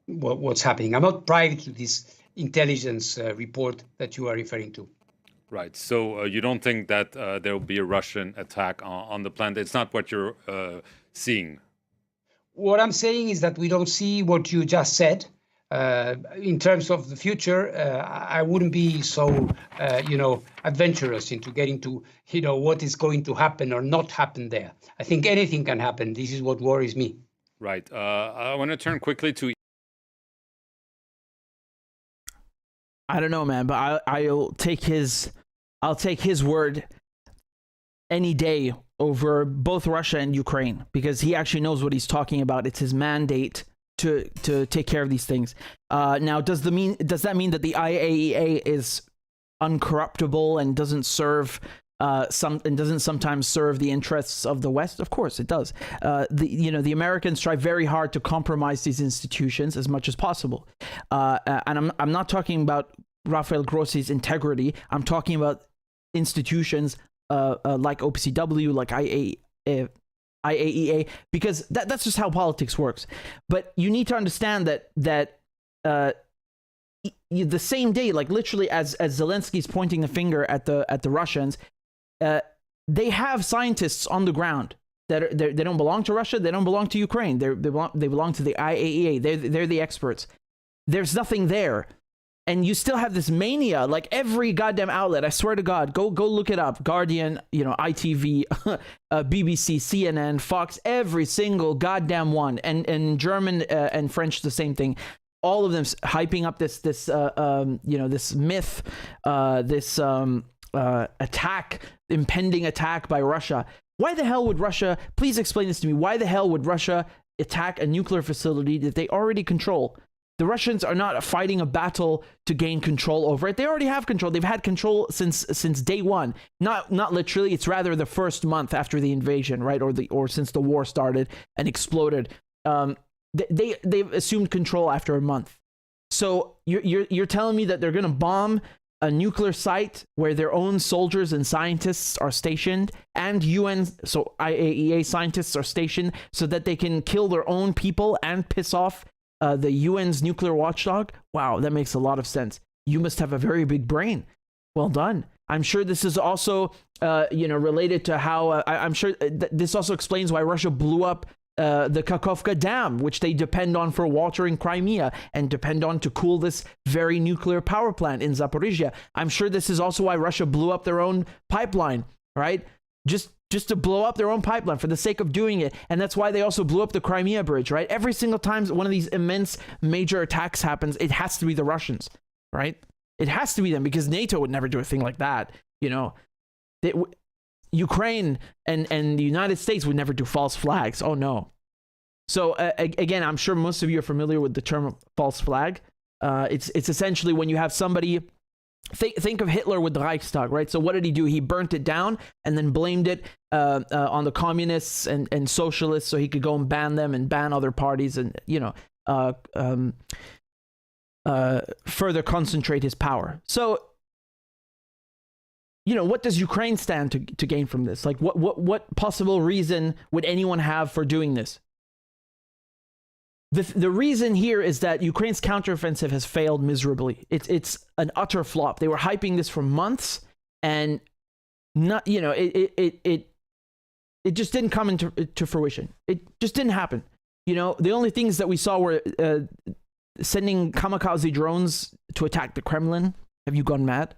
what's happening. I'm not privy to this intelligence report that you are referring to. Right. So you don't think that there will be a Russian attack on the plant? It's not what you're seeing. What I'm saying is that we don't see what you just said. in terms of the future, I wouldn't be so, adventurous into getting to, what is going to happen or not happen there. I think anything can happen. This is what worries me. Right. I want to turn quickly to. I don't know, man, but I'll take his word any day over both Russia and Ukraine, because he actually knows what he's talking about. It's his mandate to take care of these things. Now, does that mean that the IAEA is uncorruptible and doesn't serve doesn't sometimes serve the interests of the West? Of course it does. The Americans try very hard to compromise these institutions as much as possible. And I'm not talking about Rafael Grossi's integrity. I'm talking about institutions like OPCW, like IAEA, because that's just how politics works. But you need to understand that the same day, like literally as Zelensky's pointing the finger at the Russians, they have scientists on the ground that they don't belong to Russia, they don't belong to Ukraine, they belong to the IAEA. They're the experts. There's nothing there. And you still have this mania, like every goddamn outlet, I swear to God, go look it up. Guardian, ITV, BBC, CNN, Fox, every single goddamn one. And in German and French, the same thing. All of them hyping up this myth, this attack, impending attack by Russia. Why the hell would Russia, please explain this to me, why the hell would Russia attack a nuclear facility that they already control? The Russians are not fighting a battle to gain control over it. They already have control. They've had control since day one. Not literally. It's rather the first month after the invasion, right? Or since the war started and exploded. They've assumed control after a month. So you're telling me that they're going to bomb a nuclear site where their own soldiers and scientists are stationed, and IAEA scientists are stationed, so that they can kill their own people and piss off the UN's nuclear watchdog? Wow, that makes a lot of sense. You must have a very big brain. Well done. I'm sure this is also, related to how I'm sure this also explains why Russia blew up the Kakhovka Dam, which they depend on for water in Crimea and depend on to cool this very nuclear power plant in Zaporizhia. I'm sure this is also why Russia blew up their own pipeline, right? Just to blow up their own pipeline for the sake of doing it. And that's why they also blew up the Crimea bridge, right? Every single time one of these immense major attacks happens, it has to be the Russians, right? It has to be them, because NATO would never do a thing like that. Ukraine and the United States would never do false flags. Oh no. So again, I'm sure most of you are familiar with the term false flag. It's essentially when you have somebody. Think of Hitler with the Reichstag, right? So what did he do? He burnt it down and then blamed it on the communists and socialists, so he could go and ban them and ban other parties and further concentrate his power. So what does Ukraine stand to gain from this? Like what possible reason would anyone have for doing this? The reason here is that Ukraine's counteroffensive has failed miserably. It's an utter flop. They were hyping this for months, and not it just didn't come into fruition. It just didn't happen. The only things that we saw were sending kamikaze drones to attack the Kremlin. Have you gone mad?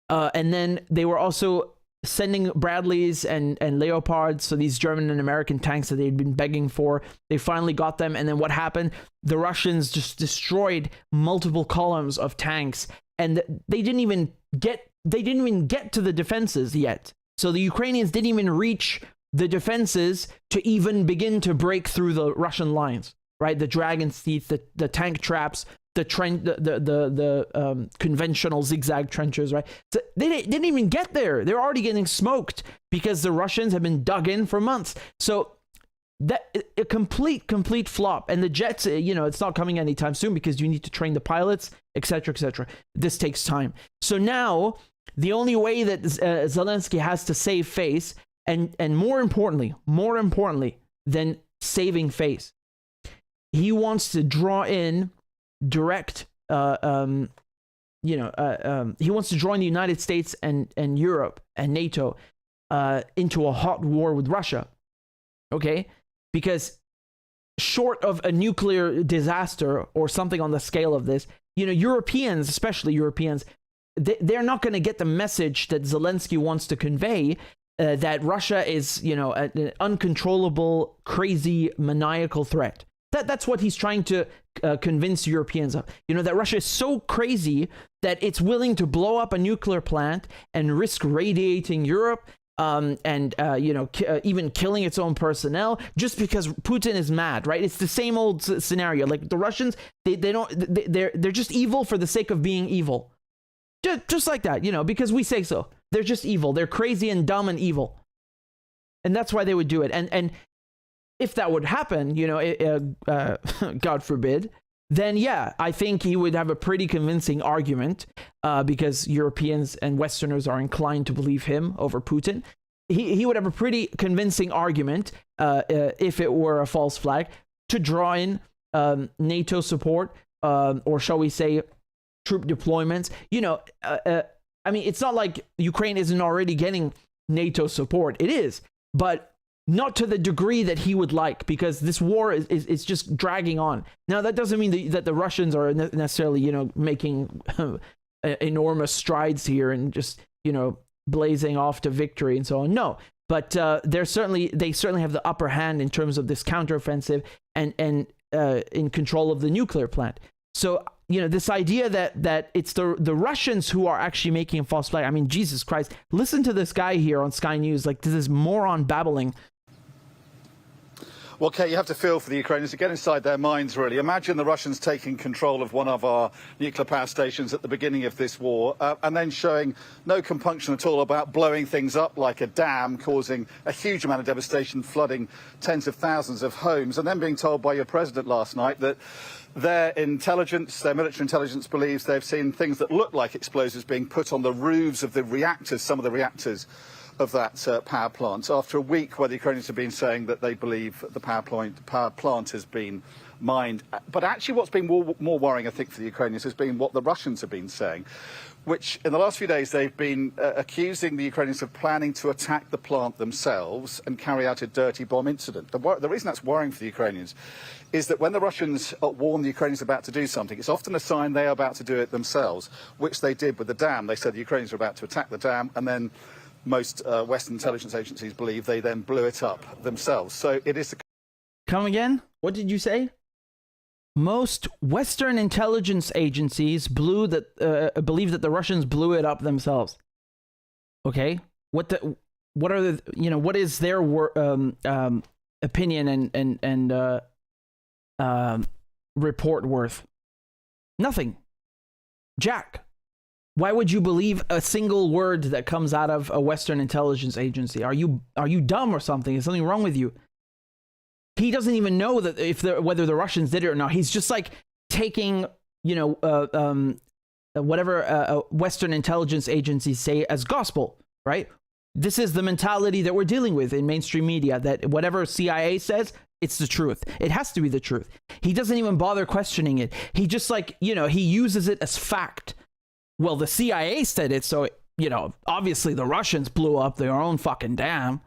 And then they were also sending Bradleys and Leopards, so these German and American tanks that they'd been begging for. They finally got them, and then what happened? The Russians just destroyed multiple columns of tanks, and they didn't even get to the defenses yet. So the Ukrainians didn't even reach the defenses to even begin to break through the Russian lines, right? The dragon's teeth, the tank traps, the conventional zigzag trenches, right? So they didn't even get there. They're already getting smoked because the Russians have been dug in for months. So that a complete flop. And the jets, it's not coming anytime soon because you need to train the pilots, etc., etc. This takes time. So now the only way that Zelensky has to save face, and more importantly than saving face, he wants to draw in direct he wants to join the United States and Europe and NATO into a hot war with Russia, okay? Because short of a nuclear disaster or something on the scale of this, Europeans, especially Europeans, they're not going to get the message that Zelensky wants to convey, that Russia is, an uncontrollable, crazy, maniacal threat. That's what he's trying to convince Europeans of. That Russia is so crazy that it's willing to blow up a nuclear plant and risk radiating Europe, even killing its own personnel just because Putin is mad, right? It's the same old scenario. Like the Russians, they're just evil for the sake of being evil. Just like that, because we say so. They're just evil. They're crazy and dumb and evil. And that's why they would do it. And if that would happen, God forbid, then yeah, I think he would have a pretty convincing argument, because Europeans and Westerners are inclined to believe him over Putin. He would have a pretty convincing argument, if it were a false flag, to draw in NATO support, or shall we say troop deployments. It's not like Ukraine isn't already getting NATO support. It is, but not to the degree that he would like, because this war is just dragging on. Now, that doesn't mean that the Russians are necessarily, making enormous strides here and just, blazing off to victory and so on. No, but they certainly have the upper hand in terms of this counteroffensive and in control of the nuclear plant. So, this idea that it's the Russians who are actually making a false flag. I mean, Jesus Christ, listen to this guy here on Sky News, like this is moron babbling. Well, Kate, you have to feel for the Ukrainians to get inside their minds, really. Imagine the Russians taking control of one of our nuclear power stations at the beginning of this war, and then showing no compunction at all about blowing things up like a dam, causing a huge amount of devastation, flooding tens of thousands of homes, and then being told by your president last night that their intelligence, their military intelligence, believes they've seen things that look like explosives being put on the roofs of the reactors, some of the reactors of that power plant, after a week where the Ukrainians have been saying that they believe the power plant has been mined. But actually what's been more worrying, I think, for the Ukrainians has been what the Russians have been saying, which in the last few days they've been accusing the Ukrainians of planning to attack the plant themselves and carry out a dirty bomb incident. The reason that's worrying for the Ukrainians is that when the Russians warn the Ukrainians about to do something, it's often a sign they are about to do it themselves, which they did with the dam. They said the Ukrainians were about to attack the dam, and then most Western intelligence agencies believe they then blew it up themselves. So it is... Come again? What did you say? Most Western intelligence agencies believe that the Russians blew it up themselves. Okay? What is their opinion and report worth? Nothing. Jack. Why would you believe a single word that comes out of a Western intelligence agency? Are you dumb or something? Is something wrong with you? He doesn't even know that whether the Russians did it or not. He's just like taking, whatever Western intelligence agencies say as gospel, right? This is the mentality that we're dealing with in mainstream media, that whatever CIA says, it's the truth. It has to be the truth. He doesn't even bother questioning it. He just he uses it as fact. Well, the CIA said it, so, obviously the Russians blew up their own fucking dam.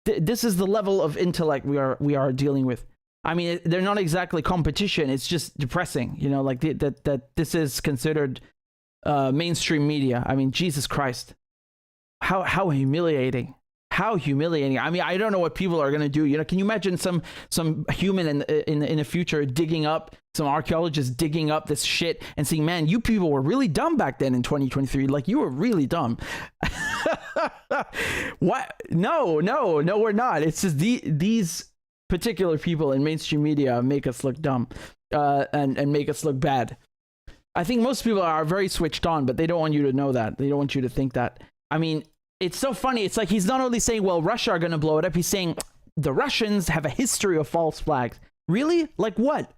This is the level of intellect we are dealing with. I mean, they're not exactly competition. It's just depressing, that this is considered mainstream media. I mean, Jesus Christ. How humiliating. How humiliating. I mean, I don't know what people are going to do. Can you imagine some human in the future digging up, some archaeologists digging up this shit and saying, man, you people were really dumb back then in 2023. Like, you were really dumb. What? No, we're not. It's just these particular people in mainstream media make us look dumb and make us look bad. I think most people are very switched on, but they don't want you to know that. They don't want you to think that. I mean, it's so funny. It's like he's not only saying, well, Russia are going to blow it up. He's saying the Russians have a history of false flags. Really? Like what?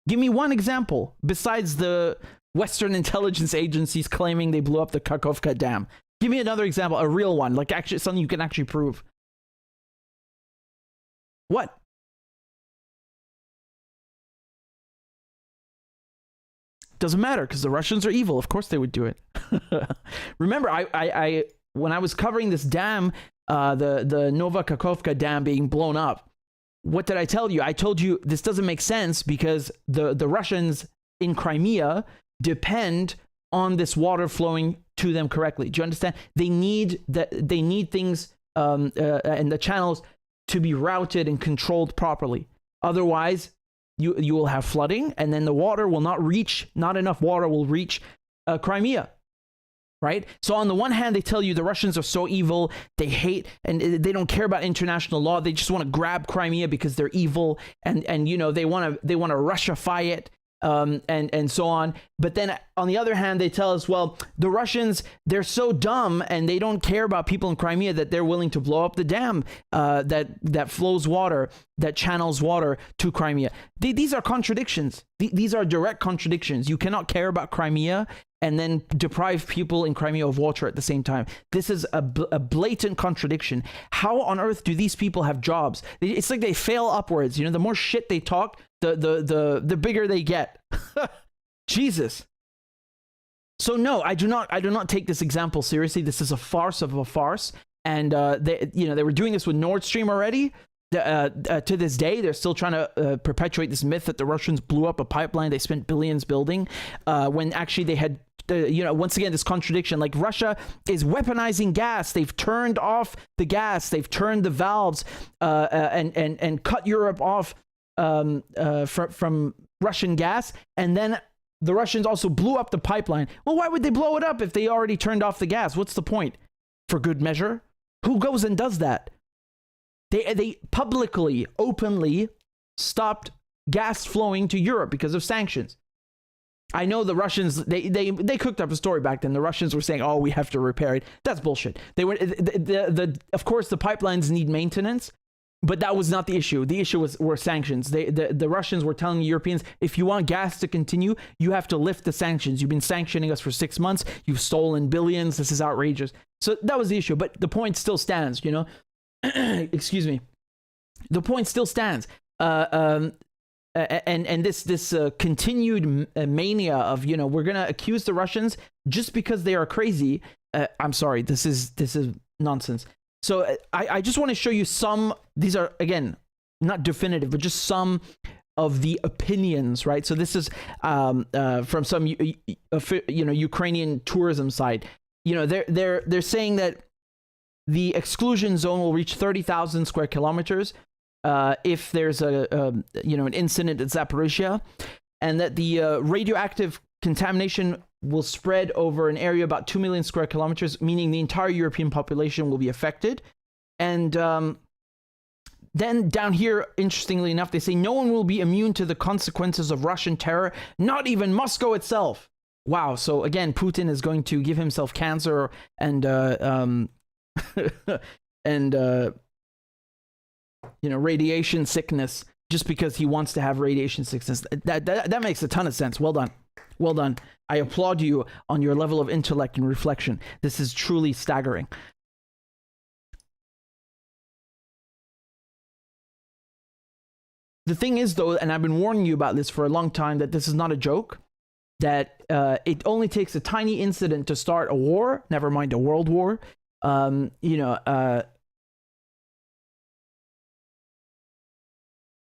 Give me one example besides the Western intelligence agencies claiming they blew up the Kakhovka Dam. Give me another example, a real one, like actually something you can actually prove. What? Doesn't matter because the Russians are evil. Of course they would do it. Remember, I when I was covering this dam, the Nova Kakhovka Dam being blown up, what did I tell you? I told you this doesn't make sense because the Russians in Crimea depend on this water flowing to them correctly. Do you understand? They need things and the channels to be routed and controlled properly. Otherwise, you will have flooding, and then the water will not enough water will reach Crimea. Right? So on the one hand, they tell you the Russians are so evil, they hate, and they don't care about international law. They just want to grab Crimea because they're evil, and you know, they want to Russify it, and so on. But then on the other hand, they tell us, well, the Russians, they're so dumb and they don't care about people in Crimea that they're willing to blow up the dam that flows water, that channels water to Crimea. These are contradictions. These are direct contradictions. You cannot care about Crimea and then deprive people in Crimea of water at the same time. This is a blatant contradiction. How on earth do these people have jobs? It's like they fail upwards. You know, the more shit they talk, the bigger they get. Jesus. So no, I do not take this example seriously. This is a farce of a farce. And they were doing this with Nord Stream already. To this day, they're still trying to perpetuate this myth that the Russians blew up a pipeline they spent billions building, when actually they had, once again, this contradiction. Like, Russia is weaponizing gas. They've turned off the gas. They've turned the valves and cut Europe off from Russian gas. And then the Russians also blew up the pipeline. Well, why would they blow it up if they already turned off the gas? What's the point? For good measure? Who goes and does that? They publicly, openly stopped gas flowing to Europe because of sanctions. I know the Russians, they cooked up a story back then. The Russians were saying, oh, we have to repair it. That's bullshit. They were, of course, the pipelines need maintenance, but that was not the issue. The issue were sanctions. The Russians were telling Europeans, if you want gas to continue, you have to lift the sanctions. You've been sanctioning us for 6 months. You've stolen billions. This is outrageous. So that was the issue. But the point still stands, you know. Excuse me. The point still stands. And this continued mania of, we're going to accuse the Russians just because they are crazy. I'm sorry. This is nonsense. So I just want to show you some, these are, again, not definitive, but just some of the opinions, right? So this is from some, Ukrainian tourism site. They're saying that the exclusion zone will reach 30,000 square kilometers if there's an incident at Zaporizhia, and that the radioactive contamination will spread over an area about 2 million square kilometers, meaning the entire European population will be affected. And then down here, interestingly enough, they say no one will be immune to the consequences of Russian terror, not even Moscow itself. Wow. So again, Putin is going to give himself cancer and radiation sickness just because he wants to have radiation sickness. That makes a ton of sense. Well done. I applaud you on your level of intellect and reflection. This is truly staggering. The thing is, though, and I've been warning you about this for a long time, that this is not a joke, that it only takes a tiny incident to start a war, never mind a world war.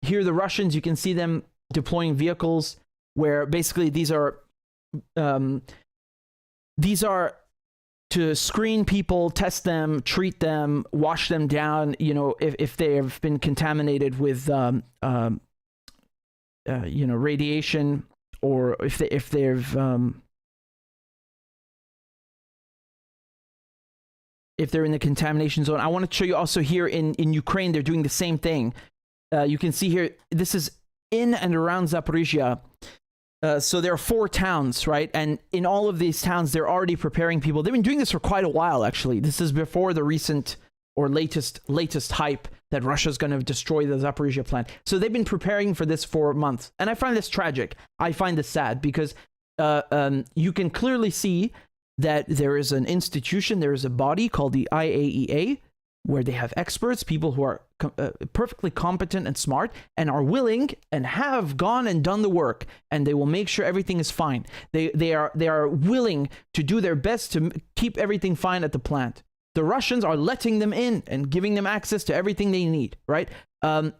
Here the Russians, you can see them deploying vehicles where basically these are to screen people, test them, treat them, wash them down, if they have been contaminated with radiation, or if they're in the contamination zone. I want to show you also here in Ukraine, they're doing the same thing. You can see here, this is in and around Zaporizhia. So there are 4 towns, right? And in all of these towns, they're already preparing people. They've been doing this for quite a while, actually. This is before the recent or latest hype that Russia's going to destroy the Zaporizhia plant. So they've been preparing for this for months. And I find this tragic. I find this sad because you can clearly see that there is an institution, there is a body called the IAEA, where they have experts, people who are perfectly competent and smart, and are willing and have gone and done the work, and they will make sure everything is fine. They are willing to do their best to keep everything fine at the plant. The Russians are letting them in and giving them access to everything they need, right? And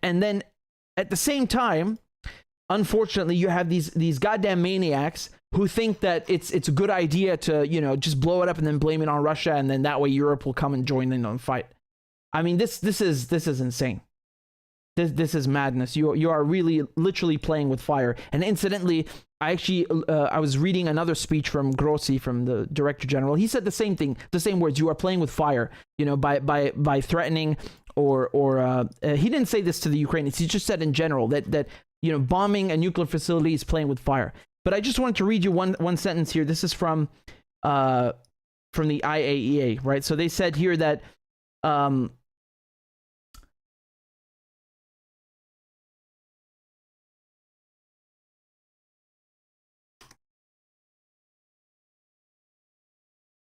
and then at the same time, unfortunately, you have these goddamn maniacs who think that it's a good idea to, you know, just blow it up and then blame it on Russia, and then that way Europe will come and join in on the fight. I mean, this is insane. This is madness. You are really literally playing with fire. And incidentally, I was reading another speech from Grossi, from the Director General. He said the same thing, the same words. You are playing with fire, you know, by threatening or he didn't say this to the Ukrainians. He just said in general that you know, bombing a nuclear facility is playing with fire. But I just wanted to read you one sentence here. This is from the IAEA, right? So they said here that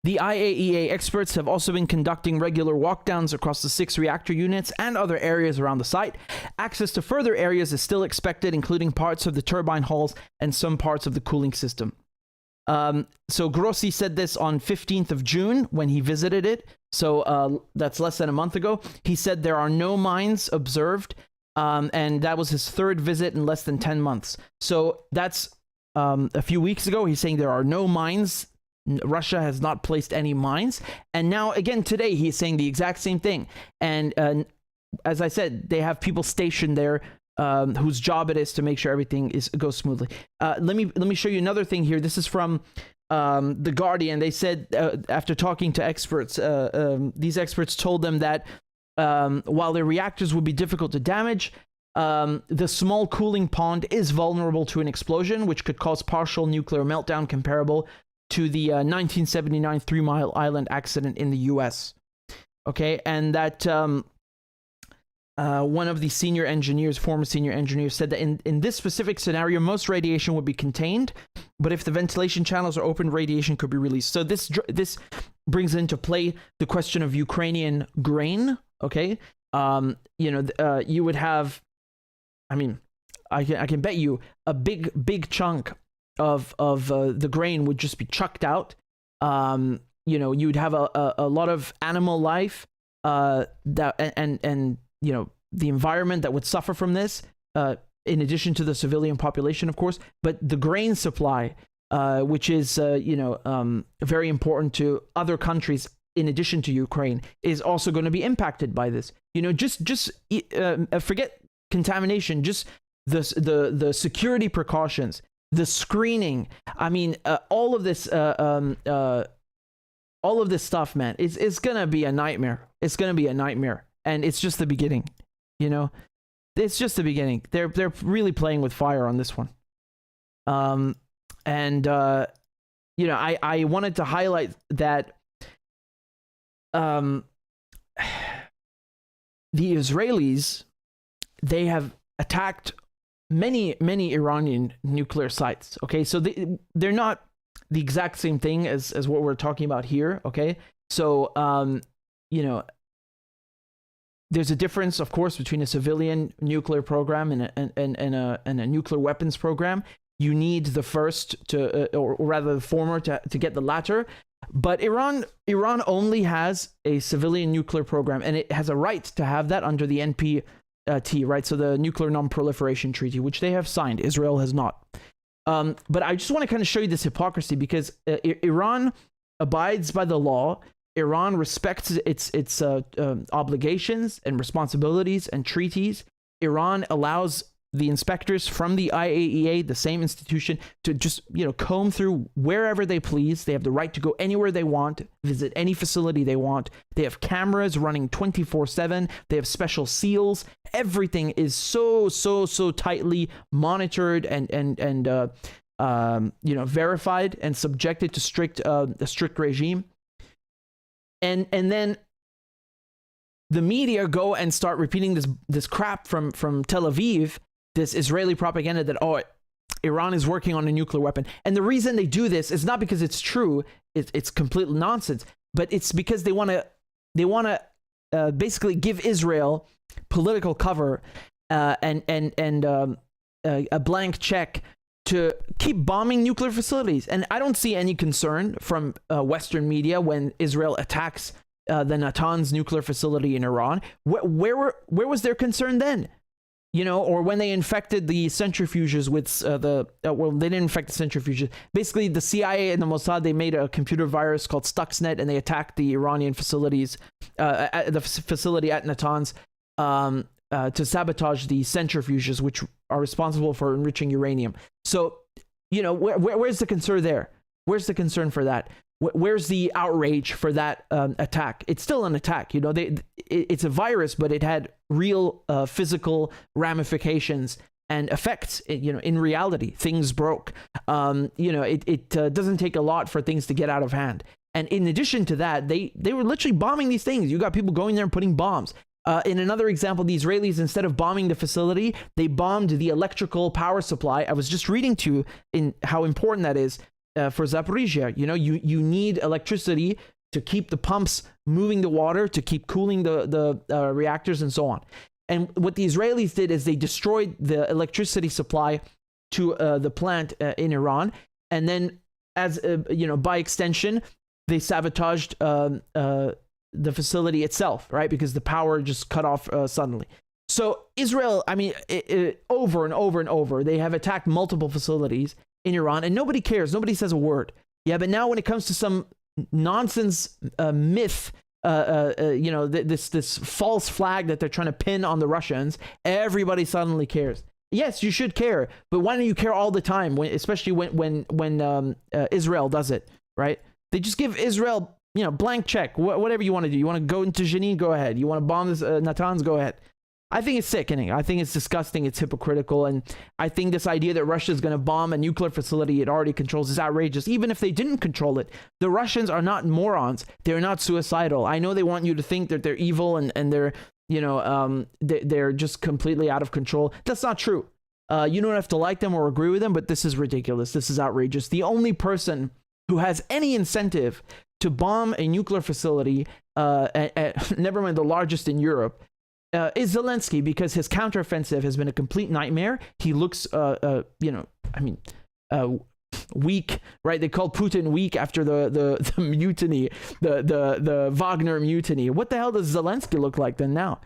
the IAEA experts have also been conducting regular walkdowns across the 6 reactor units and other areas around the site. Access to further areas is still expected, including parts of the turbine halls and some parts of the cooling system. So Grossi said this on 15th of June when he visited it. So that's less than a month ago. He said there are no mines observed, and that was his 3rd visit in less than 10 months. So that's a few weeks ago. He's saying there are no mines. Russia has not placed any mines. And now again today he's saying the exact same thing. And as I said, they have people stationed there whose job it is to make sure everything goes smoothly. Let me show you another thing here. This is from The Guardian. They said after talking to experts, these experts told them that while their reactors would be difficult to damage, the small cooling pond is vulnerable to an explosion, which could cause partial nuclear meltdown comparable to the 1979 Three Mile Island accident in the US. Okay, and that one of the former senior engineers, said that in this specific scenario, most radiation would be contained, but if the ventilation channels are open, radiation could be released. So this brings into play the question of Ukrainian grain. Okay, you know, you would have, I mean, I can bet you a big chunk of the grain would just be chucked out. You know, you'd have a lot of animal life that and you know, the environment that would suffer from this, in addition to the civilian population, of course. But the grain supply, which is you know, very important to other countries in addition to Ukraine, is also going to be impacted by this. You know, just forget contamination, just the security precautions, the screening. I mean, all of this stuff, man, it's gonna be a nightmare. It's gonna be a nightmare, and it's just the beginning. You know, it's just the beginning. They're really playing with fire on this one. And you know, I wanted to highlight that the Israelis, they have attacked many Iranian nuclear sites. Okay, so they're not the exact same thing as what we're talking about here. Okay, so you know, there's a difference, of course, between a civilian nuclear program and a nuclear weapons program. You need the first to, or rather the former to get the latter. But Iran only has a civilian nuclear program, and it has a right to have that under the NPT, right? So the Nuclear Non-Proliferation Treaty, which they have signed. Israel has not. But I just want to kind of show you this hypocrisy, because Iran abides by the law. Iran respects its obligations and responsibilities and treaties. Iran allows the inspectors from the IAEA, the same institution, to just, you know, comb through wherever they please. They have the right to go anywhere they want, visit any facility they want. They have cameras running 24/7. They have special seals. Everything is so tightly monitored and you know, verified and subjected to a strict regime. And then the media go and start repeating this crap from Tel Aviv, this Israeli propaganda that, oh, Iran is working on a nuclear weapon. And the reason they do this is not because it's true, it's complete nonsense, but it's because they want to basically give Israel political cover and a blank check to keep bombing nuclear facilities. And I don't see any concern from Western media when Israel attacks the Natanz nuclear facility in Iran. Where was their concern then? You know, or when they infected the centrifuges with well, they didn't infect the centrifuges. Basically, the CIA and the Mossad, they made a computer virus called Stuxnet, and they attacked the Iranian facilities, the facility at Natanz, to sabotage the centrifuges, which are responsible for enriching uranium. So, you know, where's the concern there? Where's the concern for that? Where's the outrage for that attack? It's still an attack. You know, it's a virus, but it had real physical ramifications and effects. You know, in reality, things broke. You know, it doesn't take a lot for things to get out of hand. And in addition to that, they were literally bombing these things. You got people going there and putting bombs. In another example, the Israelis, instead of bombing the facility, they bombed the electrical power supply. I was just reading to you in how important that is. For Zaporizhia, you know, you need electricity to keep the pumps moving the water, to keep cooling the reactors and so on. And what the Israelis did is they destroyed the electricity supply to the plant in Iran. And then, as you know, by extension, they sabotaged the facility itself, right? Because the power just cut off suddenly. So Israel, I mean, over and over and over, they have attacked multiple facilities in Iran, and nobody cares. Nobody says a word. Yeah, but now when it comes to some nonsense myth, you know, this false flag that they're trying to pin on the Russians, everybody suddenly cares. Yes, you should care, but why don't you care all the time? Especially when Israel does it, right? They just give Israel, you know, blank check. Whatever you want to do. You want to go into Jenin, go ahead. You want to bomb this Natanz, go ahead. I think it's sickening. I think it's disgusting. It's hypocritical. And I think this idea that Russia is going to bomb a nuclear facility it already controls is outrageous. Even if they didn't control it, the Russians are not morons. They're not suicidal. I know they want you to think that they're evil and they're, you know, they're just completely out of control. That's not true. You don't have to like them or agree with them, but this is ridiculous. This is outrageous. The only person who has any incentive to bomb a nuclear facility, never mind the largest in Europe, is Zelensky, because his counteroffensive has been a complete nightmare. He looks, you know, I mean, weak, right? They called Putin weak after the mutiny, the Wagner mutiny. What the hell does Zelensky look like then now?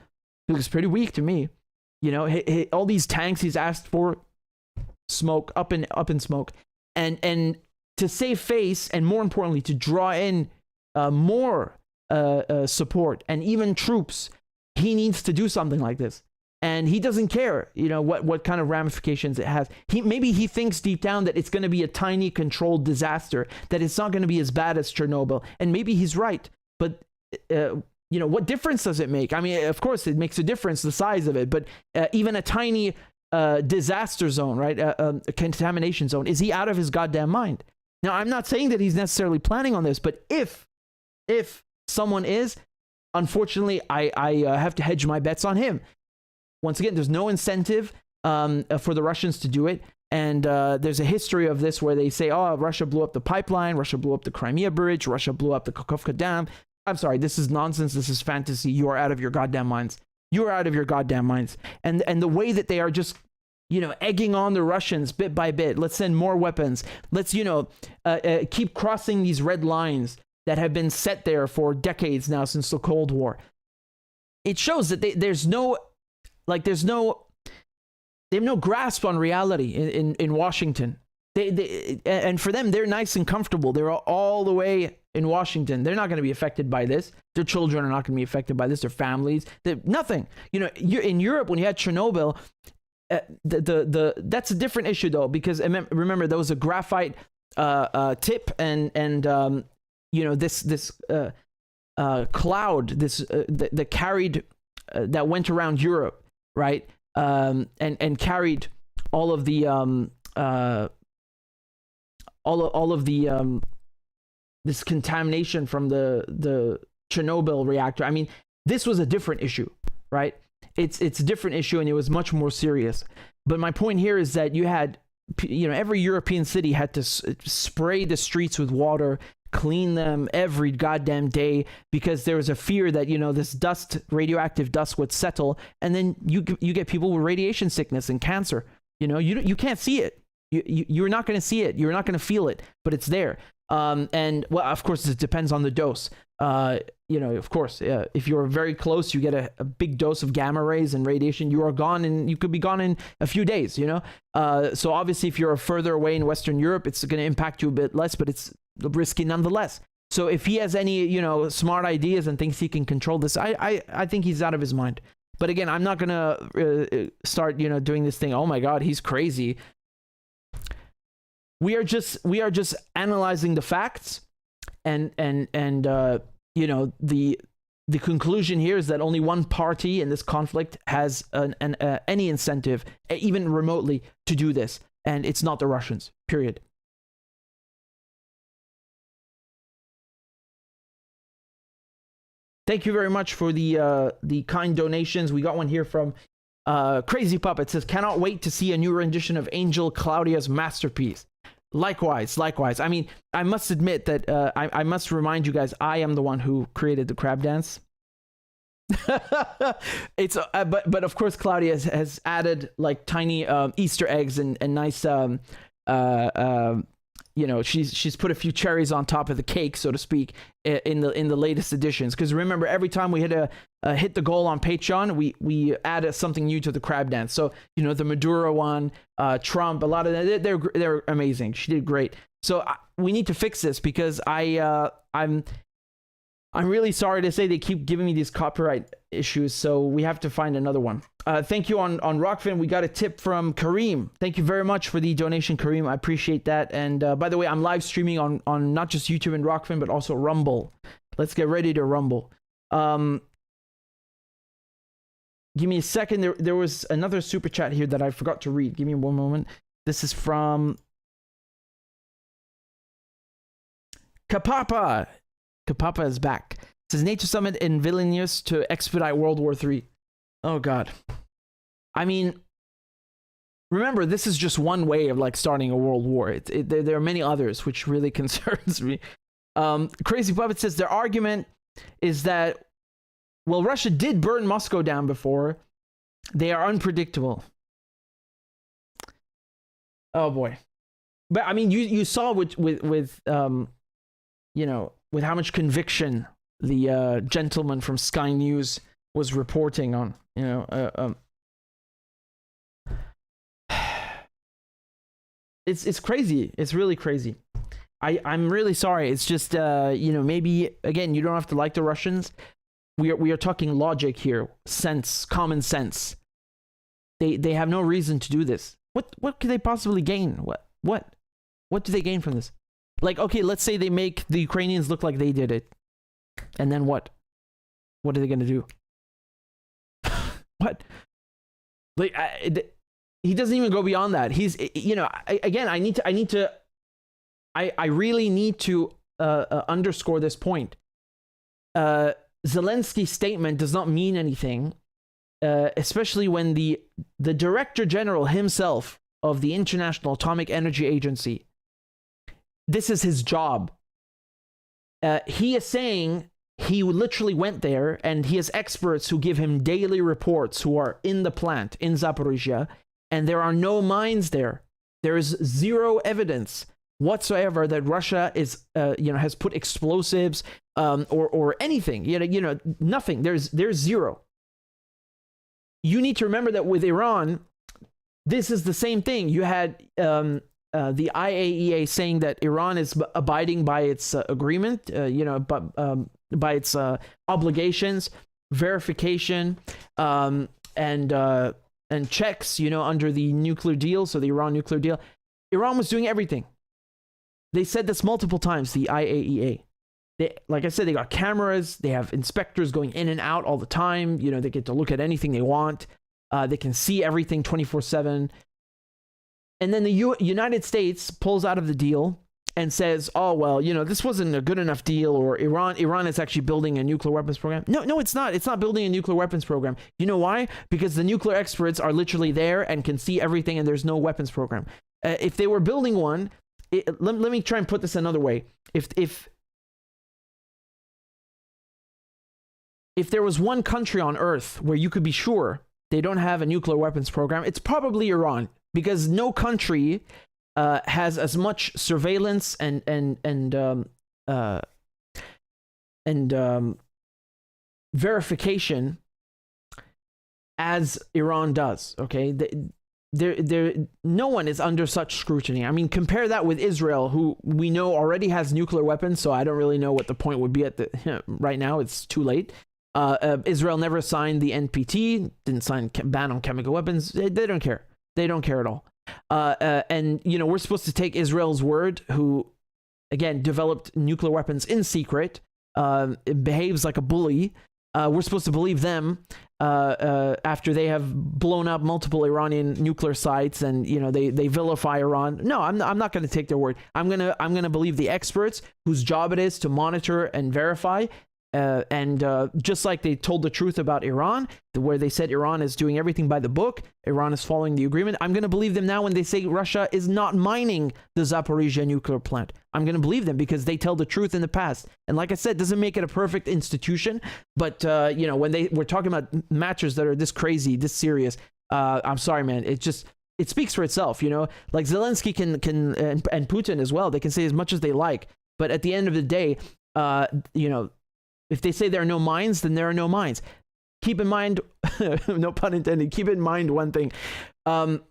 He looks pretty weak to me. You know, all these tanks he's asked for, smoke, up in smoke. And to save face, and more importantly, to draw in more support and even troops, he needs to do something like this. And he doesn't care, you know, what kind of ramifications it has. Maybe he thinks deep down that it's going to be a tiny controlled disaster, that it's not going to be as bad as Chernobyl. And maybe he's right. But, you know, what difference does it make? I mean, of course, it makes a difference, the size of it. But even a tiny disaster zone, right, a contamination zone, is he out of his goddamn mind? Now, I'm not saying that he's necessarily planning on this, but if someone is, unfortunately, I have to hedge my bets on him. Once again, there's no incentive for the Russians to do it. And there's a history of this where they say, oh, Russia blew up the pipeline, Russia blew up the Crimea Bridge, Russia blew up the Kakhovka Dam. I'm sorry, this is nonsense. This is fantasy. You are out of your goddamn minds. You are out of your goddamn minds. And the way that they are just, you know, egging on the Russians bit by bit. Let's send more weapons. Let's, you know, keep crossing these red lines that have been set there for decades now since the Cold War. It shows that they have no grasp on reality in Washington. And for them, they're nice and comfortable. They're all the way in Washington. They're not going to be affected by this. Their children are not going to be affected by this. Their families, nothing. You know, in Europe, when you had Chernobyl, that's a different issue though, because remember there was a graphite tip and you know, this cloud, that carried that went around Europe, right? And carried all of the this contamination from the Chernobyl reactor. I mean, this was a different issue, right? It's a different issue, and it was much more serious. But my point here is that you had, you know, every European city had to spray the streets with water, clean them every goddamn day, because there was a fear that, you know, this dust, radioactive dust, would settle, and then you get people with radiation sickness and cancer. You know, you can't see it. You're not going to see it. You're not going to feel it, but it's there. And well, of course, it depends on the dose. You know, of course, if you're very close, you get a big dose of gamma rays and radiation, you are gone, and you could be gone in a few days, you know? So obviously, if you're further away in Western Europe, it's going to impact you a bit less, but it's risky nonetheless. So if he has any, you know, smart ideas and thinks he can control this, I think he's out of his mind. But again, I'm not going to start, you know, doing this thing. Oh my God, he's crazy. We are just analyzing the facts, and you know, the conclusion here is that only one party in this conflict has any incentive, even remotely, to do this, and it's not the Russians. Period. Thank you very much for the kind donations. We got one here from Crazy Puppet. It says, cannot wait to see a new rendition of Angel Claudia's masterpiece. Likewise. I mean, I must admit that I must remind you guys, I am the one who created the crab dance. It's but of course Claudia has added like tiny Easter eggs and nice you know, she's put a few cherries on top of the cake, so to speak, in the latest editions. Because remember, every time we hit the goal on Patreon, we add something new to the crab dance. So you know, the Maduro one, Trump, a lot of them, they're amazing. She did great. So we need to fix this, because I'm really sorry to say they keep giving me these copyright issues, so we have to find another one. Thank you on Rockfin. We got a tip from Kareem. Thank you very much for the donation, Kareem. I appreciate that. And by the way, I'm live streaming on not just YouTube and Rockfin, but also Rumble. Let's get ready to rumble. Give me a second. There was another super chat here that I forgot to read. Give me one moment. This is from Kapapa. Kapapa is back. It says NATO summit in Vilnius to expedite World War III. Oh God. I mean, remember, this is just one way of like starting a world war. There are many others, which really concerns me. Crazy Puppet says their argument is that, well, Russia did burn Moscow down before. They are unpredictable. Oh boy. But I mean, you saw with you know, with how much conviction the gentleman from Sky News was reporting on, you know, it's crazy. It's really crazy. I'm really sorry. It's just, you know, maybe, again, you don't have to like the Russians. We are talking logic here, sense, common sense. They have no reason to do this. What could they possibly gain? What do they gain from this? Like, okay, let's say they make the Ukrainians look like they did it. And then what? What are they going to do? What? Like, he doesn't even go beyond that. He's, you know, I really need to underscore this point. Zelensky's statement does not mean anything, especially when the Director General himself of the International Atomic Energy Agency, this is his job. He is saying he literally went there, and he has experts who give him daily reports who are in the plant in Zaporizhia, and there are no mines there. There is zero evidence whatsoever that Russia is, you know, has put explosives or anything. You know, nothing. There's zero. You need to remember that with Iran, this is the same thing. You had the IAEA saying that Iran is abiding by its agreement, you know, but by its obligations, verification, and checks, you know, under the nuclear deal, so the Iran nuclear deal. Iran was doing everything. They said this multiple times, the IAEA. Like I said, they got cameras, they have inspectors going in and out all the time, you know, they get to look at anything they want, they can see everything 24/7. And then the United States pulls out of the deal and says, oh, well, you know, this wasn't a good enough deal, or Iran is actually building a nuclear weapons program. No, it's not. It's not building a nuclear weapons program. You know why? Because the nuclear experts are literally there and can see everything, and there's no weapons program. If they were building one, let me try and put this another way. If there was one country on Earth where you could be sure they don't have a nuclear weapons program, it's probably Iran. Because no country has as much surveillance and verification as Iran does. Okay, no one is under such scrutiny. I mean, compare that with Israel, who we know already has nuclear weapons. So I don't really know what the point would be at the right now. It's too late. Israel never signed the NPT, didn't sign ban on chemical weapons. They don't care. They don't care at all. And you know, we're supposed to take Israel's word, who again developed nuclear weapons in secret. It behaves like a bully. We're supposed to believe them after they have blown up multiple Iranian nuclear sites, and you know they vilify Iran. No, I'm not going to take their word. I'm gonna believe the experts whose job it is to monitor and verify. And just like they told the truth about Iran, where they said Iran is doing everything by the book, Iran is following the agreement, I'm going to believe them now when they say Russia is not mining the Zaporizhia nuclear plant. I'm going to believe them because they tell the truth in the past. And like I said, doesn't make it a perfect institution, but you know, when we're talking about matters that are this crazy, this serious, I'm sorry, man, it speaks for itself. You know, like Zelensky and Putin as well, they can say as much as they like, but at the end of the day, you know, if they say there are no mines, then there are no mines. Keep in mind, no pun intended, keep in mind one thing. That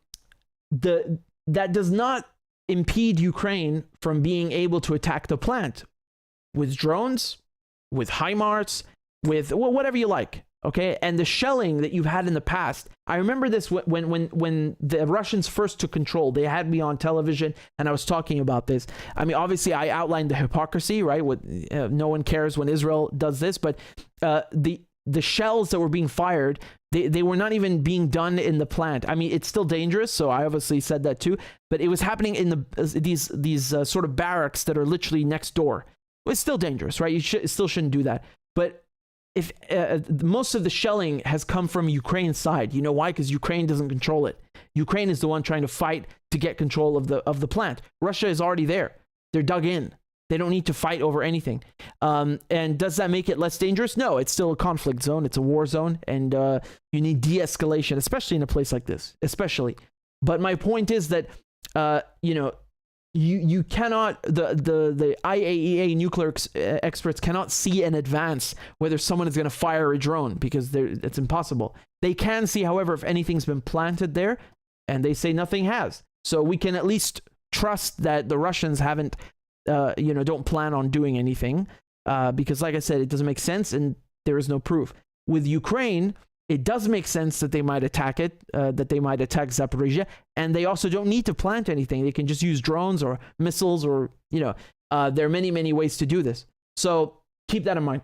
does not impede Ukraine from being able to attack the plant with drones, with HIMARS, with whatever you like. Okay, and the shelling that you've had in the past. I remember this when the Russians first took control. They had me on television, and I was talking about this. I mean, obviously, I outlined the hypocrisy, right? No one cares when Israel does this, but the shells that were being fired, they were not even being done in the plant. I mean, it's still dangerous, so I obviously said that too. But it was happening in these sort of barracks that are literally next door. It's still dangerous, right? You still shouldn't do that, but. If most of the shelling has come from Ukraine's side, you know why? Because Ukraine doesn't control it. Ukraine is the one trying to fight to get control of the plant. Russia is already there. They're dug in. They don't need to fight over anything. And does that make it less dangerous? No, it's still a conflict zone. It's a war zone, and you need de-escalation, especially in a place like this. Especially. But my point is that you know. You cannot, the IAEA nuclear experts cannot see in advance whether someone is going to fire a drone, because it's impossible. They can see, however, if anything's been planted there, and they say nothing has. So we can at least trust that the Russians haven't, you know, don't plan on doing anything, because like I said, it doesn't make sense, and there is no proof. With Ukraine, it does make sense that they might attack it, that they might attack Zaporizhia, and they also don't need to plant anything. They can just use drones or missiles, or, you know, there are many, many ways to do this. So keep that in mind.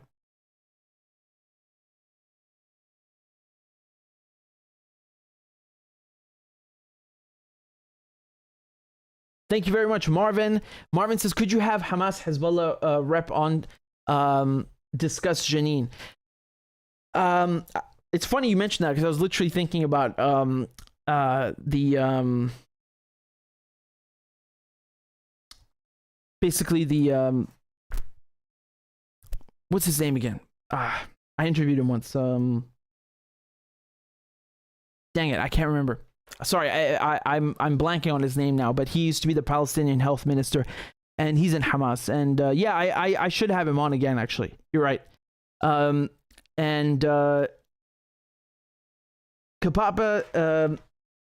Thank you very much, Marvin. Marvin says, could you have Hamas Hezbollah rep on discuss Jenin? It's funny you mentioned that, because I was literally thinking about basically the what's his name again? I interviewed him once. Dang it, I can't remember. Sorry, I'm blanking on his name now, but he used to be the Palestinian health minister, and he's in Hamas. And yeah, I should have him on again, actually. You're right. And Kapapa,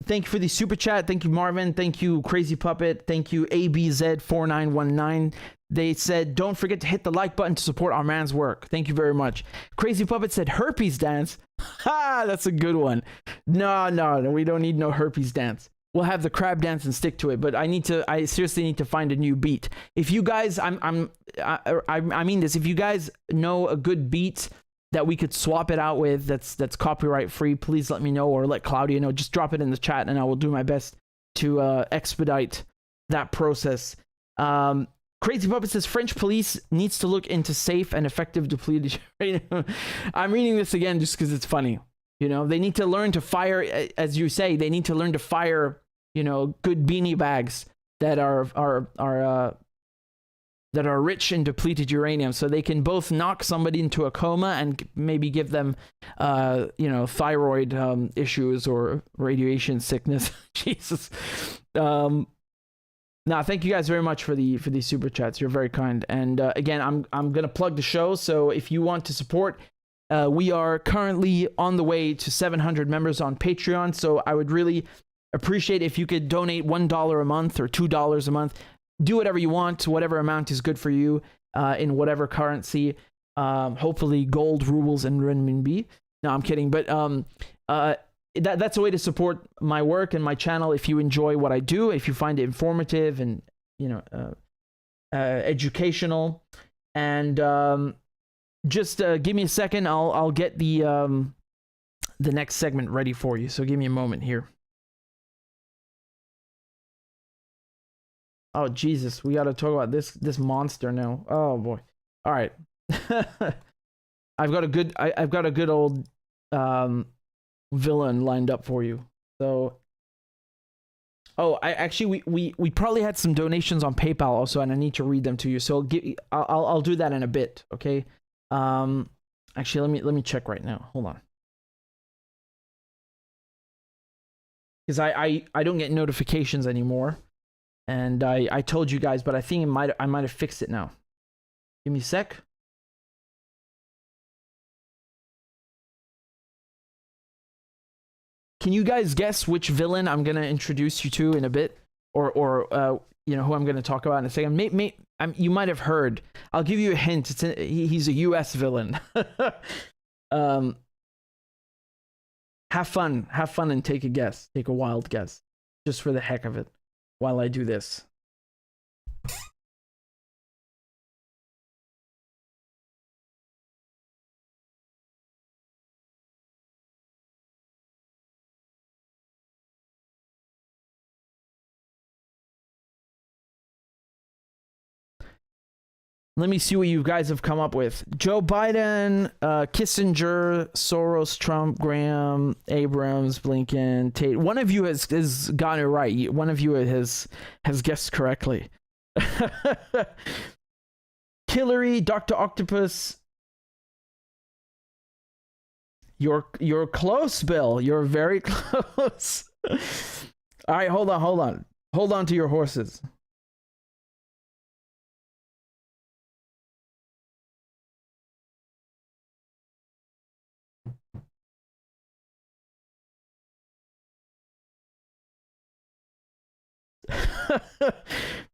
thank you for the super chat. Thank you, Marvin. Thank you, Crazy Puppet. Thank you, ABZ4919. They said, don't forget to hit the like button to support our man's work. Thank you very much. Crazy Puppet said, herpes dance. Ha, that's a good one. No, we don't need no herpes dance. We'll have the crab dance and stick to it, but I seriously need to find a new beat. If you guys, I mean this, if you guys know a good beat that we could swap it out with, that's copyright free, please let me know, or let Claudia know. Just drop it in the chat, and I will do my best to expedite that process. Crazy Puppet says French police needs to look into safe and effective depleted. I'm reading this again just because it's funny. You know, they need to learn to fire, as you say, they need to learn to fire, you know, good beanie bags that are rich in depleted uranium, so they can both knock somebody into a coma and maybe give them, you know, thyroid issues or radiation sickness. Jesus. No, thank you guys very much for these super chats. You're very kind. And again, I'm gonna plug the show. So if you want to support, we are currently on the way to 700 members on Patreon. So I would really appreciate if you could donate $1 a month or $2 a month. Do whatever you want, whatever amount is good for you, in whatever currency. Hopefully gold, rubles, and renminbi. No, I'm kidding. But that's a way to support my work and my channel. If you enjoy what I do, if you find it informative and educational, and just give me a second. I'll get the next segment ready for you. So give me a moment here. Oh Jesus, we got to talk about this monster now. Oh boy. All right. I've got a good old villain lined up for you. So, we probably had some donations on PayPal also, and I need to read them to you. So I'll do that in a bit. Okay. Actually, let me check right now. Hold on. Because I don't get notifications anymore, and I told you guys, but I think I might have fixed it now. Give me a sec. Can you guys guess which villain I'm gonna introduce you to in a bit, or who I'm gonna talk about in a second? You might have heard. I'll give you a hint. He's a U.S. villain. Have fun, and take a guess. Take a wild guess, just for the heck of it, while I do this. Let me see what you guys have come up with. Joe Biden, Kissinger, Soros, Trump, Graham, Abrams, Blinken, Tate. One of you has gotten it right. One of you has guessed correctly. Hillary, Dr. Octopus. You're close, Bill. You're very close. All right, hold on. Hold on to your horses.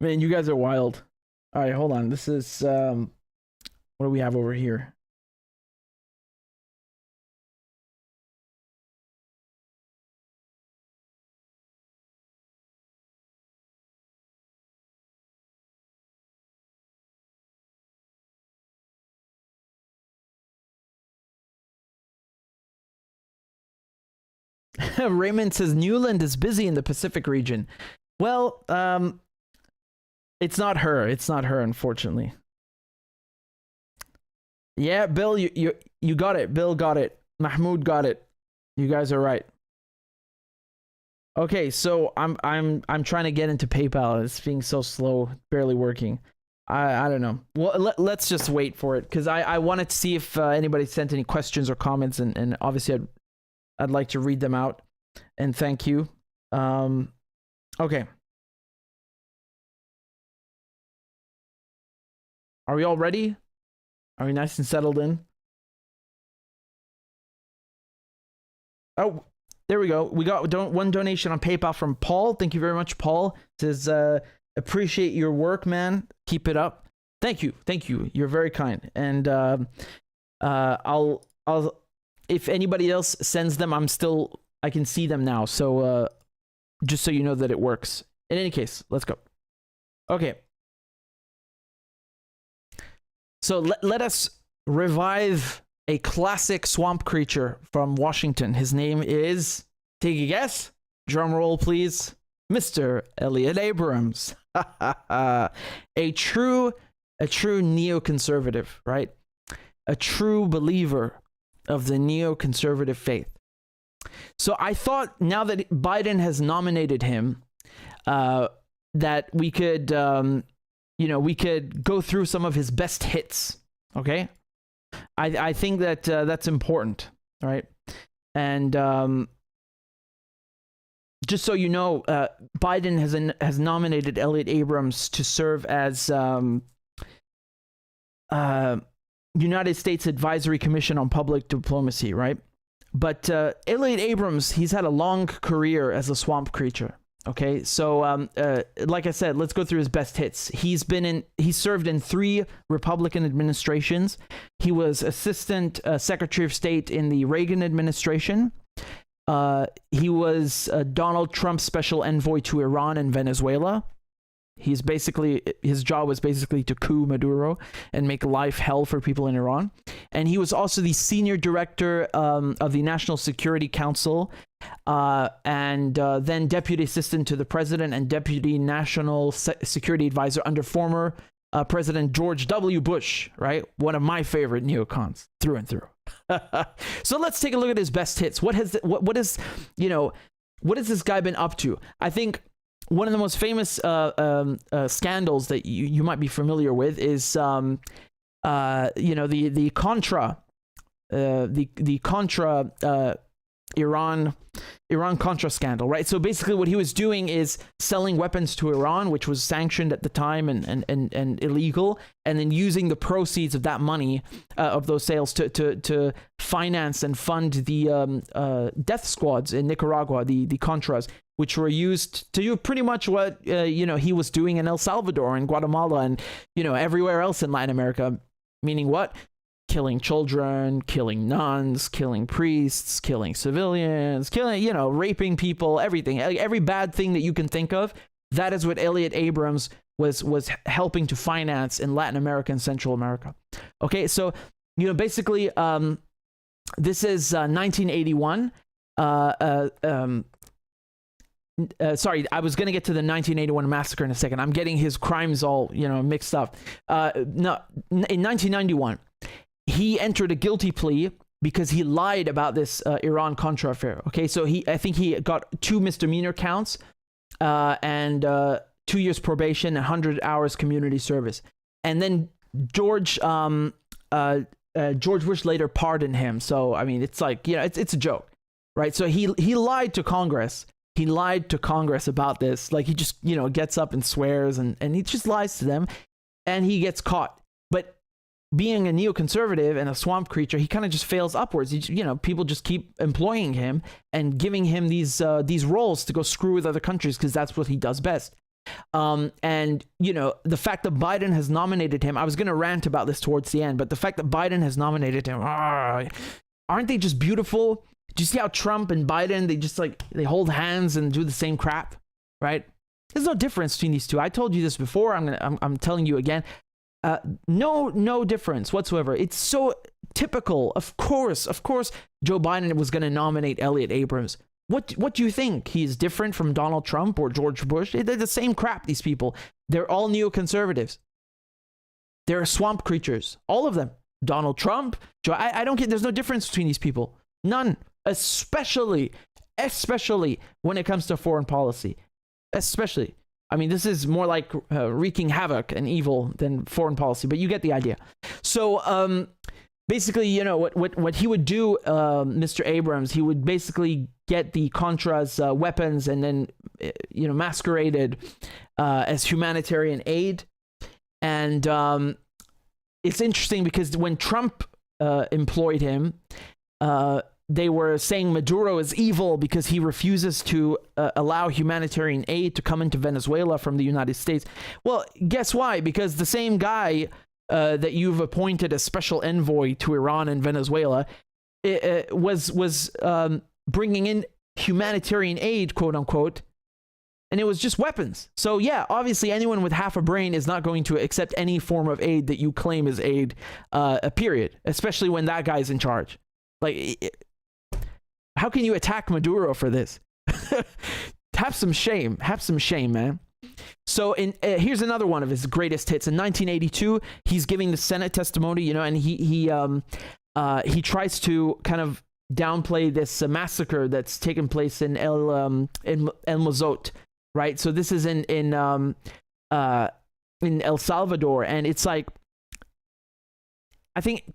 Man, you guys are wild. All right, hold on. This is what do we have over here? Raymond says Newland is busy in the Pacific region. Well, it's not her. It's not her, unfortunately. Yeah, Bill, you got it. Bill got it. Mahmoud got it. You guys are right. Okay, so I'm trying to get into PayPal. It's being so slow, barely working. I don't know. Well, let's just wait for it, because I wanted to see if anybody sent any questions or comments, and obviously I'd like to read them out, and thank you. Okay. Are we all ready? Are we nice and settled in? Oh, there we go. We got one donation on PayPal from Paul. Thank you very much, Paul. It says, appreciate your work, man. Keep it up. Thank you. Thank you. You're very kind. And I'll if anybody else sends them, I can see them now. So just so you know that it works. In any case, let's go. Okay. So let us revive a classic swamp creature from Washington. His name is, take a guess, drum roll please, Mr. Elliot Abrams. a true neoconservative, right? A true believer of the neoconservative faith. So I thought, now that Biden has nominated him, that we could we could go through some of his best hits. Okay, I think that that's important, right? And just so you know, Biden has nominated Elliot Abrams to serve as United States Advisory Commission on Public Diplomacy, right? But Elliot Abrams, he's had a long career as a swamp creature. Okay, so like I said, let's go through his best hits. He served in 3 Republican administrations. He was Assistant Secretary of State in the Reagan administration. He was Donald Trump's special envoy to Iran and Venezuela. His job was basically to coup Maduro and make life hell for people in Iran. And he was also the senior director of the National Security Council, and then deputy assistant to the president and deputy national security advisor under former President George W. Bush, right? One of my favorite neocons through and through. So let's take a look at his best hits. What has this guy been up to? I think one of the most famous scandals that you might be familiar with is the Contra Iran Contra scandal, right? So basically what he was doing is selling weapons to Iran, which was sanctioned at the time and illegal, and then using the proceeds of that money of those sales to finance and fund the death squads in Nicaragua, the Contras, which were used to do pretty much what he was doing in El Salvador and Guatemala and everywhere else in Latin America, meaning what? Killing children, killing nuns, killing priests, killing civilians, raping people, everything, every bad thing that you can think of. That is what Elliot Abrams was helping to finance in Latin America and Central America. Okay, so basically, this is 1981. Sorry, I was going to get to the 1981 massacre in a second. I'm getting his crimes all mixed up. No, in 1991. He entered a guilty plea because he lied about this Iran-Contra affair. Okay, so I think he got 2 misdemeanor counts and 2 years probation and 100 hours community service. And then George Bush later pardoned him. So, I mean, it's like, it's a joke, right? So he lied to Congress. He lied to Congress about this. Like, he just, gets up and swears and he just lies to them and he gets caught. But being a neoconservative and a swamp creature, he kind of just fails upwards. People just keep employing him and giving him these roles to go screw with other countries because that's what he does best. And the fact that Biden has nominated him, I was going to rant about this towards the end, but the fact that Biden has nominated him, aren't they just beautiful? Do you see how Trump and Biden, they hold hands and do the same crap, right? There's no difference between these two. I told you this before. I'm telling you again. No difference whatsoever. It's so typical. Of course, Joe Biden was going to nominate Elliot Abrams. What do you think? He's different from Donald Trump or George Bush? They're the same crap, these people. They're all neoconservatives. They're swamp creatures. All of them. Donald Trump, Joe, I don't get, there's no difference between these people. None. Especially when it comes to foreign policy. Especially. I mean, this is more like wreaking havoc and evil than foreign policy, but you get the idea. So basically, what he would do, Mr. Abrams, he would basically get the Contras weapons and then, masqueraded as humanitarian aid. And it's interesting because when Trump employed him, they were saying Maduro is evil because he refuses to allow humanitarian aid to come into Venezuela from the United States. Well, guess why? Because the same guy that you've appointed as special envoy to Iran and Venezuela was bringing in humanitarian aid, quote unquote, and it was just weapons. So yeah, obviously anyone with half a brain is not going to accept any form of aid that you claim is aid, period, especially when that guy's in charge. How can you attack Maduro for this? Have some shame, man. So here's another one of his greatest hits. In 1982, he's giving the Senate testimony, and he tries to kind of downplay this massacre that's taken place in El Mozote, right? So this is in El Salvador, and it's like, I think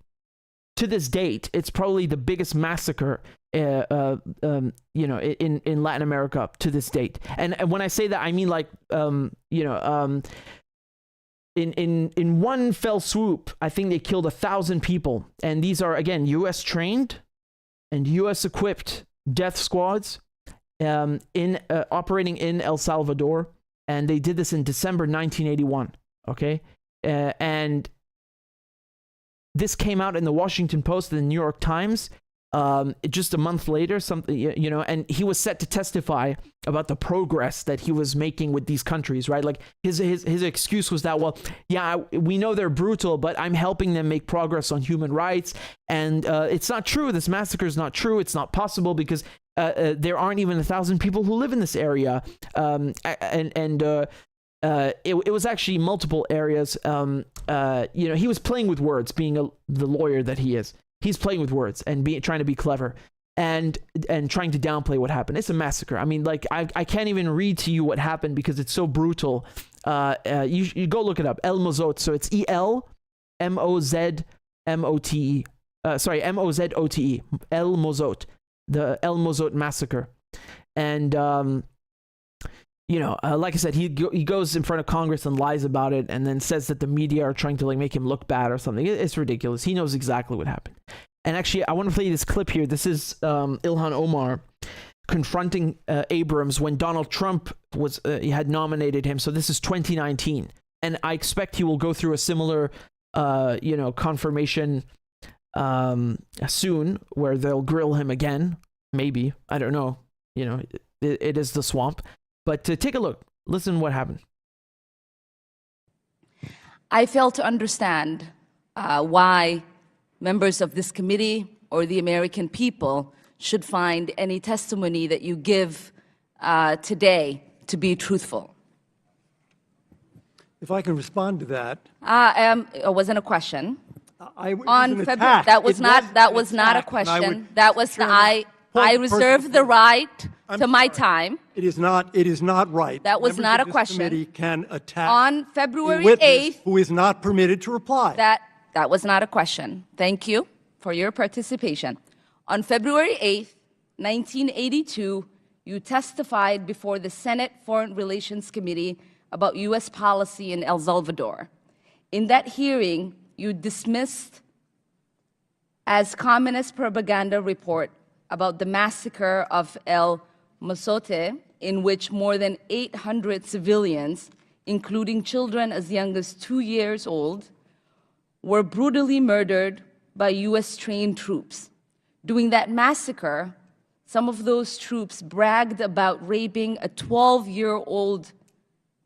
to this date, it's probably the biggest massacre you know, in Latin America to this date. And when I say that, I mean like, you know, in one fell swoop, I think they killed 1,000 people. And these are, again, U.S. trained and U.S. equipped death squads operating in El Salvador. And they did this in December 1981. Okay. And this came out in the Washington Post and the New York Times just a month later, something, you know, and he was set to testify about the progress that he was making with these countries, right? Like his excuse was that, well, yeah, we know they're brutal, but I'm helping them make progress on human rights. And it's not true. This massacre is not true. It's not possible because there aren't even 1,000 people who live in this area. It was actually multiple areas. You know, he was playing with words, being the lawyer that he is. He's playing with words and trying to be clever and trying to downplay what happened. It's a massacre. I mean, like, I can't even read to you what happened because it's so brutal. You go look it up. El Mozote. So it's ELMOZMOTE. Sorry, MOZOTE. El Mozote. The El Mozote massacre. And, you know, like I said, he goes in front of Congress and lies about it and then says that the media are trying to like make him look bad or something. It's ridiculous. He knows exactly what happened. And actually, I want to play this clip here. This is Ilhan Omar confronting Abrams when Donald Trump he had nominated him. So this is 2019. And I expect he will go through a similar, you know, confirmation soon where they'll grill him again. Maybe. I don't know. You know, it is the swamp. But take a look. Listen what happened. I fail to understand why members of this committee or the American people should find any testimony that you give today to be truthful. If I can respond to that. It wasn't a question. That was not a question. I reserve the right to my time. It is not right. That was not a question. Committee can attack on February a witness 8th, who is not permitted to reply. That was not a question. Thank you for your participation. On February 8th, 1982, you testified before the Senate Foreign Relations Committee about U.S. policy in El Salvador. In that hearing, you dismissed as communist propaganda report about the massacre of El Mozote, in which more than 800 civilians, including children as young as 2 years old, were brutally murdered by U.S. trained troops. During that massacre, some of those troops bragged about raping a 12-year-old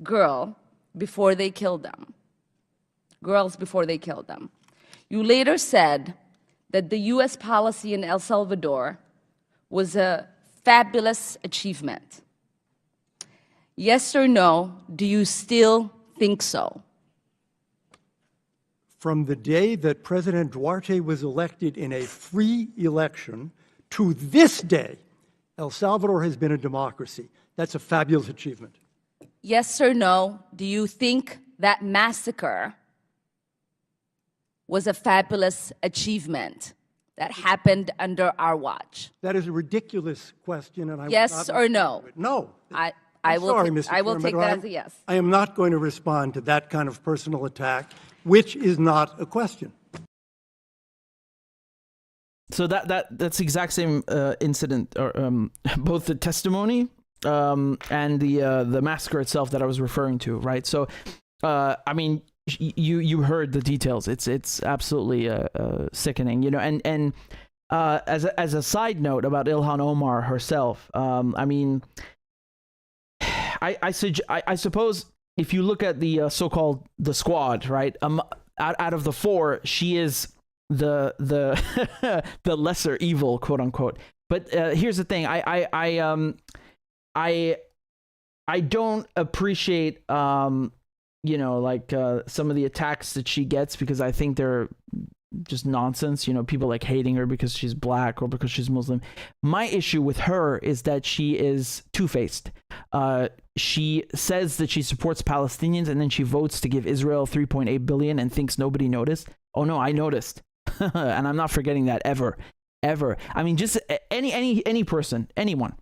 girl before they killed them. Girls before they killed them. You later said that the U.S. policy in El Salvador was a fabulous achievement. Yes or no, do you still think so? From the day that President Duarte was elected in a free election to this day, El Salvador has been a democracy. That's a fabulous achievement. Yes or no, do you think that massacre was a fabulous achievement that happened under our watch? That is a ridiculous question, and I yes or no? No. I will sorry, take, Mr. I will Chairman, take that as a yes. I am not going to respond to that kind of personal attack, which is not a question. So that's the exact same incident, or both the testimony and the massacre itself that I was referring to, right? So, I mean, you heard the details. It's absolutely sickening, you know. And as a side note about Ilhan Omar herself, I mean, I suppose if you look at the so-called the squad, right? Out of the four, she is the the lesser evil, quote unquote. But here's the thing: I don't appreciate you know, like some of the attacks that she gets, because I think they're just nonsense. You know, people like hating her because she's black or because she's Muslim. My issue with her is that she is two-faced. She says that she supports Palestinians, and then she votes to give Israel $3.8 billion and thinks nobody noticed. Oh no, I noticed. And I'm not forgetting that ever. ever. I mean, just any person, anyone,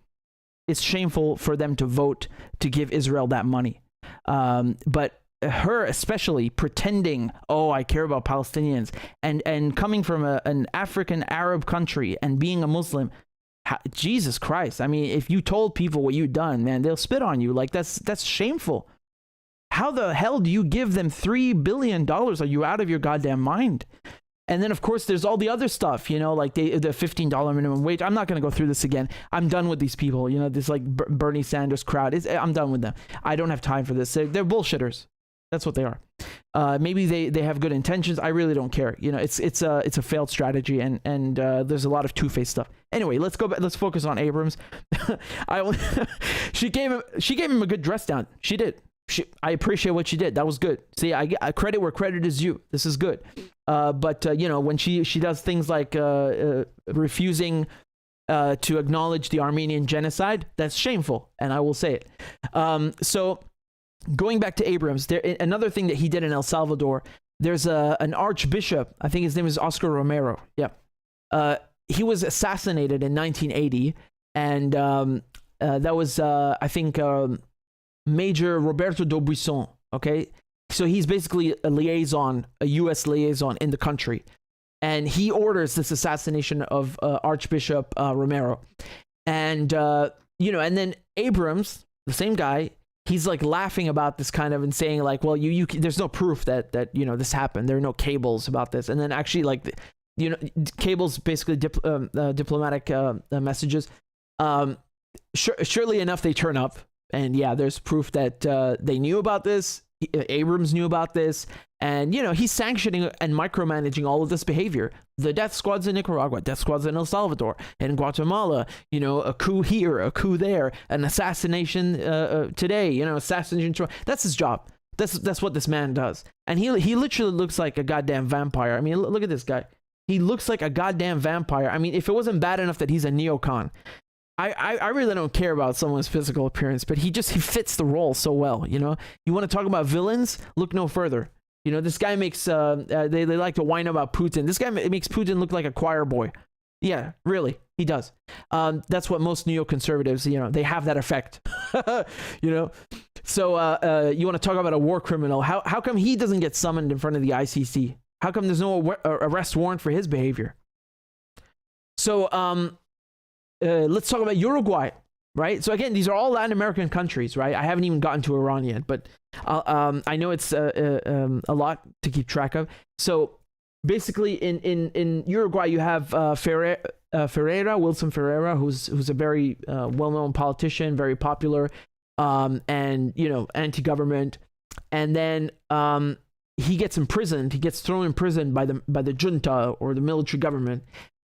it's shameful for them to vote to give Israel that money. But her especially pretending, oh, I care about Palestinians, and coming from an African Arab country and being a Muslim, Jesus Christ. I mean, if you told people what you've done, man, they'll spit on you. Like, that's shameful. How the hell do you give them $3 billion? Are you out of your goddamn mind? And then, of course, there's all the other stuff, like the $15 minimum wage. I'm not going to go through this again. I'm done with these people. This like Bernie Sanders crowd. I'm done with them. I don't have time for this. They're bullshitters. That's what they are. Maybe they have good intentions. I really don't care. It's a failed strategy, and there's a lot of two-faced stuff. Anyway, let's go back. Let's focus on Abrams. She gave him a good dress down. She did. I appreciate what she did. That was good. See, I credit where credit is due. This is good. But when she does things like refusing to acknowledge the Armenian genocide, that's shameful, and I will say it. So going back to Abrams, another thing that he did in El Salvador, there's an archbishop, I think his name is Oscar Romero. Yeah. He was assassinated in 1980, and that was, I think, Major Roberto D'Aubuisson, okay? So he's basically a U.S. liaison in the country. And he orders this assassination of Archbishop Romero. And, and then Abrams, the same guy, he's like laughing about this kind of and saying like, well, there's no proof that this happened. There are no cables about this. And then actually like, cables, basically diplomatic messages. Surely enough, they turn up. And yeah, there's proof that they knew about this. Abrams knew about this. And, he's sanctioning and micromanaging all of this behavior. The death squads in Nicaragua, death squads in El Salvador, in Guatemala, a coup here, a coup there, an assassination today, assassination tomorrow. That's his job. That's what this man does. And he literally looks like a goddamn vampire. I mean, look at this guy. He looks like a goddamn vampire. I mean, if it wasn't bad enough that he's a neocon, I really don't care about someone's physical appearance, but he fits the role so well, You want to talk about villains? Look no further. This guy makes, they like to whine about Putin. This guy makes Putin look like a choir boy. Yeah, really, he does. That's what most neoconservatives, they have that effect, So you want to talk about a war criminal? How come he doesn't get summoned in front of the ICC? How come there's no arrest warrant for his behavior? So, let's talk about Uruguay, right? So again, these are all Latin American countries, right? I haven't even gotten to Iran yet, but I know it's a lot to keep track of. So basically, in Uruguay, you have Wilson Ferreira, who's a very well-known politician, very popular, and anti-government. And then he gets imprisoned. He gets thrown in prison by the junta or the military government,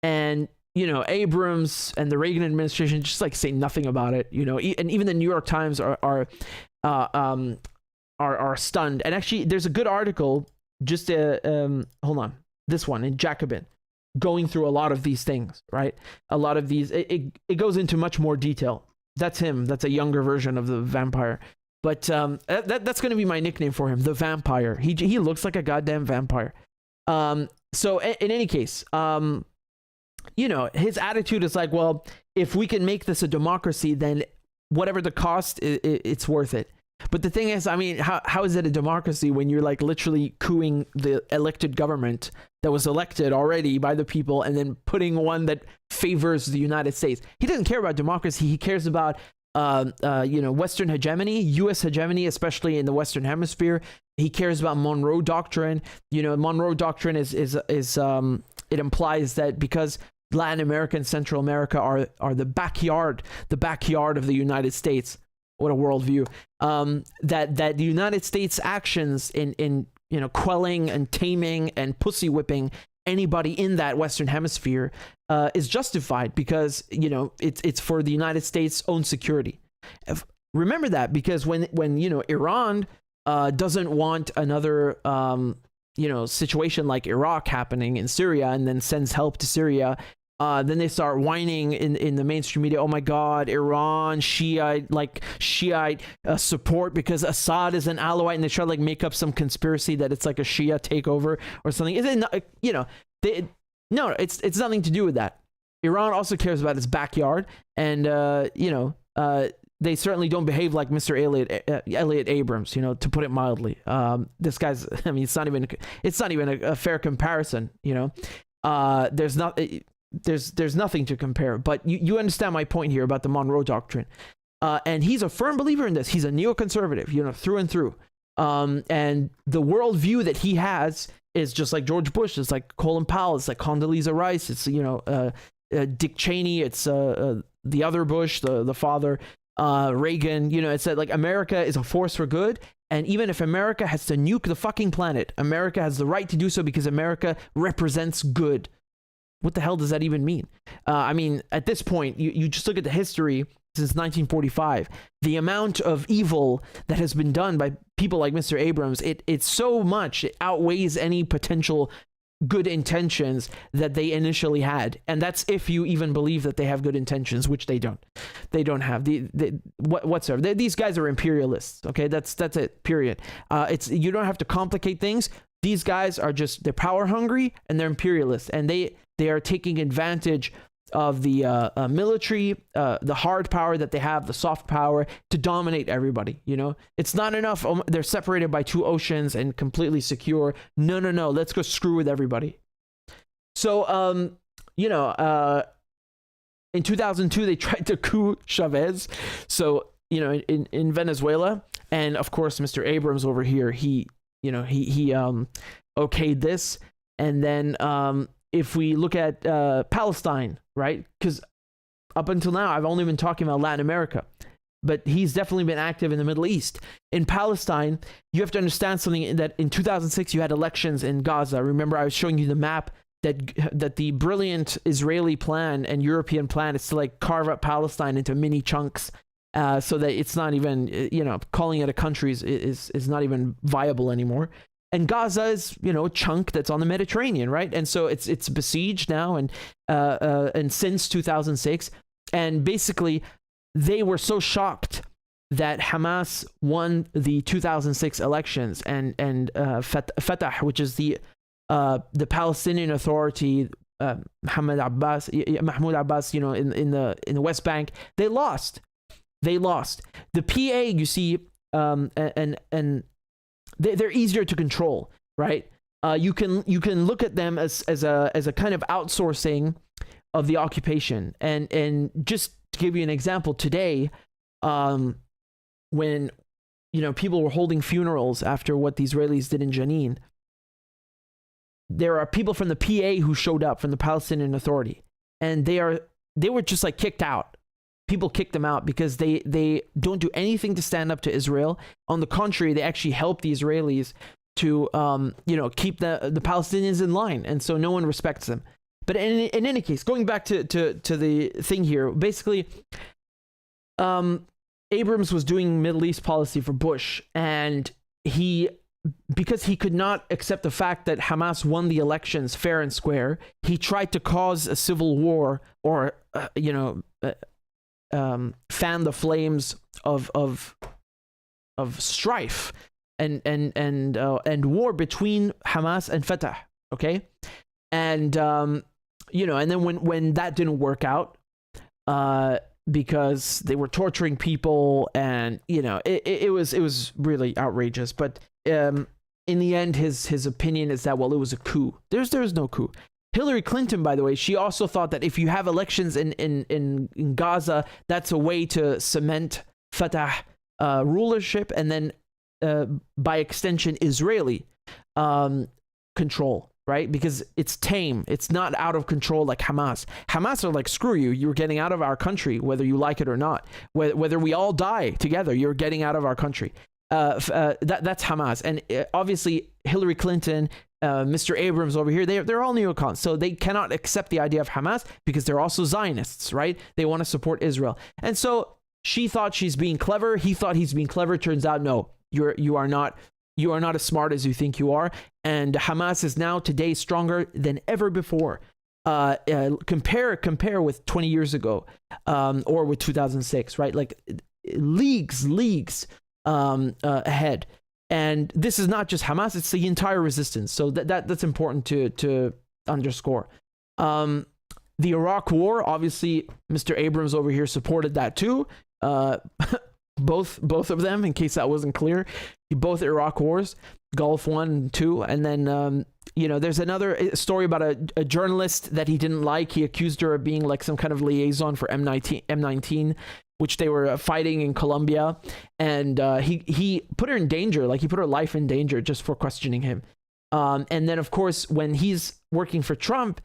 and Abrams and the Reagan administration just like say nothing about it, and even the New York Times are stunned. And actually, there's a good article, just hold on, this one in Jacobin, going through a lot of these things, right? A lot of these, it goes into much more detail. That's him. That's a younger version of the vampire. But that's going to be my nickname for him, the vampire. He looks like a goddamn vampire. So in any case, his attitude is like, well, if we can make this a democracy, then whatever the cost, it's worth it. But the thing is, I mean, how is it a democracy when you're like literally cooing the elected government that was elected already by the people and then putting one that favors the United States? He doesn't care about democracy. He cares about, Western hegemony, U.S. hegemony, especially in the Western Hemisphere. He cares about Monroe Doctrine. Monroe Doctrine is it implies that because Latin America and Central America are the backyard of the United States. What a worldview. That the United States actions in quelling and taming and pussy whipping anybody in that Western Hemisphere is justified because it's for the United States' own security. Remember that, because when Iran doesn't want another situation like Iraq happening in Syria and then sends help to Syria, then they start whining in the mainstream media, oh my God, Iran, Shiite support because Assad is an Alawite, and they try to like make up some conspiracy that it's like a Shia takeover or something. Is it not, no, it's nothing to do with that. Iran also cares about its backyard, and they certainly don't behave like Mr. Elliot Abrams, to put it mildly. This guy's, I mean, it's not even a fair comparison, there's nothing to compare. But you understand my point here about the Monroe Doctrine. And he's a firm believer in this. He's a neoconservative, through and through. And the worldview that he has is just like George Bush. It's like Colin Powell. It's like Condoleezza Rice. It's, Dick Cheney. It's the other Bush, the father, Reagan. It's like America is a force for good. And even if America has to nuke the fucking planet, America has the right to do so because America represents good. What the hell does that even mean? I mean, at this point, you just look at the history since 1945, the amount of evil that has been done by people like Mr. Abrams, it's so much, it outweighs any potential good intentions that they initially had. And that's if you even believe that they have good intentions, which they don't. They don't have whatsoever. These guys are imperialists. Okay, that's it. Period. You don't have to complicate things. These guys are they're power hungry and they're imperialists, and they are taking advantage of the military, the hard power that they have, the soft power to dominate everybody. It's not enough. They're separated by two oceans and completely secure. No. Let's go screw with everybody. So, in 2002, they tried to coup Chavez. So, in Venezuela, and of course, Mr. Abrams over here, he okayed this. And then, if we look at Palestine, right? Because up until now, I've only been talking about Latin America, but he's definitely been active in the Middle East. In Palestine, you have to understand something, that in 2006, you had elections in Gaza. Remember, I was showing you the map that the brilliant Israeli plan and European plan is to like carve up Palestine into mini chunks, so that it's not even, calling it a country is not even viable anymore. And Gaza is, a chunk that's on the Mediterranean, right? And so it's besieged now, and since 2006, and basically they were so shocked that Hamas won the 2006 elections, and Fatah, which is the Palestinian Authority, Mahmoud Abbas, in the West Bank, they lost. The PA, you see, and they're easier to control, right? You can look at them as a kind of outsourcing of the occupation. And just to give you an example, today, when people were holding funerals after what the Israelis did in Jenin, there are people from the PA who showed up from the Palestinian Authority, and they were just like kicked out. People kicked them out because they don't do anything to stand up to Israel. On the contrary, they actually help the Israelis to keep the Palestinians in line, and so no one respects them. But in any case, going back to the thing here, basically, Abrams was doing Middle East policy for Bush, and because he could not accept the fact that Hamas won the elections fair and square, he tried to cause a civil war, or fan the flames of strife and war between Hamas and Fatah. Okay, and and then when that didn't work out, because they were torturing people, and it was really outrageous. But in the end, his opinion is that, well, it was a coup. There's no coup. Hillary Clinton, by the way, she also thought that if you have elections in Gaza, that's a way to cement Fatah rulership, and then by extension Israeli control, right? Because it's tame. It's not out of control like Hamas. Hamas are like, screw you. You're getting out of our country, whether you like it or not. Whether we all die together, you're getting out of our country. That's Hamas. And obviously Hillary Clinton, Mr. Abrams over here, they're all neocons, so they cannot accept the idea of Hamas because they're also Zionists, right? They want to support Israel. And so she thought she's being clever. He thought he's being clever. Turns out, no, you are not as smart as you think you are. And Hamas is now today stronger than ever before. Compare with 20 years ago, or with 2006, right? Like leagues ahead. And this is not just Hamas, it's the entire resistance. So that's important to underscore. The Iraq War, obviously, Mr. Abrams over here supported that too. Both of them, in case that wasn't clear. Both Iraq wars, Gulf 1 and 2. And then, there's another story about a journalist that he didn't like. He accused her of being like some kind of liaison for M19, which they were fighting in Colombia. And he put her in danger, like he put her life in danger just for questioning him. And then, of course, when he's working for Trump,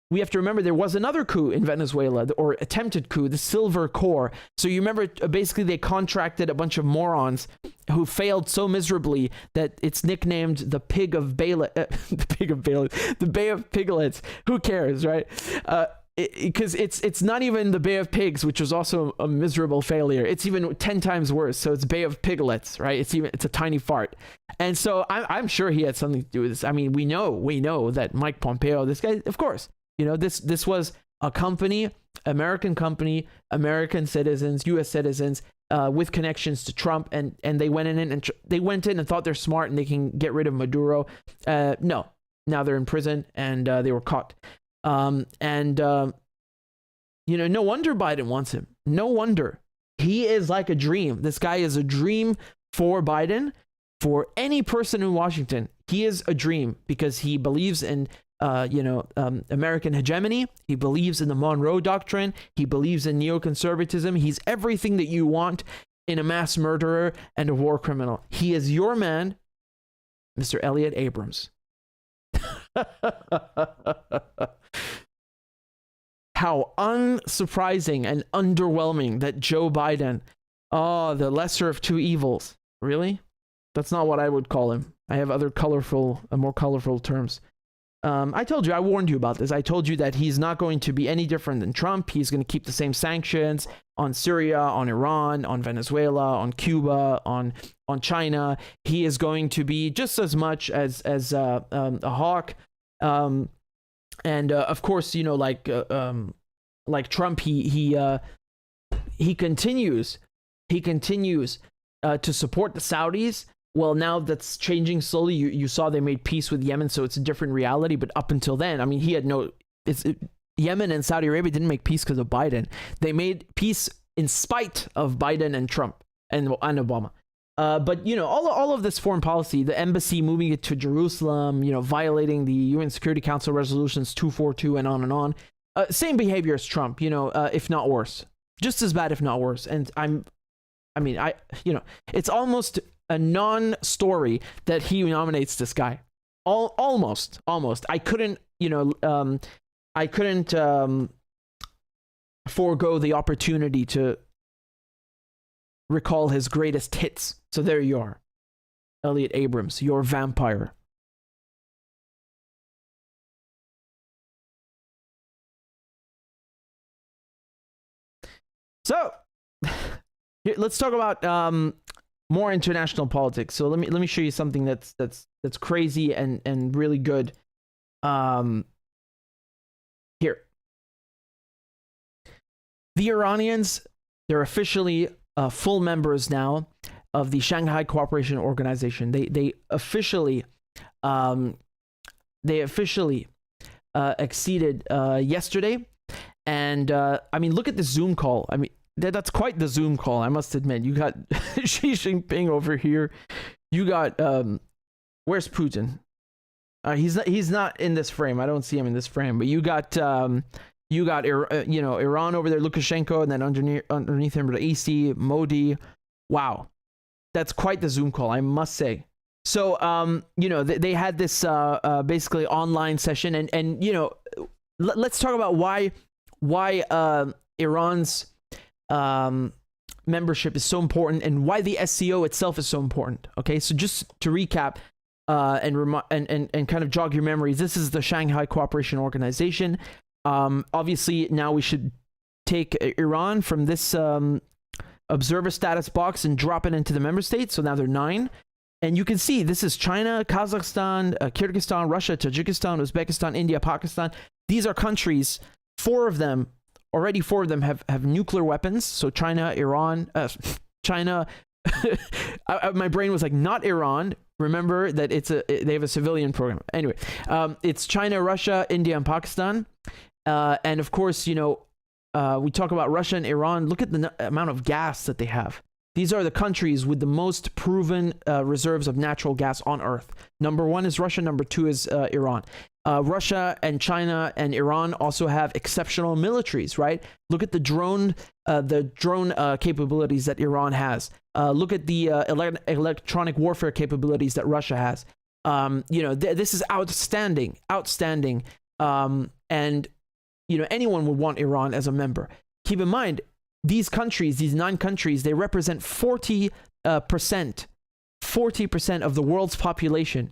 we have to remember there was another coup in Venezuela, or attempted coup, the Silver Corps. So you remember, basically, they contracted a bunch of morons who failed so miserably that it's nicknamed the Pig of Bayless, the Bay of Piglets. Who cares, right? Because it's not even the Bay of Pigs, which was also a miserable failure. It's even 10 times worse. So it's Bay of Piglets, right? It's a tiny fart. And so I'm sure he had something to do with this. I mean, we know that Mike Pompeo, this guy, of course. This was a company, American citizens, U.S. citizens, with connections to Trump, and they went in and thought they're smart and they can get rid of Maduro. No, now they're in prison and they were caught. No wonder Biden wants him. No wonder. He is like a dream. This guy is a dream for Biden, for any person in Washington. He is a dream because he believes in American hegemony. He believes in the Monroe Doctrine. He believes in neoconservatism. He's everything that you want in a mass murderer and a war criminal. He is your man, Mr. Elliot Abrams. How unsurprising and underwhelming that Joe Biden, the lesser of two evils. Really? That's not what I would call him. I have other more colorful terms. I told you, I warned you about this. I told you that he's not going to be any different than Trump. He's going to keep the same sanctions on Syria, on Iran, on Venezuela, on Cuba, on China. He is going to be just as much as a hawk. Of course, like Trump, he continues to support the Saudis. Well, now that's changing slowly. You saw they made peace with Yemen, so it's a different reality. But up until then, I mean, Yemen and Saudi Arabia didn't make peace because of Biden. They made peace in spite of Biden and Trump and Obama. But all of this foreign policy, the embassy moving it to Jerusalem, violating the UN Security Council resolutions 242 and on. Same behavior as Trump, if not worse, just as bad, if not worse. And it's almost a non-story that he nominates this guy. Almost. I couldn't forego the opportunity to recall his greatest hits. So there you are, Elliot Abrams, your vampire. So here, let's talk about more international politics. So let me show you something that's crazy and really good. Here, the Iranians, they're officially full members now of the Shanghai Cooperation Organization. They officially acceded yesterday, and look at the Zoom call. That's quite the Zoom call, I must admit. You got Xi Jinping over here. You got where's Putin? He's not in this frame. I don't see him in this frame. But you got Iran over there, Lukashenko, and then underneath him, Raisi, Modi. Wow, that's quite the Zoom call, I must say. So they had this basically online session, and let's talk about why Iran's membership is so important and why the SCO itself is so important. Okay, so just to recap and kind of jog your memories, this is the Shanghai Cooperation Organization. Obviously, now we should take Iran from this observer status box and drop it into the member states. So now they're 9. And you can see this is China, Kazakhstan, Kyrgyzstan, Russia, Tajikistan, Uzbekistan, India, Pakistan. These are countries, 4 of them have nuclear weapons. So China, Iran, China. My brain was like, not Iran. Remember that they have a civilian program. Anyway, it's China, Russia, India, and Pakistan. And of course, we talk about Russia and Iran. Look at the amount of gas that they have. These are the countries with the most proven reserves of natural gas on Earth. Number 1 is Russia. Number 2 is Iran. Russia and China and Iran also have exceptional militaries, right? Look at the drone capabilities that Iran has. Look at the electronic warfare capabilities that Russia has. This is outstanding. And anyone would want Iran as a member. Keep in mind, these 9 countries, they represent 40% of the world's population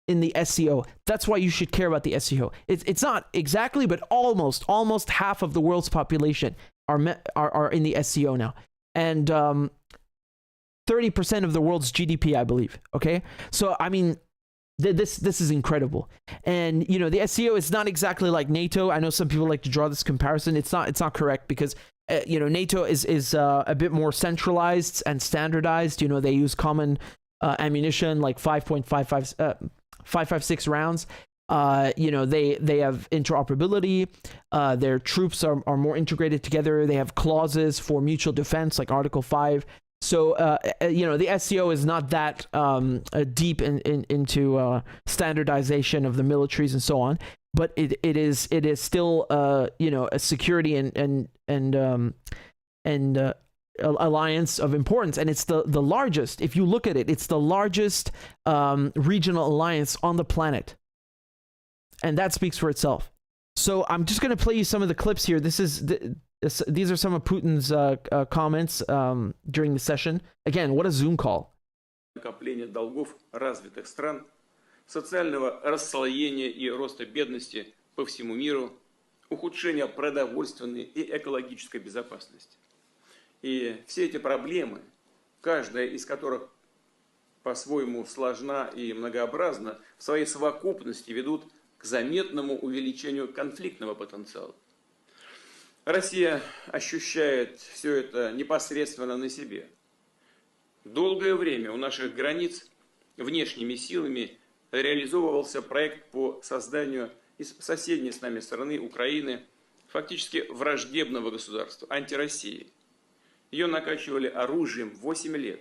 in the SCO. That's why you should care about the SCO. It's not exactly, but almost half of the world's population are in the SCO now, and 30% of the world's GDP, I believe. Okay, so I mean, this is incredible. And the SCO is not exactly like NATO. I know some people like to draw this comparison. It's not correct, because NATO is a bit more centralized and standardized. They use common ammunition, like 5.56 rounds. They have interoperability. Their troops are more integrated together. They have clauses for mutual defense, like Article 5. So, the SCO is not that deep into standardization of the militaries and so on, but it is still a security and alliance of importance, and it's the largest. If you look at it, it's the largest regional alliance on the planet, and that speaks for itself. So I'm just going to play you some of the clips here. These are some of Putin's comments during the session. Again, what a Zoom call. Накопление долгов развитых стран, социального расслоения и роста бедности по всему миру, ухудшение продовольственной и экологической безопасности. И все эти проблемы, каждая из которых по-своему сложна и многообразна, в своей совокупности ведут к заметному увеличению конфликтного потенциала. Россия ощущает все это непосредственно на себе. Долгое время у наших границ внешними силами реализовывался проект по созданию из соседней с нами страны Украины фактически враждебного государства, антироссии. Ее накачивали оружием 8 лет,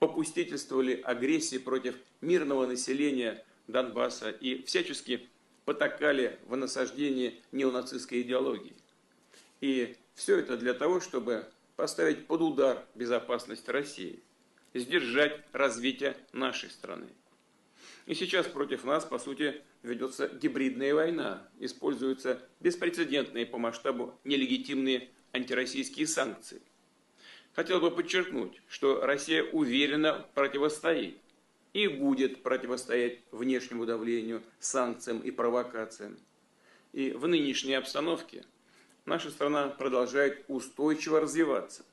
попустительствовали агрессии против мирного населения Донбасса и всячески потакали в насаждении неонацистской идеологии. И все это для того, чтобы поставить под удар безопасность России, сдержать развитие нашей страны. И сейчас против нас, по сути, ведется гибридная война, используются беспрецедентные по масштабу нелегитимные антироссийские санкции. Хотел бы подчеркнуть, что Россия уверенно противостоит и будет противостоять внешнему давлению, санкциям и провокациям. И в нынешней обстановке наша страна продолжает устойчиво развиваться.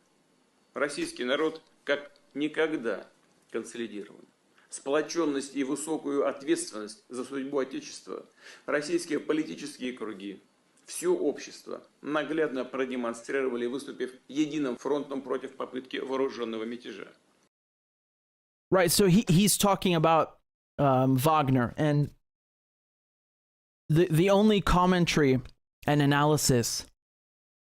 Российский народ как никогда консолидирован. Сплоченность и высокую ответственность за судьбу Отечества российские политические круги, все общество наглядно продемонстрировали, выступив единым фронтом против попытки вооруженного мятежа. Right, so he's talking about Wagner, and the only commentary and analysis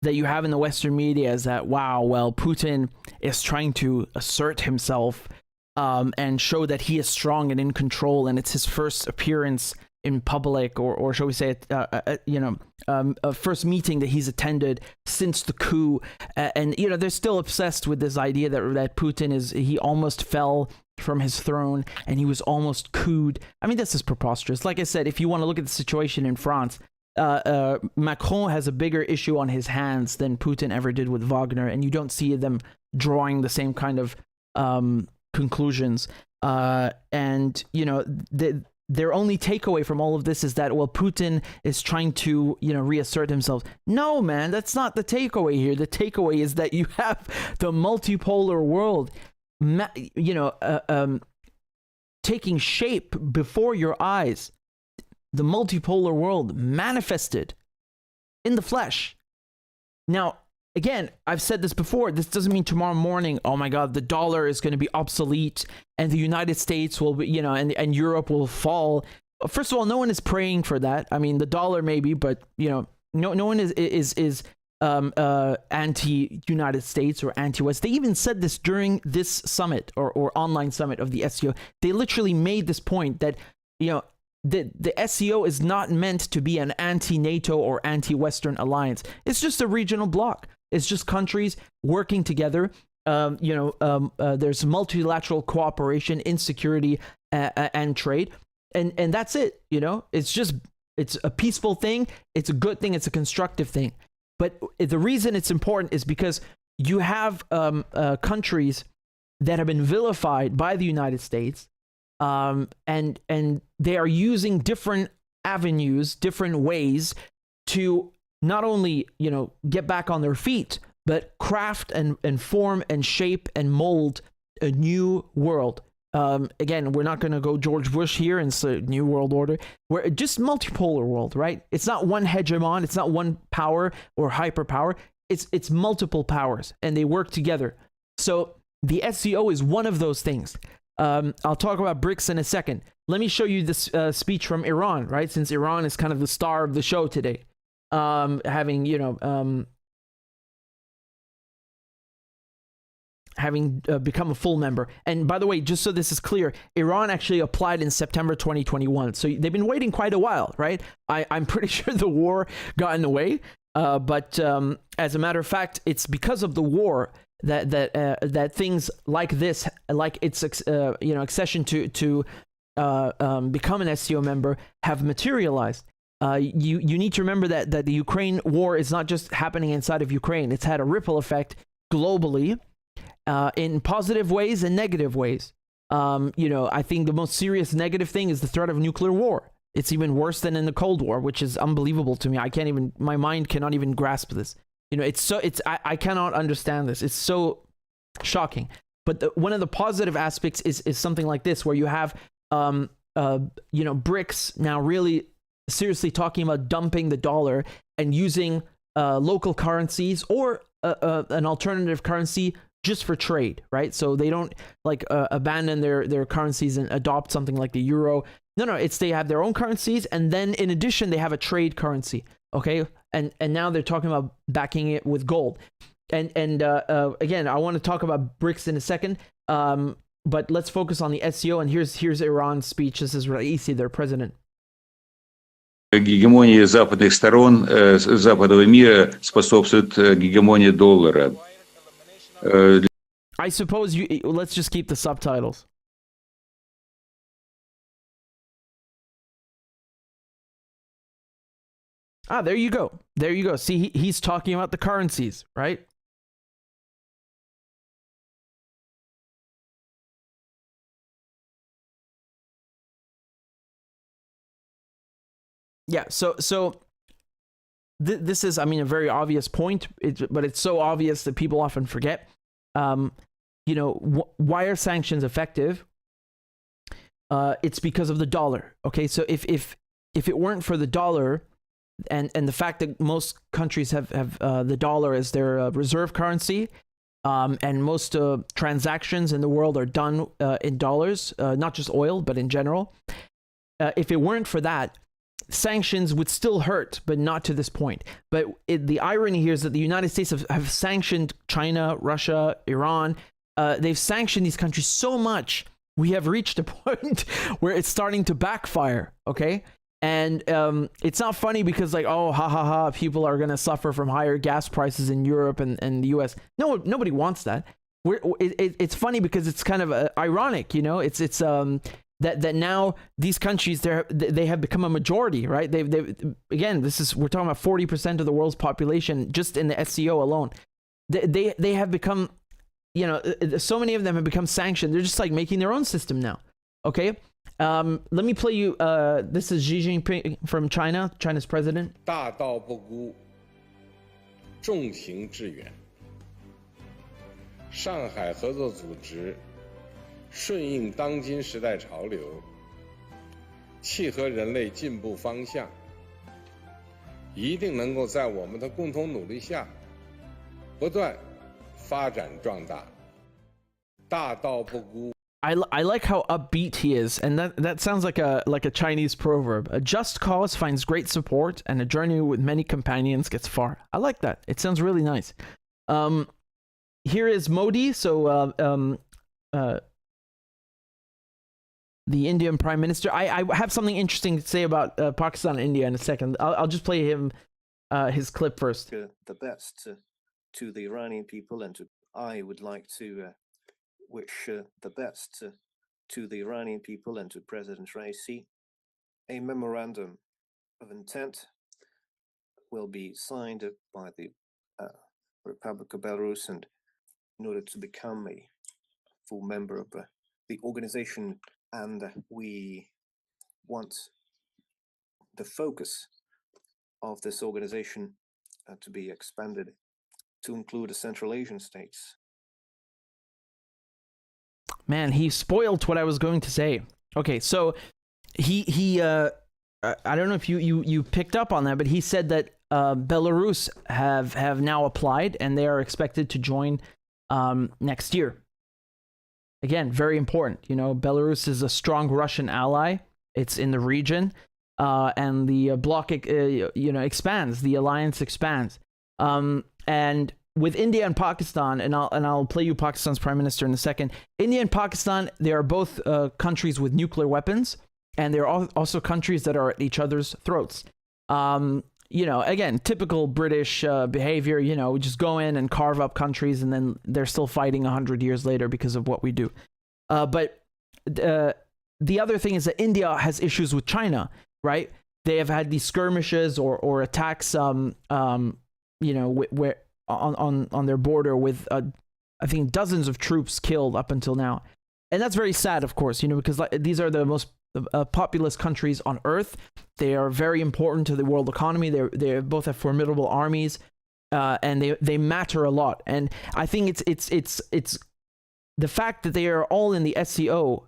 that you have in the Western media is that, wow, well, Putin is trying to assert himself and show that he is strong and in control, and it's his first appearance in public, or shall we say, a first meeting that he's attended since the coup. And they're still obsessed with this idea that Putin he almost fell from his throne and he was almost couped. I mean, this is preposterous. Like I said, if you want to look at the situation in France, Macron has a bigger issue on his hands than Putin ever did with Wagner, and you don't see them drawing the same kind of conclusions. Their only takeaway from all of this is that, well, Putin is trying to, reassert himself. No, man, that's not the takeaway here. The takeaway is that you have the multipolar world, taking shape before your eyes. The multipolar world manifested in the flesh. Now, again, I've said this before. This doesn't mean tomorrow morning, oh my God, the dollar is going to be obsolete and the United States will be, and Europe will fall. First of all, no one is praying for that. I mean, the dollar maybe, but, No one is anti-United States or anti-West. They even said this during this summit or online summit of the SCO. They literally made this point that, the SCO is not meant to be an anti-NATO or anti-Western alliance. It's just a regional bloc. It's just countries working together. There's multilateral cooperation in security and trade, and that's it. It's a peaceful thing. It's a good thing. It's a constructive thing. But the reason it's important is because you have countries that have been vilified by the United States, and they are using different avenues, different ways to not only get back on their feet, but craft and form and shape and mold a new world. Again, we're not going to go George Bush here and say new world order. We're just multipolar world, right? It's not one hegemon. It's not one power or hyperpower. It's multiple powers, and they work together. So the SCO is one of those things. I'll talk about BRICS in a second. Let me show you this speech from Iran, right? Since Iran is kind of the star of the show today, having become a full member. And by the way, just so this is clear, Iran actually applied in September 2021. So they've been waiting quite a while, right? I'm pretty sure the war got in the way. But as a matter of fact, it's because of the war that things like this, like its accession to become an SCO member, have materialized. You need to remember that the Ukraine war is not just happening inside of Ukraine. It's had a ripple effect globally, in positive ways and negative ways. I think the most serious negative thing is the threat of nuclear war. It's even worse than in the Cold War, which is unbelievable to me. My mind cannot even grasp this. I cannot understand this. It's so shocking. But one of the positive aspects is something like this, where you have, BRICS now really seriously talking about dumping the dollar and using local currencies or an alternative currency just for trade, right? So they don't abandon their currencies and adopt something like the euro. No, it's they have their own currencies, and then in addition they have a trade currency. Okay, and now they're talking about backing it with gold. And again, I want to talk about BRICS in a second. But let's focus on the SCO. And here's Iran's speech. This is Raisi, their president. Гегемония западных сторон западного мира способствует гегемонии доллара. I suppose let's just keep the subtitles. There you go. There you go. See, he's talking about the currencies, right? Yeah, so this is, a very obvious point, but it's so obvious that people often forget. Why are sanctions effective? It's because of the dollar. Okay, so if it weren't for the dollar, and the fact that most countries have the dollar as their reserve currency, and most transactions in the world are done in dollars, not just oil, but in general. If it weren't for that, sanctions would still hurt, but not to this point. But the irony here is that the United States have sanctioned China, Russia, Iran. They've sanctioned these countries so much, we have reached a point where it's starting to backfire, okay? And it's not funny because people are going to suffer from higher gas prices in Europe and the US. No, nobody wants that. It's funny because it's kind of ironic, it's that now these countries, they have become a majority, right? They've again, we're talking about 40% of the world's population just in the SCO alone. They have become, so many of them have become sanctioned. They're just making their own system now. Okay. Let me play you. This is Xi Jinping from China, China's president. 大道不孤，众行致远。上海合作组织顺应当今时代潮流，契合人类进步方向，一定能够在我们的共同努力下，不断发展壮大。大道不孤。I like how upbeat he is, and that sounds like a Chinese proverb. A just cause finds great support, and a journey with many companions gets far. I like that. It sounds really nice. Here is Modi. So the Indian Prime Minister. I have something interesting to say about Pakistan and India in a second. I'll just play him his clip first. The best to the Iranian people, and I would like to wish the best to the Iranian people and to President Raisi. A memorandum of intent will be signed by the Republic of Belarus, and in order to become a full member of the organization, and we want the focus of this organization to be expanded to include the Central Asian states. Man, he spoiled what I was going to say. Okay, so he I don't know if you picked up on that, but he said that Belarus have now applied, and they are expected to join next year. Again, very important. You know, Belarus is a strong Russian ally. It's in the region, and the bloc expands. The alliance expands, and with India and Pakistan, and I'll play you Pakistan's prime minister in a second. India and Pakistan, they are both countries with nuclear weapons, and they're also countries that are at each other's throats. You know, again, typical British behavior. You know, we just go in and carve up countries, and then they're still fighting 100 years later because of what we do. But the other thing is that India has issues with China, right? They have had these skirmishes or attacks, you know, where on their border with I think dozens of troops killed up until now, and that's very sad, of course, you know, because these are the most populous countries on earth. They are very important to the world economy. They both have formidable armies, and they matter a lot. And I think it's the fact that they are all in the SCO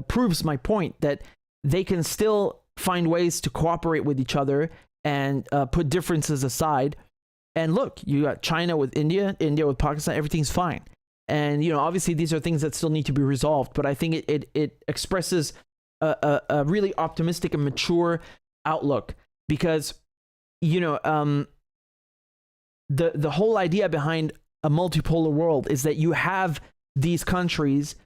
proves my point that they can still find ways to cooperate with each other and put differences aside. And look, you got China with India, India with Pakistan, everything's fine. And, you know, obviously these are things that still need to be resolved, but I think it expresses a really optimistic and mature outlook, because, you know, the whole idea behind a multipolar world is that you have these countries,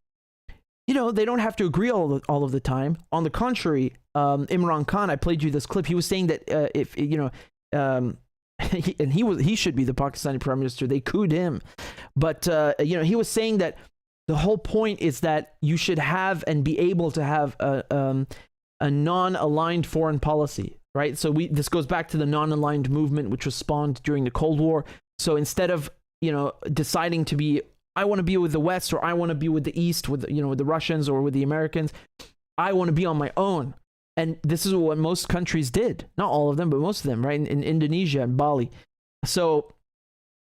you know, they don't have to agree all of the time. On the contrary, Imran Khan, I played you this clip, he was saying that if, you know, he should be the Pakistani prime minister. They couped him, but you know, he was saying that the whole point is that you should have and be able to have a non-aligned foreign policy, right? So this goes back to the non-aligned movement, which was spawned during the Cold War. So instead of, you know, deciding to be, I want to be with the West, or I want to be with the East, with, you know, with the Russians or with the Americans, I want to be on my own. And this is what most countries did. Not all of them, but most of them, right? In Indonesia and Bali. So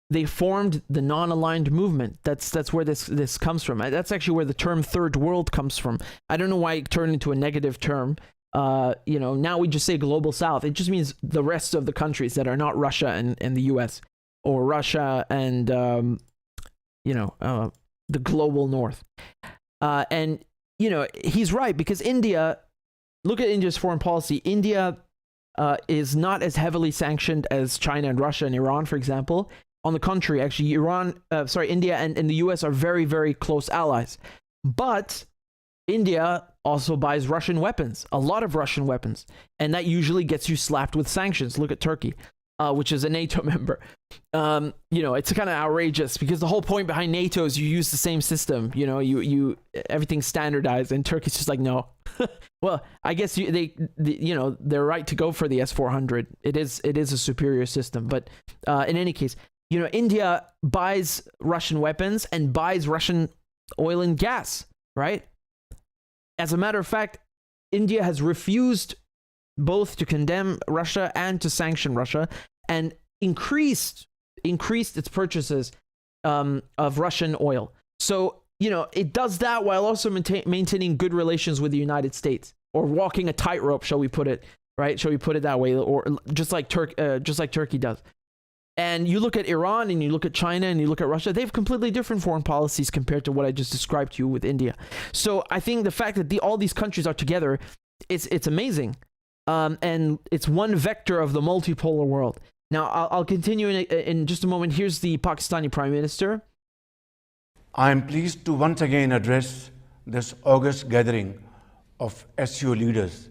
they formed the non-aligned movement. That's where this comes from. That's actually where the term third world comes from. I don't know why it turned into a negative term. You know, now we just say global south. It just means the rest of the countries that are not Russia and the US, or Russia and, you know, the global north. And, you know, he's right, because India, look at India's foreign policy. India is not as heavily sanctioned as China and Russia and Iran, for example. On the contrary, actually, India and the US are very, very close allies. But India also buys Russian weapons, a lot of Russian weapons. And that usually gets you slapped with sanctions. Look at Turkey, which is a NATO member. You know, it's kind of outrageous, because the whole point behind NATO is you use the same system. You know, you everything's standardized, and Turkey's just like, no. Well, I guess you know, they're right to go for the S-400. It is a superior system. But in any case, you know, India buys Russian weapons and buys Russian oil and gas, right? As a matter of fact, India has refused both to condemn Russia and to sanction Russia, and increased its purchases of Russian oil. So, you know, it does that while also maintaining good relations with the United States, or walking a tightrope, shall we put it, right? Shall we put it that way, or just like Turkey does. And you look at Iran and you look at China and you look at Russia, they have completely different foreign policies compared to what I just described to you with India. So I think the fact that all these countries are together, it's amazing. And it's one vector of the multipolar world. Now, I'll continue in just a moment. Here's the Pakistani Prime Minister. I am pleased to once again address this august gathering of SCO leaders.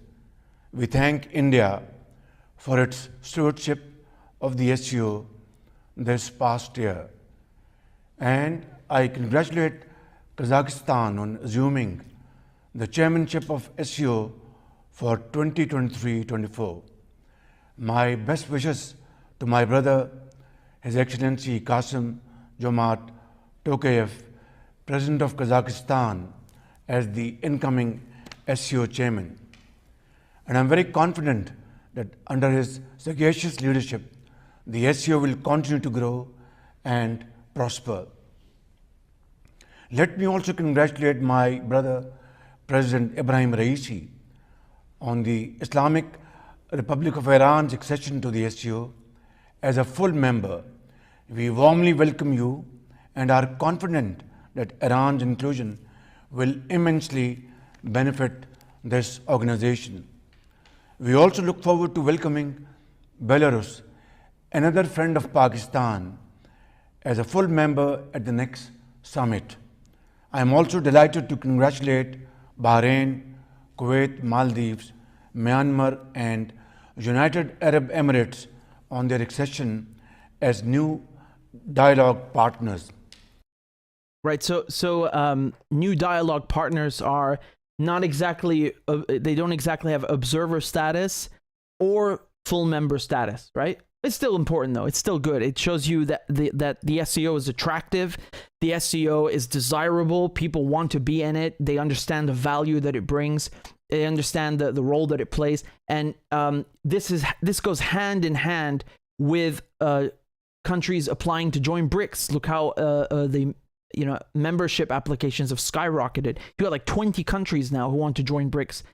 We thank India for its stewardship of the SCO this past year. And I congratulate Kazakhstan on assuming the chairmanship of SCO for 2023-24. My best wishes to my brother, His Excellency Qasim Jomart Tokayev, President of Kazakhstan, as the incoming SCO chairman. And I'm very confident that under his sagacious leadership, the SCO will continue to grow and prosper. Let me also congratulate my brother, President Ibrahim Raisi, on the Islamic Republic of Iran's accession to the SCO. As a full member, we warmly welcome you and are confident that Iran's inclusion will immensely benefit this organization. We also look forward to welcoming Belarus, another friend of Pakistan, as a full member at the next summit. I am also delighted to congratulate Bahrain, Kuwait, Maldives, Myanmar, and United Arab Emirates on their accession as new dialogue partners. Right. So new dialogue partners are not exactly, they don't exactly have observer status or full member status, right? It's still important though. It's still good. It shows you that the SCO is attractive. The SCO is desirable. People want to be in it. They understand the value that it brings. They understand the role that it plays. And this goes hand in hand with countries applying to join BRICS. Look how the membership applications have skyrocketed. You got like 20 countries now who want to join BRICS.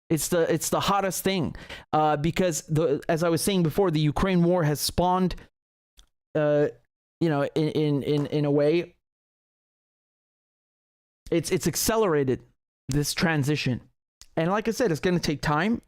It's the hottest thing because as I was saying before, the Ukraine war has spawned, in a way, it's accelerated this transition, and like I said, it's going to take time,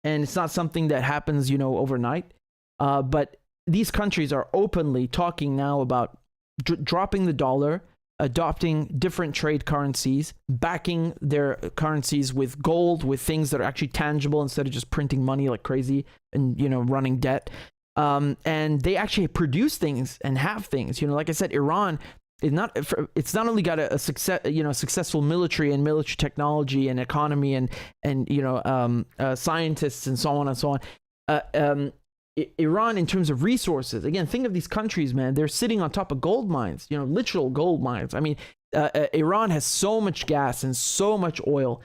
and it's not something that happens, overnight. But these countries are openly talking now about dropping the dollar, adopting different trade currencies, backing their currencies with gold, with things that are actually tangible instead of just printing money like crazy and, running debt. And they actually produce things and have things. Like I said, Iran it's not only got a successful military and military technology and economy and scientists and so on and so on. Iran, in terms of resources, again, think of these countries, man. They're sitting on top of gold mines, literal gold mines. I mean, Iran has so much gas and so much oil,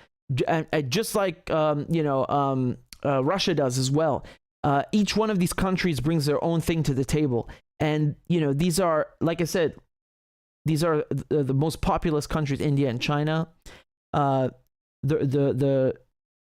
just like Russia does as well. Each one of these countries brings their own thing to the table, and these are, like I said, these are the most populous countries, India and China.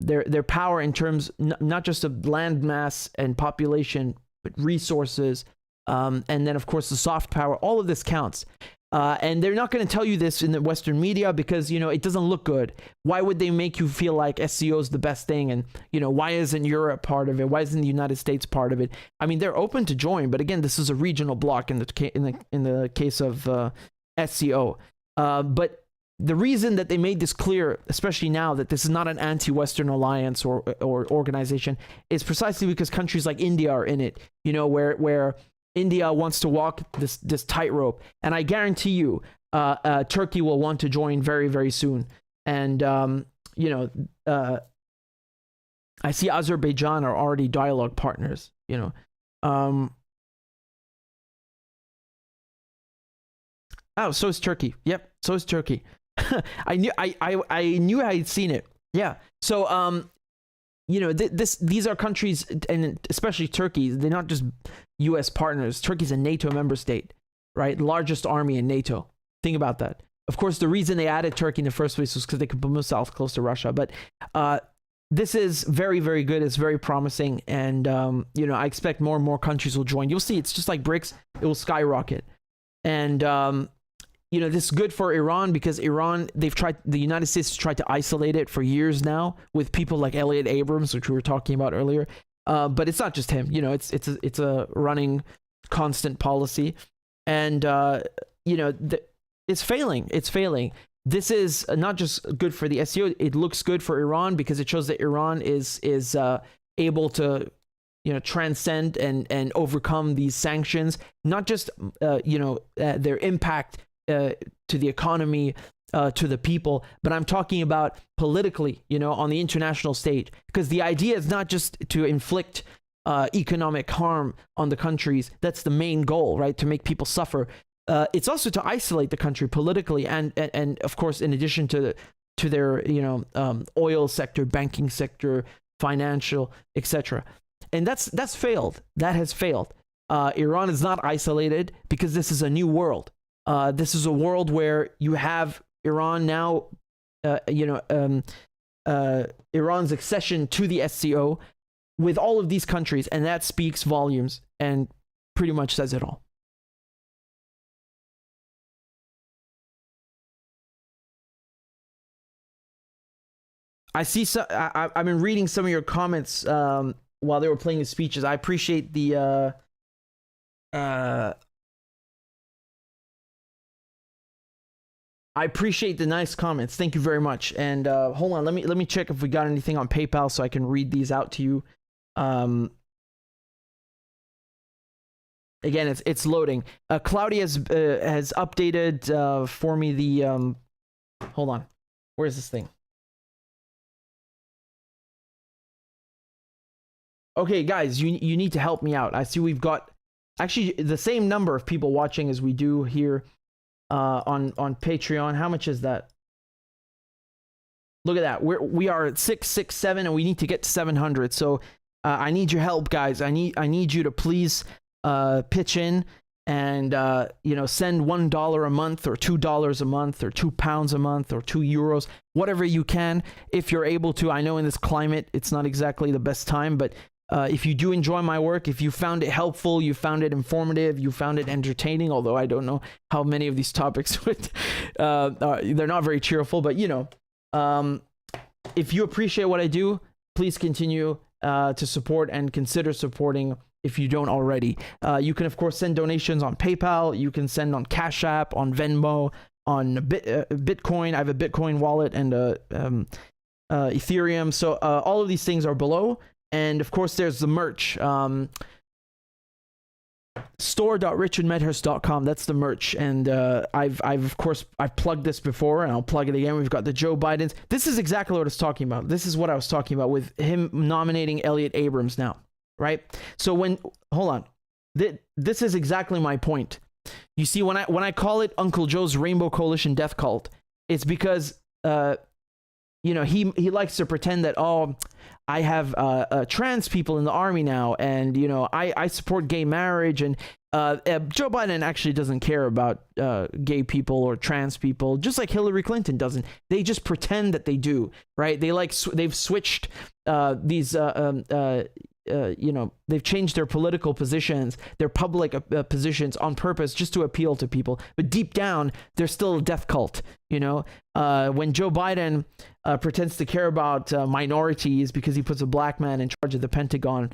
Their power in terms not just of land mass and population, but resources, and then of course the soft power. All of this counts, and they're not going to tell you this in the Western media because it doesn't look good. Why would they make you feel like SCO is the best thing? And why isn't Europe part of it? Why isn't the United States part of it? I mean, they're open to join, but again, this is a regional bloc in the case of SCO. But the reason that they made this clear, especially now that this is not an anti-Western alliance or organization, is precisely because countries like India are in it, where India wants to walk this tightrope. And I guarantee you, Turkey will want to join very, very soon. And, I see Azerbaijan are already dialogue partners, Oh, so is Turkey. Yep, so is Turkey. I knew I'd seen it. Yeah. So these are countries, and especially Turkey. They're not just U.S. partners. Turkey's a NATO member state, right? Largest army in NATO. Think about that. Of course, the reason they added Turkey in the first place was because they could put themselves close to Russia. But this is very, very good. It's very promising. And, you know, I expect more and more countries will join. You'll see, it's just like BRICS, it will skyrocket. And, you know, this is good for Iran because Iran, the United States has tried to isolate it for years now with people like Elliot Abrams, which we were talking about earlier. But it's not just him, you know, it's a running constant policy. And, you know, it's failing. It's failing. This is not just good for the SCO. It looks good for Iran because it shows that Iran is able to, you know, transcend and overcome these sanctions. Not just, you know, their impact to the economy, to the people, but I'm talking about politically, you know, on the international stage. Because the idea is not just to inflict economic harm on the countries. That's the main goal, right? To make people suffer. It's also to isolate the country politically, and of course, in addition to their, you know, oil sector, banking sector, financial, etc. And that's failed. That has failed. Iran is not isolated because this is a new world. This is a world where you have Iran now, you know, Iran's accession to the SCO with all of these countries, and that speaks volumes and pretty much says it all. I see. I've been reading some of your comments while they were playing the speeches. I appreciate the. I appreciate the nice comments. Thank you very much. And hold on, let me check if we got anything on PayPal so I can read these out to you. Again, it's loading. Claudia has updated for me the. Hold on, where's this thing? Okay, guys, you need to help me out. I see we've got actually the same number of people watching as we do here on Patreon. How much is that? Look at that. We are at 667 and we need to get to 700. So I need your help, guys. I need you to please pitch in and you know, send $1 a month or $2 a month or £2 a month or €2, whatever you can if you're able to. I know in this climate it's not exactly the best time, but if you do enjoy my work, if you found it helpful, you found it informative, you found it entertaining, although I don't know how many of these topics would, they're not very cheerful, but you know, if you appreciate what I do, please continue to support and consider supporting if you don't already. You can, of course, send donations on PayPal. You can send on CashApp, on Venmo, on Bitcoin. I have a Bitcoin wallet and Ethereum. So all of these things are below. And of course, there's the merch. Store.richardmedhurst.com. That's the merch. And I've plugged this before, and I'll plug it again. We've got the Joe Bidens. This is exactly what I was talking about. This is what I was talking about with him nominating Elliot Abrams now, right? So hold on, this is exactly my point. You see, when I call it Uncle Joe's Rainbow Coalition Death Cult, it's because you know, he likes to pretend that, oh, I have trans people in the army now, and you know, I support gay marriage, and Joe Biden actually doesn't care about gay people or trans people, just like Hillary Clinton doesn't. They just pretend that they do, right? They've switched these you know, they've changed their political positions, their public positions on purpose just to appeal to people. But deep down, they're still a death cult. You know, when Joe Biden pretends to care about minorities because he puts a black man in charge of the Pentagon,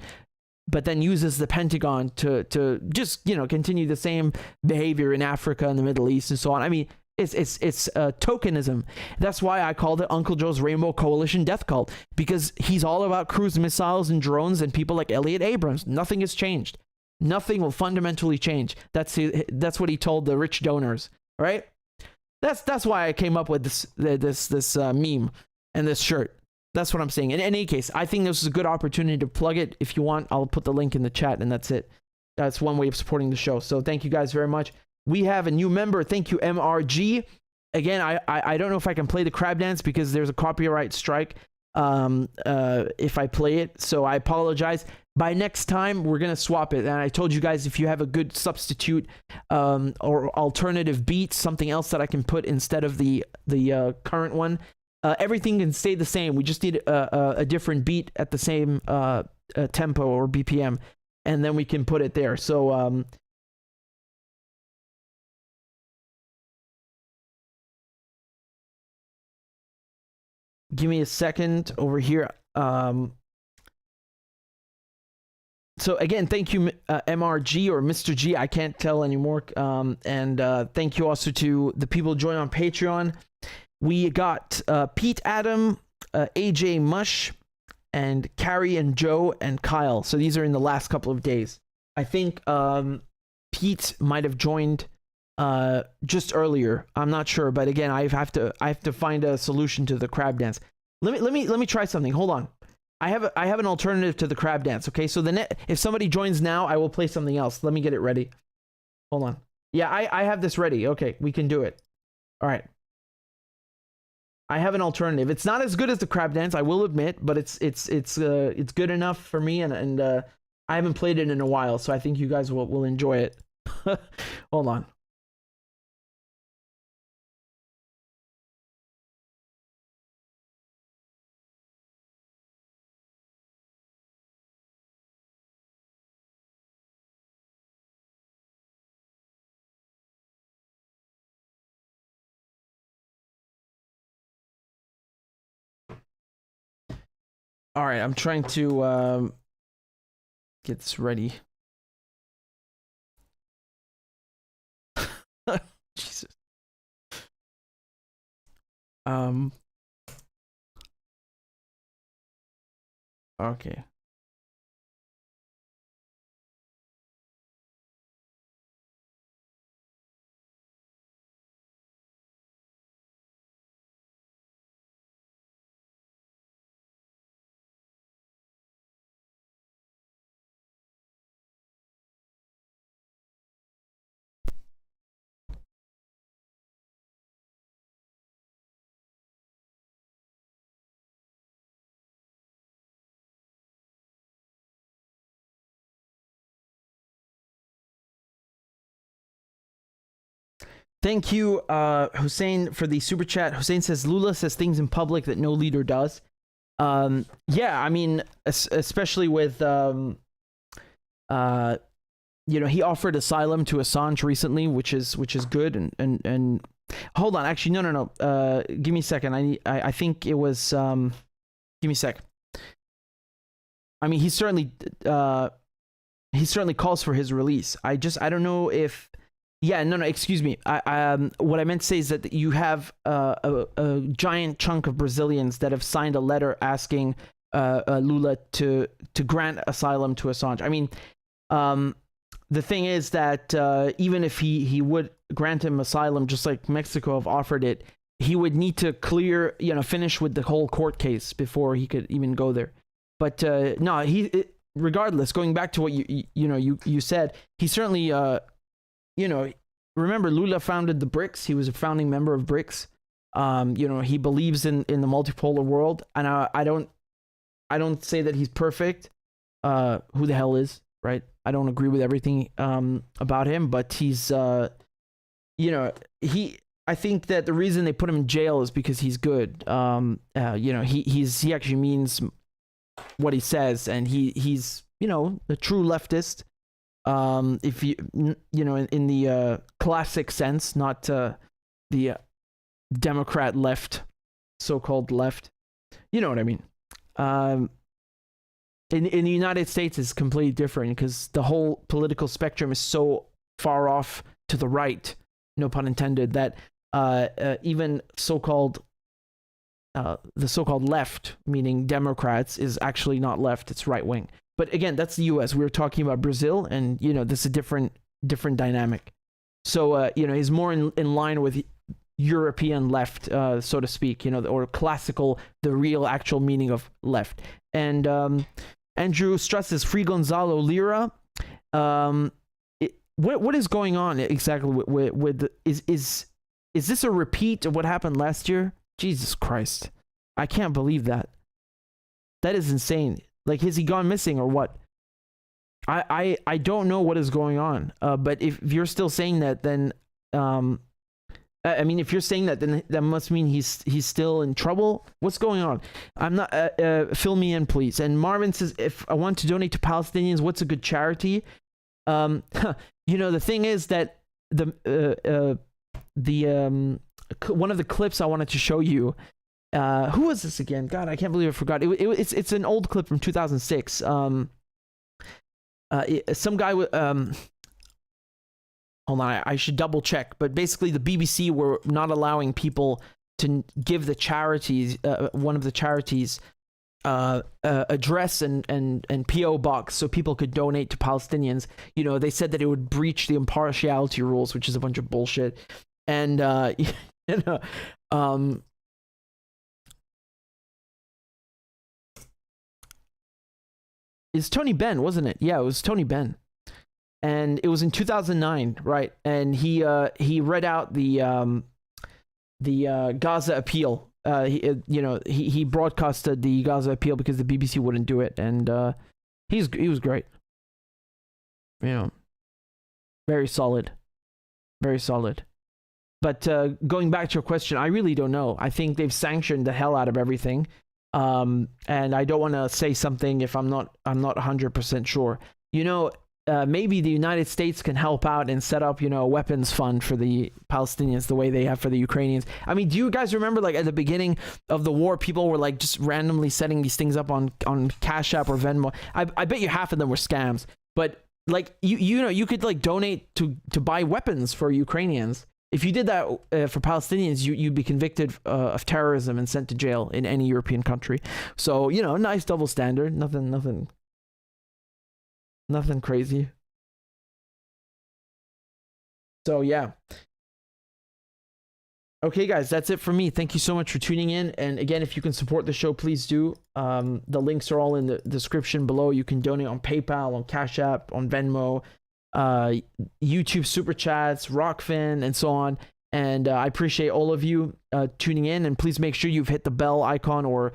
but then uses the Pentagon to just, you know, continue the same behavior in Africa and the Middle East and so on. I mean, it's tokenism. That's why I called it Uncle Joe's Rainbow Coalition Death Cult, because he's all about cruise missiles and drones and people like Elliot Abrams. Nothing has changed. Nothing will fundamentally change. That's what he told the rich donors, right? That's why I came up with this meme and this shirt. That's what I'm saying. In any case, I think this is a good opportunity to plug it. If you want, I'll put the link in the chat, and that's it. That's one way of supporting the show. So thank you guys very much. We have a new member. Thank you, MRG. Again, I don't know if I can play the crab dance because there's a copyright strike if I play it. So I apologize. By next time, we're going to swap it. And I told you guys, if you have a good substitute or alternative beat, something else that I can put instead of the current one, everything can stay the same. We just need a different beat at the same tempo or BPM, and then we can put it there. So give me a second over here. So again, thank you, MRG or Mr. G. I can't tell anymore. And thank you also to the people joining on Patreon. We got Pete Adam, AJ Mush, and Carrie and Joe and Kyle. So these are in the last couple of days. I think Pete might have joined just earlier. I'm not sure, but again, I have to find a solution to the crab dance. Let me try something. Hold on. I have an alternative to the crab dance. Okay, so if somebody joins now, I will play something else. Let me get it ready. Hold on. Yeah, I have this ready. Okay, we can do it. All right. I have an alternative. It's not as good as the crab dance, I will admit, but it's good enough for me, and I haven't played it in a while, so I think you guys will enjoy it. Hold on. All right, I'm trying to get this ready. Jesus. Okay. Thank you, Hussein, for the super chat. Hussein says Lula says things in public that no leader does. Yeah, I mean, especially with he offered asylum to Assange recently, which is good. And hold on, actually, no. Give me a second. I think it was. Give me a sec. I mean, he certainly calls for his release. I don't know if. Yeah, no, excuse me. What I meant to say is that you have a giant chunk of Brazilians that have signed a letter asking Lula to grant asylum to Assange. I mean, the thing is that even if he would grant him asylum, just like Mexico have offered it, he would need to finish with the whole court case before he could even go there. But no, regardless, going back to what you said, he certainly. Remember Lula founded the BRICS. He was a founding member of BRICS. He believes in the multipolar world, and I don't say that he's perfect. Who the hell is, right? I don't agree with everything about him, but he's I think that the reason they put him in jail is because he's good. He actually means what he says, and he's a true leftist. If in the classic sense, not the Democrat left, so-called left. You know what I mean? In the United States, it's completely different because the whole political spectrum is so far off to the right, no pun intended, that even the so-called left, meaning Democrats, is actually not left; it's right wing. But again, that's the U.S. We were talking about Brazil, and this is a different dynamic. So he's more in line with European left, so to speak, or classical, the real actual meaning of left. And Andrew stresses Free Gonzalo Lira. What is going on exactly with is this a repeat of what happened last year? Jesus Christ, I can't believe that. That is insane. Like, has he gone missing or what? I don't know what is going on. But if you're still saying that, then I mean, if you're saying that, then that must mean he's still in trouble. What's going on? I'm not. Fill me in, please. And Marvin says, if I want to donate to Palestinians, what's a good charity? You know, the thing is that one of the clips I wanted to show you. Who was this again? God, I can't believe I forgot. It's an old clip from 2006. Some guy. Hold on, I should double check. But basically, the BBC were not allowing people to give the charities, one of the charities, address and PO box so people could donate to Palestinians. You know, they said that it would breach the impartiality rules, which is a bunch of bullshit. And you know, it's Tony Benn, wasn't it? Yeah, it was Tony Benn. And it was in 2009, right? And he read out the Gaza appeal. He broadcasted the Gaza appeal because the BBC wouldn't do it, and he was great. You know, very solid, very solid. But going back to your question, I really don't know. I think they've sanctioned the hell out of everything, and I don't want to say something if I'm not 100% sure. You know. Maybe the United States can help out and set up, you know, a weapons fund for the Palestinians the way they have for the Ukrainians. I mean, do you guys remember, like, at the beginning of the war, people were, like, just randomly setting these things up on CashApp or Venmo? I bet you half of them were scams. But, like, you know, you could, like, donate to buy weapons for Ukrainians. If you did that for Palestinians, you'd be convicted of terrorism and sent to jail in any European country. So, you know, nice double standard. Nothing crazy. So yeah. Okay, guys, that's it for me. Thank you so much for tuning in. And again, if you can support the show, please do. The links are all in the description below. You can donate on PayPal, on Cash App, on Venmo, YouTube Super Chats, Rockfin, and so on. And I appreciate all of you tuning in. And please make sure you've hit the bell icon or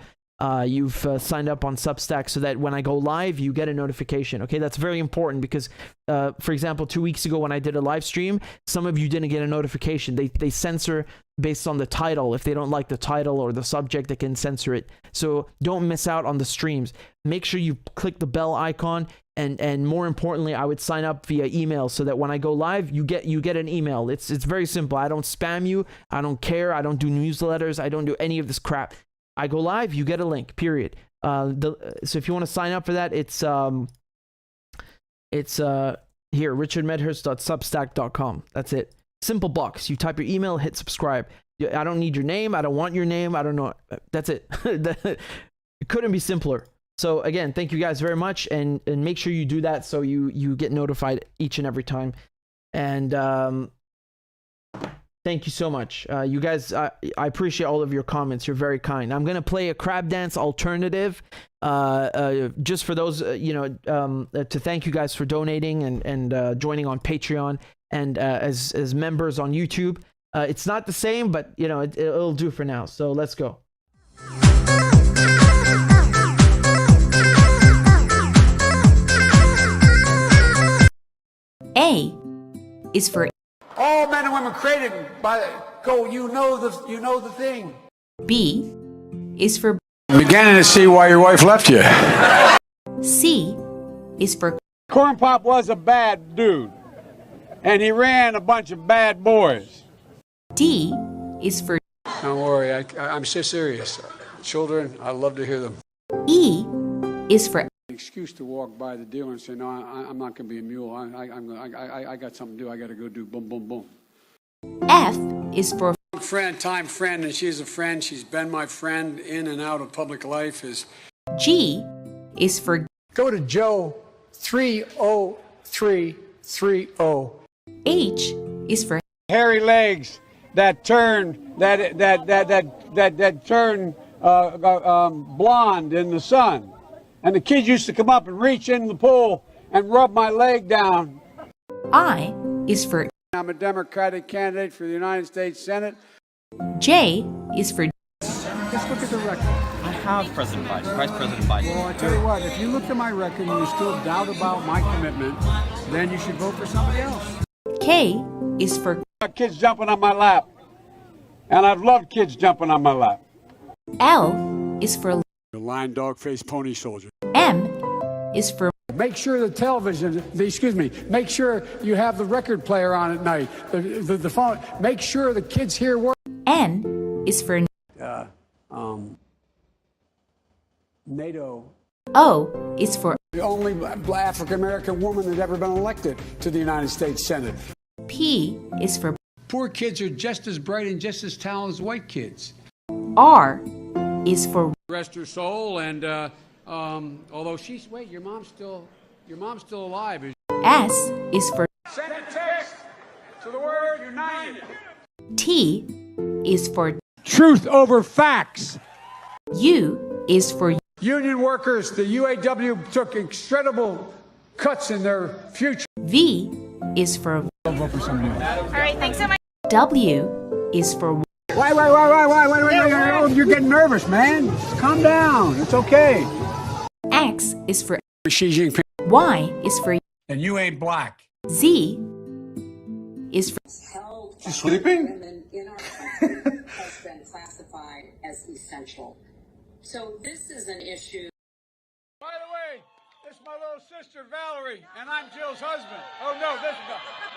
you've signed up on Substack so that when I go live, you get a notification. Okay, that's very important because, for example, 2 weeks ago when I did a live stream, some of you didn't get a notification. They censor based on the title. If they don't like the title or the subject, they can censor it. So don't miss out on the streams. Make sure you click the bell icon, and more importantly, I would sign up via email so that when I go live, you get an email. It's very simple. I don't spam you. I don't care. I don't do newsletters. I don't do any of this crap. I go live, you get a link, period. So if you want to sign up for that, it's here, richardmedhurst.substack.com. That's it. Simple box. You type your email, hit subscribe. I don't need your name. I don't want your name. I don't know. That's it. It couldn't be simpler. So again, thank you guys very much, and make sure you do that so you get notified each and every time. And thank you so much. You guys, I appreciate all of your comments. You're very kind. I'm going to play a crab dance alternative just for those, to thank you guys for donating and joining on Patreon and as members on YouTube. It's not the same, but, you know, it'll do for now. So let's go. A is for all men and women created by you know the thing. B is for I'm beginning to see why your wife left you. C is for Corn Pop was a bad dude, and he ran a bunch of bad boys. D is for Don't worry, I'm so serious. Children, I love to hear them. E is for Excuse to walk by the dealer and say, no, I'm not going to be a mule. I got something to do. I got to go do boom, boom, boom. F is for Time friend, and she's a friend. She's been my friend in and out of public life. G is for Go to Joe 30330. H is for hairy legs that turn blonde in the sun. And the kids used to come up and reach in the pool and rub my leg down. I is for I'm a Democratic candidate for the United States Senate. J is for Just look at the record. I have Vice President Biden. Well, I tell you what, if you look at my record and you still doubt about my commitment, then you should vote for somebody else. K is for kids jumping on my lap. And I've loved kids jumping on my lap. L is for The lion, dog, face, pony soldier. M is for Make sure the television, make sure you have the record player on at night, the phone. Make sure the kids hear work. N is for NATO. O is for The only African-American woman that's ever been elected to the United States Senate. P is for Poor kids are just as bright and just as talented as white kids. R is for Rest her soul, and although your mom's still alive. S is for Send a text to the word united. T is for Truth over facts. U is for Union workers, the UAW took incredible cuts in their future. V is for I'll vote for somebody else. All right, thanks so much. W is for Wait, you're getting nervous, man. Calm down. It's okay. X is for Xi Jinping. Y is for And you ain't black. Z is for She's sleeping? Women in our country has been classified as essential. So this is an issue. By the way, this is my little sister Valerie, and I'm Jill's husband. Oh no, this is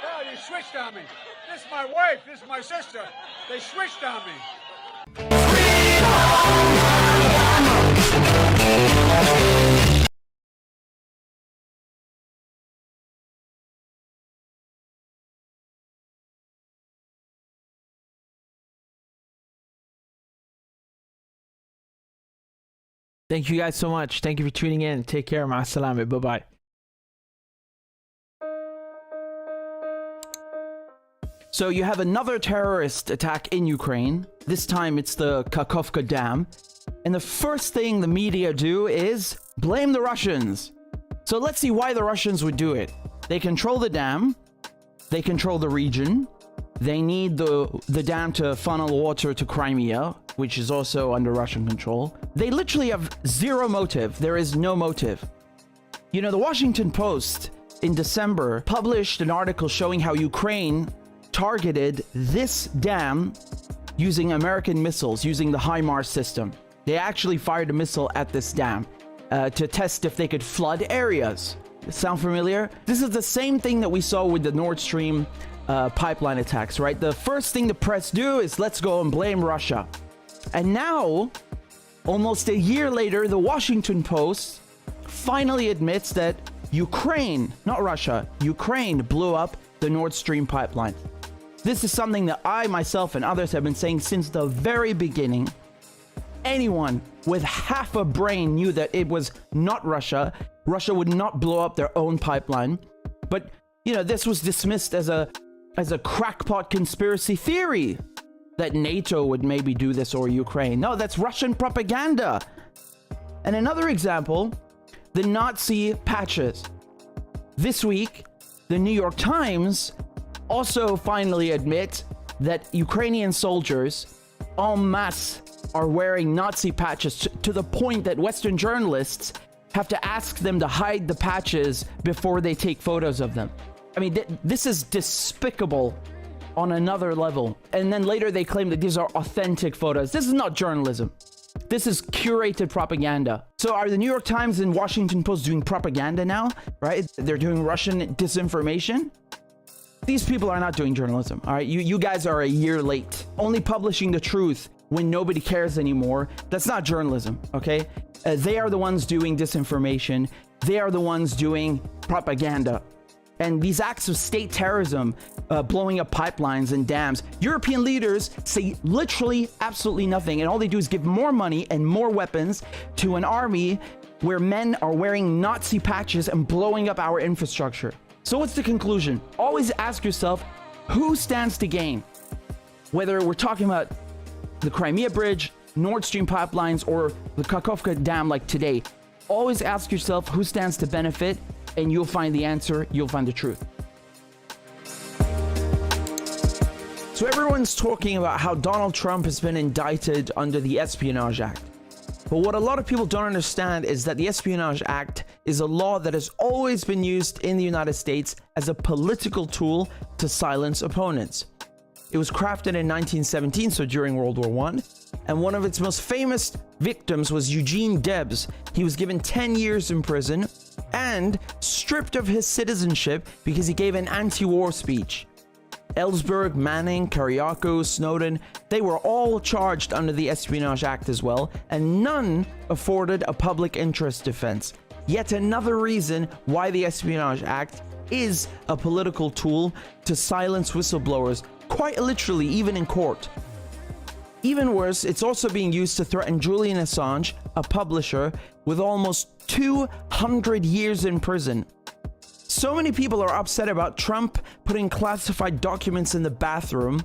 oh, you switched on me. This is my wife, this is my sister. They switched on me. Thank you guys so much. Thank you for tuning in. Take care. Ma salame. Bye-bye. So you have another terrorist attack in Ukraine. This time it's the Kakhovka Dam. And the first thing the media do is blame the Russians. So let's see why the Russians would do it. They control the dam. They control the region. They need the dam to funnel water to Crimea, which is also under Russian control. They literally have zero motive. There is no motive. You know, the Washington Post in December published an article showing how Ukraine targeted this dam using American missiles, using the HIMARS system. They actually fired a missile at this dam to test if they could flood areas. Sound familiar? This is the same thing that we saw with the Nord Stream pipeline attacks, right? The first thing the press do is let's go and blame Russia. And now, almost a year later, the Washington Post finally admits that Ukraine, not Russia, Ukraine blew up the Nord Stream pipeline. This is something that I, myself, and others have been saying since the very beginning. Anyone with half a brain knew that it was not Russia. Russia would not blow up their own pipeline. But, you know, this was dismissed as a crackpot conspiracy theory that NATO would maybe do this, or Ukraine. No, that's Russian propaganda. And another example, the Nazi patches. This week, the New York Times also finally admit that Ukrainian soldiers en masse are wearing Nazi patches to the point that Western journalists have to ask them to hide the patches before they take photos of them. I mean, this is despicable on another level. And then later they claim that these are authentic photos. This is not journalism. This is curated propaganda. So are the New York Times and Washington Post doing propaganda now, right? They're doing Russian disinformation. These people are not doing journalism, all right? You guys are a year late. Only publishing the truth when nobody cares anymore. That's not journalism, okay? They are the ones doing disinformation. They are the ones doing propaganda. And these acts of state terrorism, blowing up pipelines and dams, European leaders say literally absolutely nothing. And all they do is give more money and more weapons to an army where men are wearing Nazi patches and blowing up our infrastructure. So what's the conclusion? Always ask yourself, who stands to gain? Whether we're talking about the Crimea Bridge, Nord Stream pipelines, or the Kakhovka Dam like today, always ask yourself who stands to benefit, and you'll find the answer, you'll find the truth. So everyone's talking about how Donald Trump has been indicted under the Espionage Act. But what a lot of people don't understand is that the Espionage Act is a law that has always been used in the United States as a political tool to silence opponents. It was crafted in 1917, so during World War I. And one of its most famous victims was Eugene Debs. He was given 10 years in prison and stripped of his citizenship because he gave an anti-war speech. Ellsberg, Manning, Kiriakos, Snowden, they were all charged under the Espionage Act as well, and none afforded a public interest defense. Yet another reason why the Espionage Act is a political tool to silence whistleblowers, quite literally, even in court. Even worse, it's also being used to threaten Julian Assange, a publisher, with almost 200 years in prison. So many people are upset about Trump putting classified documents in the bathroom.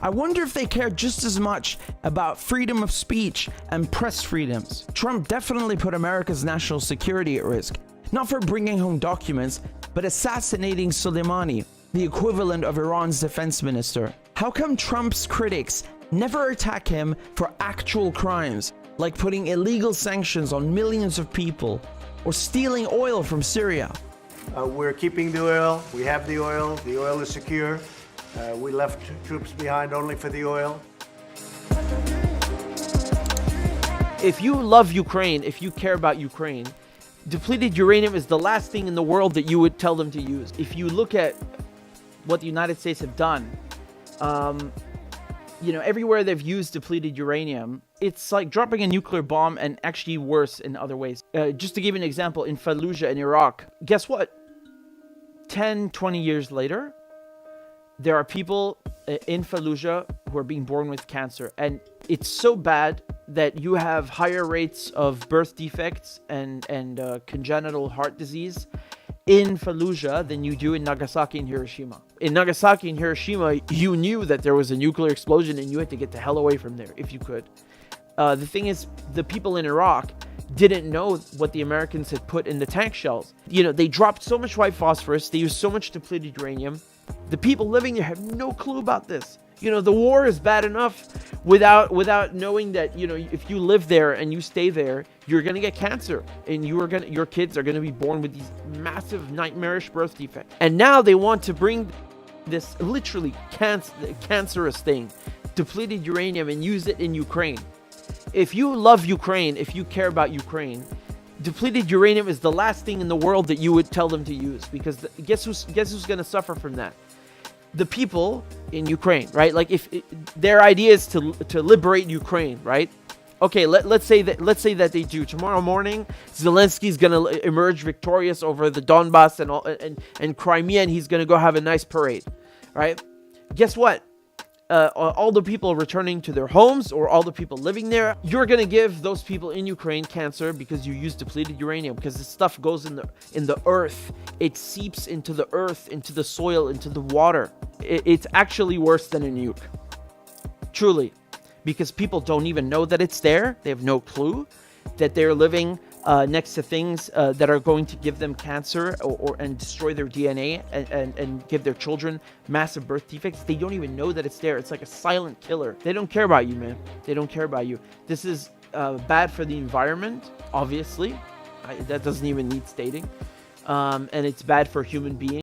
I wonder if they care just as much about freedom of speech and press freedoms. Trump definitely put America's national security at risk, not for bringing home documents, but assassinating Soleimani, the equivalent of Iran's defense minister. How come Trump's critics never attack him for actual crimes, like putting illegal sanctions on millions of people or stealing oil from Syria? We're keeping the oil. We have the oil. The oil is secure. We left troops behind only for the oil. If you love Ukraine, if you care about Ukraine, depleted uranium is the last thing in the world that you would tell them to use. If you look at what the United States have done, everywhere they've used depleted uranium, it's like dropping a nuclear bomb, and actually worse in other ways. Just to give you an example, in Fallujah in Iraq, guess what? 10, 20 years later, there are people in Fallujah who are being born with cancer. And it's so bad that you have higher rates of birth defects and congenital heart disease in Fallujah than you do in Nagasaki and Hiroshima. In Nagasaki and Hiroshima, you knew that there was a nuclear explosion and you had to get the hell away from there if you could. The thing is, the people in Iraq didn't know what the Americans had put in the tank shells. They dropped so much white phosphorus, they used so much depleted uranium. The people living there have no clue about this. The war is bad enough without knowing that, if you live there and you stay there, you're going to get cancer, and your kids are going to be born with these massive nightmarish birth defects. And now they want to bring this literally cancerous thing, depleted uranium, and use it in Ukraine. If you love Ukraine, if you care about Ukraine, depleted uranium is the last thing in the world that you would tell them to use, because guess who's going to suffer from that? The people in Ukraine, right? Like, if their idea is to liberate Ukraine, right? Okay, let's say that they do. Tomorrow morning, Zelensky's going to emerge victorious over the Donbass and Crimea, and he's going to go have a nice parade, right? Guess what? All the people returning to their homes, or all the people living there, you're going to give those people in Ukraine cancer because you use depleted uranium, because this stuff goes in the earth. It seeps into the earth, into the soil, into the water. It's actually worse than a nuke. Truly. Because people don't even know that it's there. They have no clue that they're living next to things that are going to give them cancer and destroy their DNA and give their children massive birth defects. They don't even know that it's there. It's like a silent killer. They don't care about you, man. They don't care about you. This is bad for the environment, obviously. That doesn't even need stating. And it's bad for human beings.